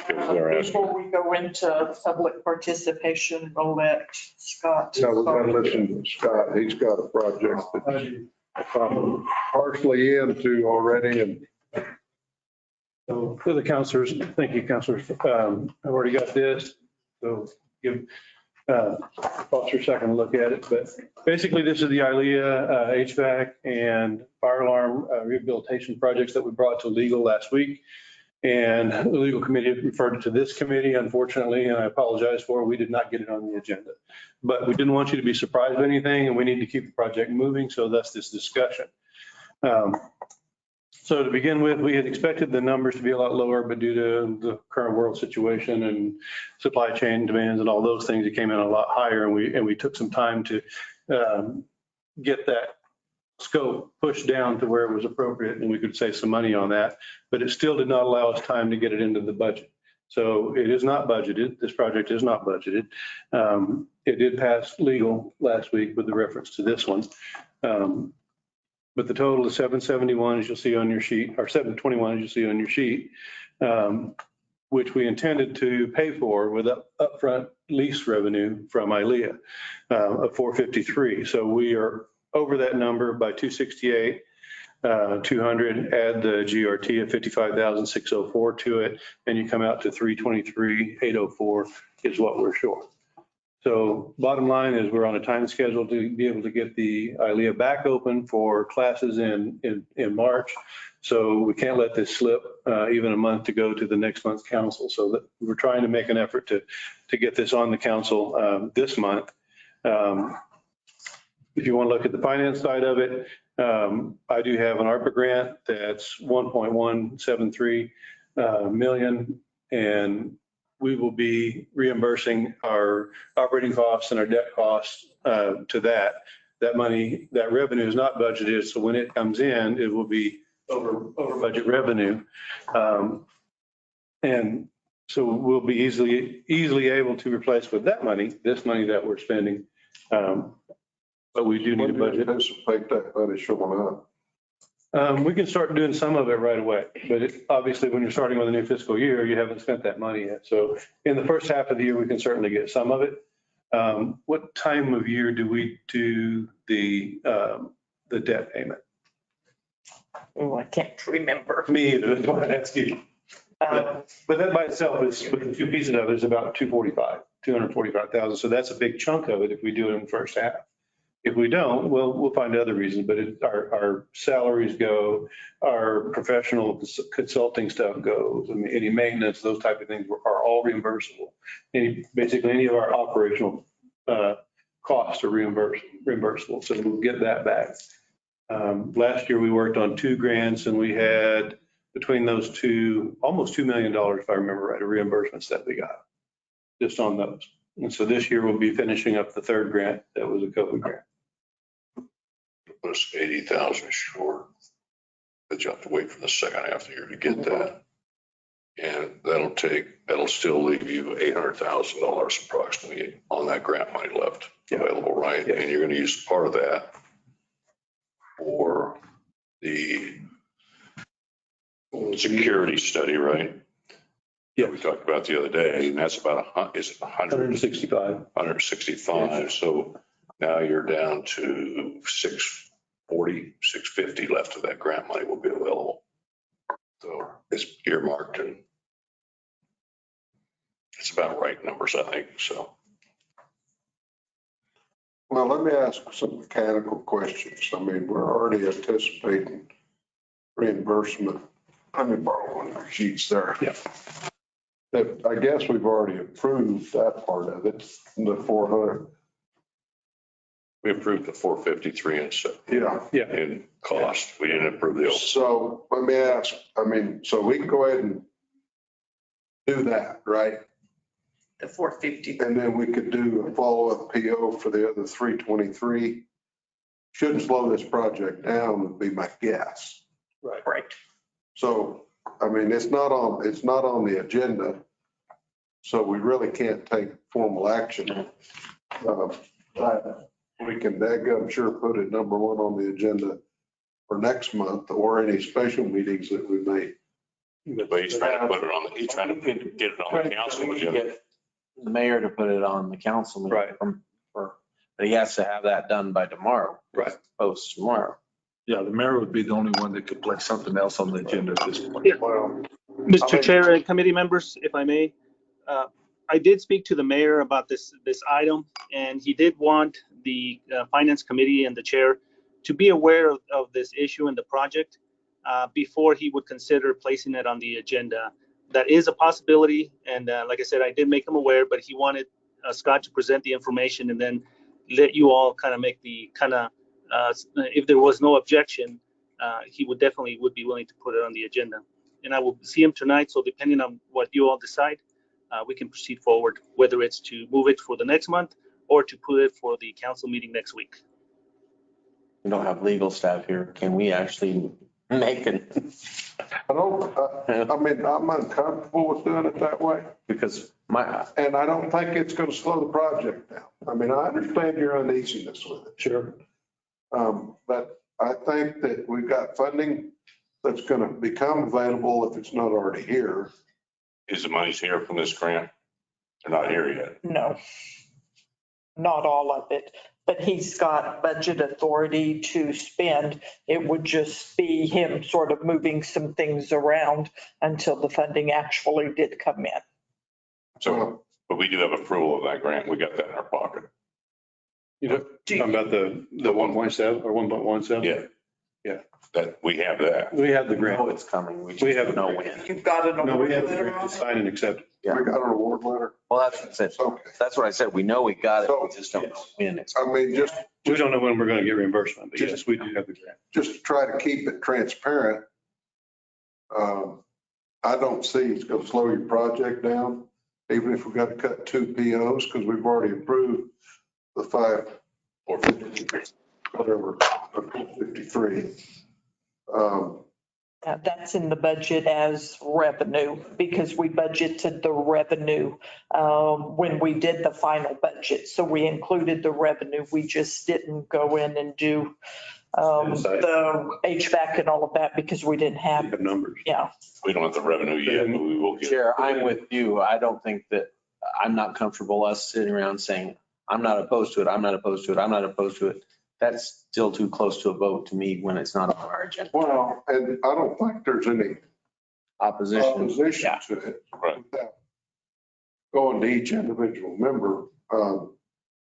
Speaker 17: Before we go into public participation, we'll let Scott.
Speaker 2: No, we're going to listen to Scott. He's got a project that I'm partially into already and
Speaker 19: So for the counselors, thank you, counselors. I've already got this, so give Foster a second to look at it. But basically, this is the ILEA HVAC and fire alarm rehabilitation projects that we brought to legal last week. And the legal committee referred it to this committee, unfortunately, and I apologize for it. We did not get it on the agenda. But we didn't want you to be surprised by anything, and we need to keep the project moving, so that's this discussion. So to begin with, we had expected the numbers to be a lot lower, but due to the current world situation and supply chain demands and all those things, it came in a lot higher, and we took some time to get that scope pushed down to where it was appropriate, and we could save some money on that, but it still did not allow us time to get it into the budget. So it is not budgeted. This project is not budgeted. It did pass legal last week with the reference to this one. But the total is 771, as you'll see on your sheet, or 721, as you'll see on your sheet, which we intended to pay for with upfront lease revenue from ILEA of 453. So we are over that number by 268, 200, add the GRT of 55,604 to it, and you come out to 323,804 is what we're short. So bottom line is we're on a time schedule to be able to get the ILEA back open for classes in March. So we can't let this slip even a month to go to the next month's council. So that we're trying to make an effort to get this on the council this month. If you want to look at the finance side of it, I do have an ARPA grant that's 1.173 million, and we will be reimbursing our operating costs and our debt costs to that. That money, that revenue is not budgeted, so when it comes in, it will be over budget revenue. And so we'll be easily able to replace with that money, this money that we're spending. But we do need a budget.
Speaker 2: Anticipate that money showing up.
Speaker 19: We can start doing some of it right away, but obviously when you're starting with a new fiscal year, you haven't spent that money yet. So in the first half of the year, we can certainly get some of it. What time of year do we do the debt payment?
Speaker 17: Oh, I can't remember.
Speaker 19: Me either, that's why I asked you. But that by itself is, with the two pieces of it, is about 245,000. So that's a big chunk of it if we do it in the first half. If we don't, we'll find other reasons, but our salaries go, our professional consulting stuff goes, I mean, any maintenance, those type of things are all reimbursable. Basically any of our operational costs are reimbursable, so we'll get that back. Last year we worked on 2 grants and we had between those two, almost $2 million, if I remember right, of reimbursements that we got just on those. And so this year we'll be finishing up the 3rd grant that was a COVID grant.
Speaker 4: Was 80,000 short, but you have to wait for the second half of the year to get that. And that'll still leave you $800,000 approximately on that grant money left available, right? And you're going to use part of that for the security study, right?
Speaker 19: Yeah.
Speaker 4: We talked about the other day, and that's about
Speaker 19: 165.
Speaker 4: 165. So now you're down to 640, 650 left of that grant money will be available. So it's earmarked and it's about right numbers, I think. So.
Speaker 2: Well, let me ask some mechanical questions. I mean, we're already anticipating reimbursement. Let me borrow one of your sheets there.
Speaker 19: Yeah.
Speaker 2: I guess we've already approved that part of it, the 400.
Speaker 4: We approved the 453 in cost. We didn't approve the.
Speaker 2: So let me ask, I mean, so we can go ahead and do that, right?
Speaker 17: The 450.
Speaker 2: And then we could do a follow-up PO for the other 323. Shouldn't slow this project down would be my guess.
Speaker 19: Right.
Speaker 17: Right.
Speaker 2: So, I mean, it's not on the agenda. So we really can't take formal action. But we can, I'm sure, put it number 1 on the agenda for next month or any special meetings that we may.
Speaker 4: But he's trying to put it on, he's trying to get it on the council agenda.
Speaker 3: Get the mayor to put it on the council meeting.
Speaker 19: Right.
Speaker 3: But he has to have that done by tomorrow.
Speaker 19: Right.
Speaker 3: Post tomorrow.
Speaker 14: Yeah, the mayor would be the only one that could place something else on the agenda at this point.
Speaker 7: Yeah.
Speaker 2: Well,
Speaker 7: Mr. Chair and committee members, if I may, I did speak to the mayor about this item, and he did want the finance committee and the chair to be aware of this issue and the project before he would consider placing it on the agenda. That is a possibility, and like I said, I did make him aware, but he wanted Scott to present the information and then let you all kind of make the if there was no objection, he would be willing to put it on the agenda. And I will see him tonight, so depending on what you all decide, we can proceed forward, whether it's to move it for the next month or to put it for the council meeting next week.
Speaker 3: We don't have legal staff here. Can we actually make it?
Speaker 2: I mean, I'm uncomfortable with doing it that way.
Speaker 3: Because
Speaker 2: and I don't think it's going to slow the project down. I mean, I understand your uneasiness with it.
Speaker 19: Sure.
Speaker 2: But I think that we've got funding that's going to become available if it's not already here.
Speaker 4: Is the money's here from this grant? They're not here yet.
Speaker 17: No, not all of it, but he's got budget authority to spend. It would just be him sort of moving some things around until the funding actually did come in.
Speaker 4: So But we do have approval of that grant. We got that in our pocket.
Speaker 19: You know, talking about the 1.7 or 1.17?
Speaker 4: Yeah.
Speaker 19: Yeah.
Speaker 4: That, we have that.
Speaker 19: We have the grant.
Speaker 3: know it's coming. We
Speaker 19: We
Speaker 3: just
Speaker 19: have
Speaker 3: don't know when.
Speaker 17: You've got an
Speaker 19: No,
Speaker 17: award
Speaker 19: we have the
Speaker 17: letter
Speaker 19: grant
Speaker 17: on
Speaker 19: to
Speaker 17: it?
Speaker 19: sign and accept.
Speaker 3: Yeah.
Speaker 2: We got an award letter.
Speaker 3: Well, that's what I said.
Speaker 2: Okay.
Speaker 3: That's what I said. We know we got it. We just don't know when it's.
Speaker 2: I mean,
Speaker 19: We don't know when we're going to get reimbursement, but yes, we do have the grant.
Speaker 2: just to try to keep it transparent. I don't see it's going to slow your project down, even if we got to cut 2 POs, because we've already approved the 5 or 50, whatever, or 53.
Speaker 17: That's in the budget as revenue because we budgeted the revenue when we did the final budget. So we included the revenue. We just didn't go in and do the HVAC and all of that because we didn't
Speaker 19: We
Speaker 17: have,
Speaker 19: have numbers.
Speaker 17: yeah.
Speaker 4: We don't have the revenue yet, but we will get.
Speaker 3: Chair, I'm with you. I don't think that, I'm not comfortable us sitting around saying, I'm not opposed to it, I'm not opposed to it, I'm not opposed to it. That's still too close to a vote to me when it's not on our agenda.
Speaker 2: Well, and I don't think there's any
Speaker 3: Opposition.
Speaker 2: opposition to it.
Speaker 4: Right.
Speaker 2: Without going to each individual member.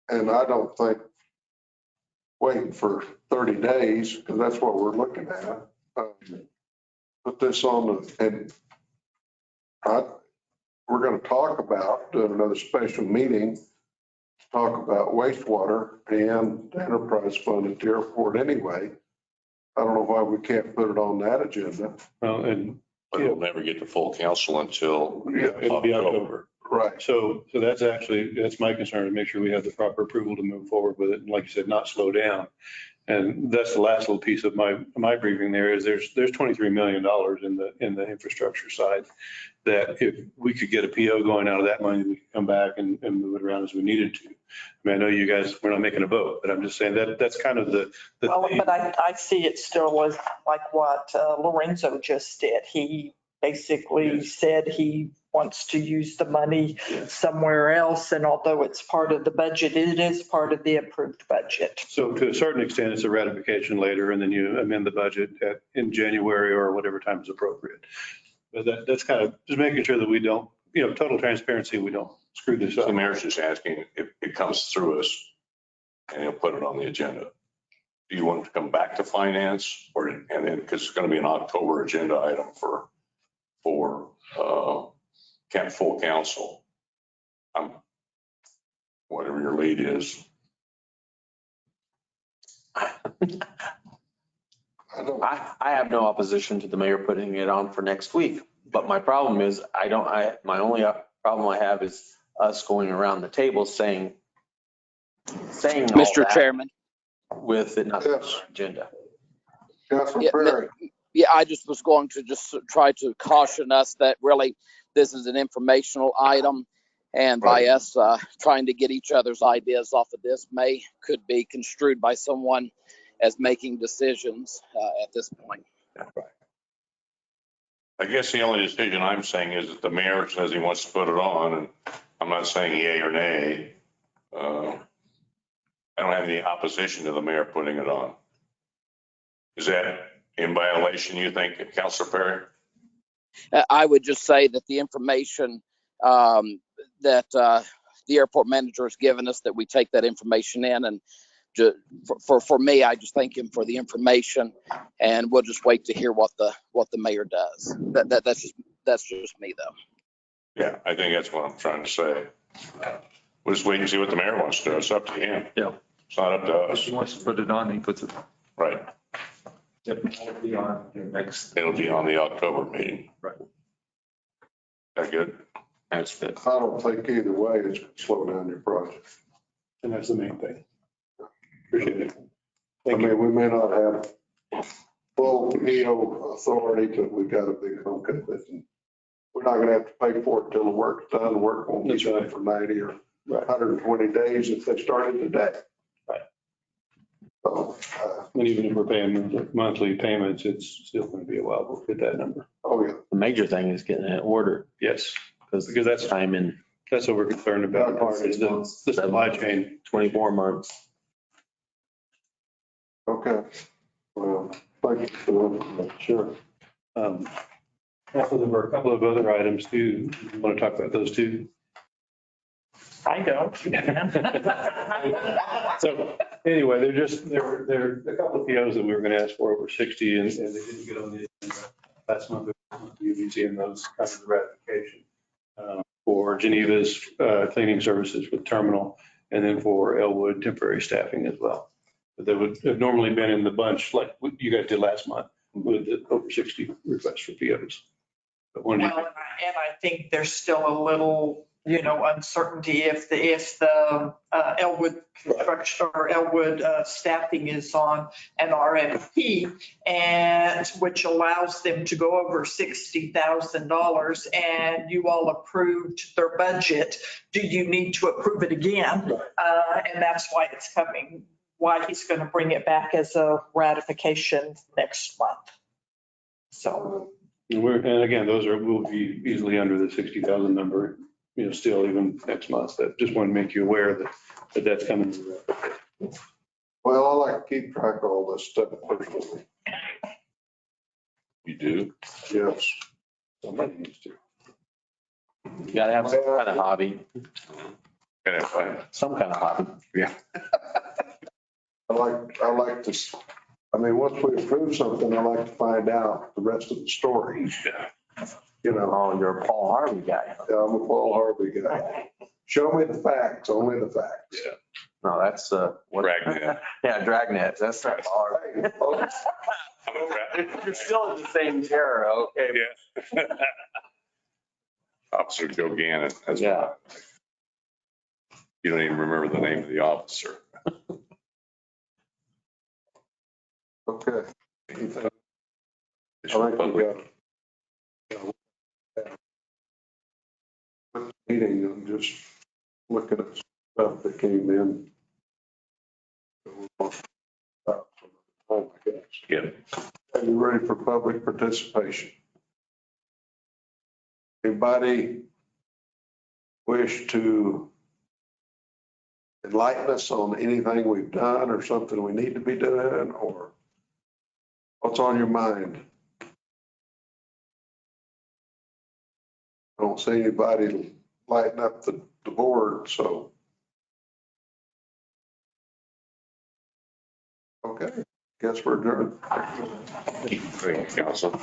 Speaker 2: And I don't think waiting for 30 days, because that's what we're looking at. Put this on the, and we're going to talk about doing another special meeting, talk about wastewater and the enterprise fund at the airport anyway. I don't know why we can't put it on that agenda.
Speaker 19: Well, and
Speaker 4: But it'll never get to full council until
Speaker 19: it'll be October.
Speaker 2: Right.
Speaker 19: So that's my concern, to make sure we have the proper approval to move forward with it. And like you said, not slow down. And that's the last little piece of my briefing there is there's $23 million in the infrastructure side that if we could get a PO going out of that money, we could come back and move it around as we needed to. I mean, I know you guys, we're not making a vote, but I'm just saying that's kind of the
Speaker 17: Well,
Speaker 19: thing.
Speaker 17: but I see it still as like what Lorenzo just did. He basically said he wants to use the money somewhere else. And although it's part of the budget, it is part of the approved budget.
Speaker 19: So to a certain extent, it's a ratification later, and then you amend the budget in January or whatever time is appropriate. But that's kind of just making sure that we don't, total transparency, we don't screw this up.
Speaker 4: The mayor's just asking if it comes through us and he'll put it on the agenda. Do you want it to come back to finance and then, because it's going to be an October agenda item for full council. Whatever your lead is.
Speaker 3: I have no opposition to the mayor putting it on for next week, but my problem is my only problem I have is us going around the table saying all
Speaker 12: Mr.
Speaker 3: that
Speaker 12: Chairman.
Speaker 3: with it not on our agenda.
Speaker 2: Councilor Perry.
Speaker 12: Yeah, I just was going to just try to caution us that really this is an informational item. And by us trying to get each other's ideas off of this could be construed by someone as making decisions at this point.
Speaker 4: I guess the only decision I'm saying is that the mayor says he wants to put it on, and I'm not saying yay or nay. I don't have any opposition to the mayor putting it on. Is that in violation, you think, Councilor Perry?
Speaker 12: I would just say that the information that the airport manager has given us, that we take that information in, and for me, I just thank him for the information, and we'll just wait to hear what the mayor does. That's just me though.
Speaker 4: Yeah, I think that's what I'm trying to say. We'll just wait and see what the mayor wants to do. It's up to him.
Speaker 14: Yeah.
Speaker 4: It's not up to us.
Speaker 14: If he wants to put it on, he puts it.
Speaker 4: Right.
Speaker 14: It'll be on
Speaker 4: It'll be on the October meeting.
Speaker 14: Right.
Speaker 4: That good?
Speaker 3: That's good.
Speaker 2: I don't think either way it's going to slow down your project.
Speaker 19: And that's the main thing. Appreciate it.
Speaker 2: I mean, we may not have full PO authority, but we've got a big hunk of it. And we're not going to have to pay for it till the work's done. The work won't be done for 90 or 120 days if they started today.
Speaker 19: Right.
Speaker 2: So,
Speaker 19: and even if we're paying monthly payments, it's still going to be a while before we get that number.
Speaker 2: Oh, yeah.
Speaker 3: The major thing is getting it ordered.
Speaker 19: Yes.
Speaker 3: Because that's time in.
Speaker 19: That's what we're concerned about. Part is the supply chain.
Speaker 3: 24 months.
Speaker 2: Okay. Well, thank you for that.
Speaker 19: Sure. Also, there were a couple of other items too. You want to talk about those too?
Speaker 17: I don't.
Speaker 19: So anyway, they're a couple of POs that we were going to ask for over 60 and they didn't get on the agenda last month. You'll be seeing those kinds of ratification for Geneva's cleaning services for the terminal and then for Elwood temporary staffing as well. But they would have normally been in the bunch like you guys did last month with the over 60 requests for POs. But when
Speaker 17: Well, and I think there's still a little, uncertainty if the Elwood construction or Elwood staffing is on an RFP, and which allows them to go over $60,000 and you all approved their budget. Do you need to approve it again? And that's why it's coming, why he's going to bring it back as a ratification next month. So.
Speaker 19: And again, will be easily under the 60,000 number, still even next month. That just want to make you aware that that's coming.
Speaker 2: Well, I like to keep track of all this stuff personally.
Speaker 4: You do?
Speaker 2: Yes.
Speaker 19: Somebody needs to.
Speaker 3: You gotta have some kind of hobby, some kind of hobby.
Speaker 4: Yeah.
Speaker 2: I like to, once we approve something, I like to find out the rest of the story.
Speaker 3: Oh, you're a Paul Harvey guy.
Speaker 2: Yeah, I'm a Paul Harvey guy. Show me the facts, only the facts.
Speaker 4: Yeah.
Speaker 3: No, that's
Speaker 4: Dragnet.
Speaker 3: Yeah, Dragnet. That's not Paul Harvey. You're still in the same era, okay?
Speaker 4: Yeah. Officer Joe Gannon. That's
Speaker 3: Yeah.
Speaker 4: You don't even remember the name of the officer.
Speaker 2: Okay. I think we got meeting and just looking at stuff that came in.
Speaker 4: Yeah.
Speaker 2: Are you ready for public participation? Anybody wish to enlighten us on anything we've done or something we need to be doing, or what's on your mind? I don't see anybody lighting up the board, so. Okay, guess we're adjourned.
Speaker 4: Thank you, Council.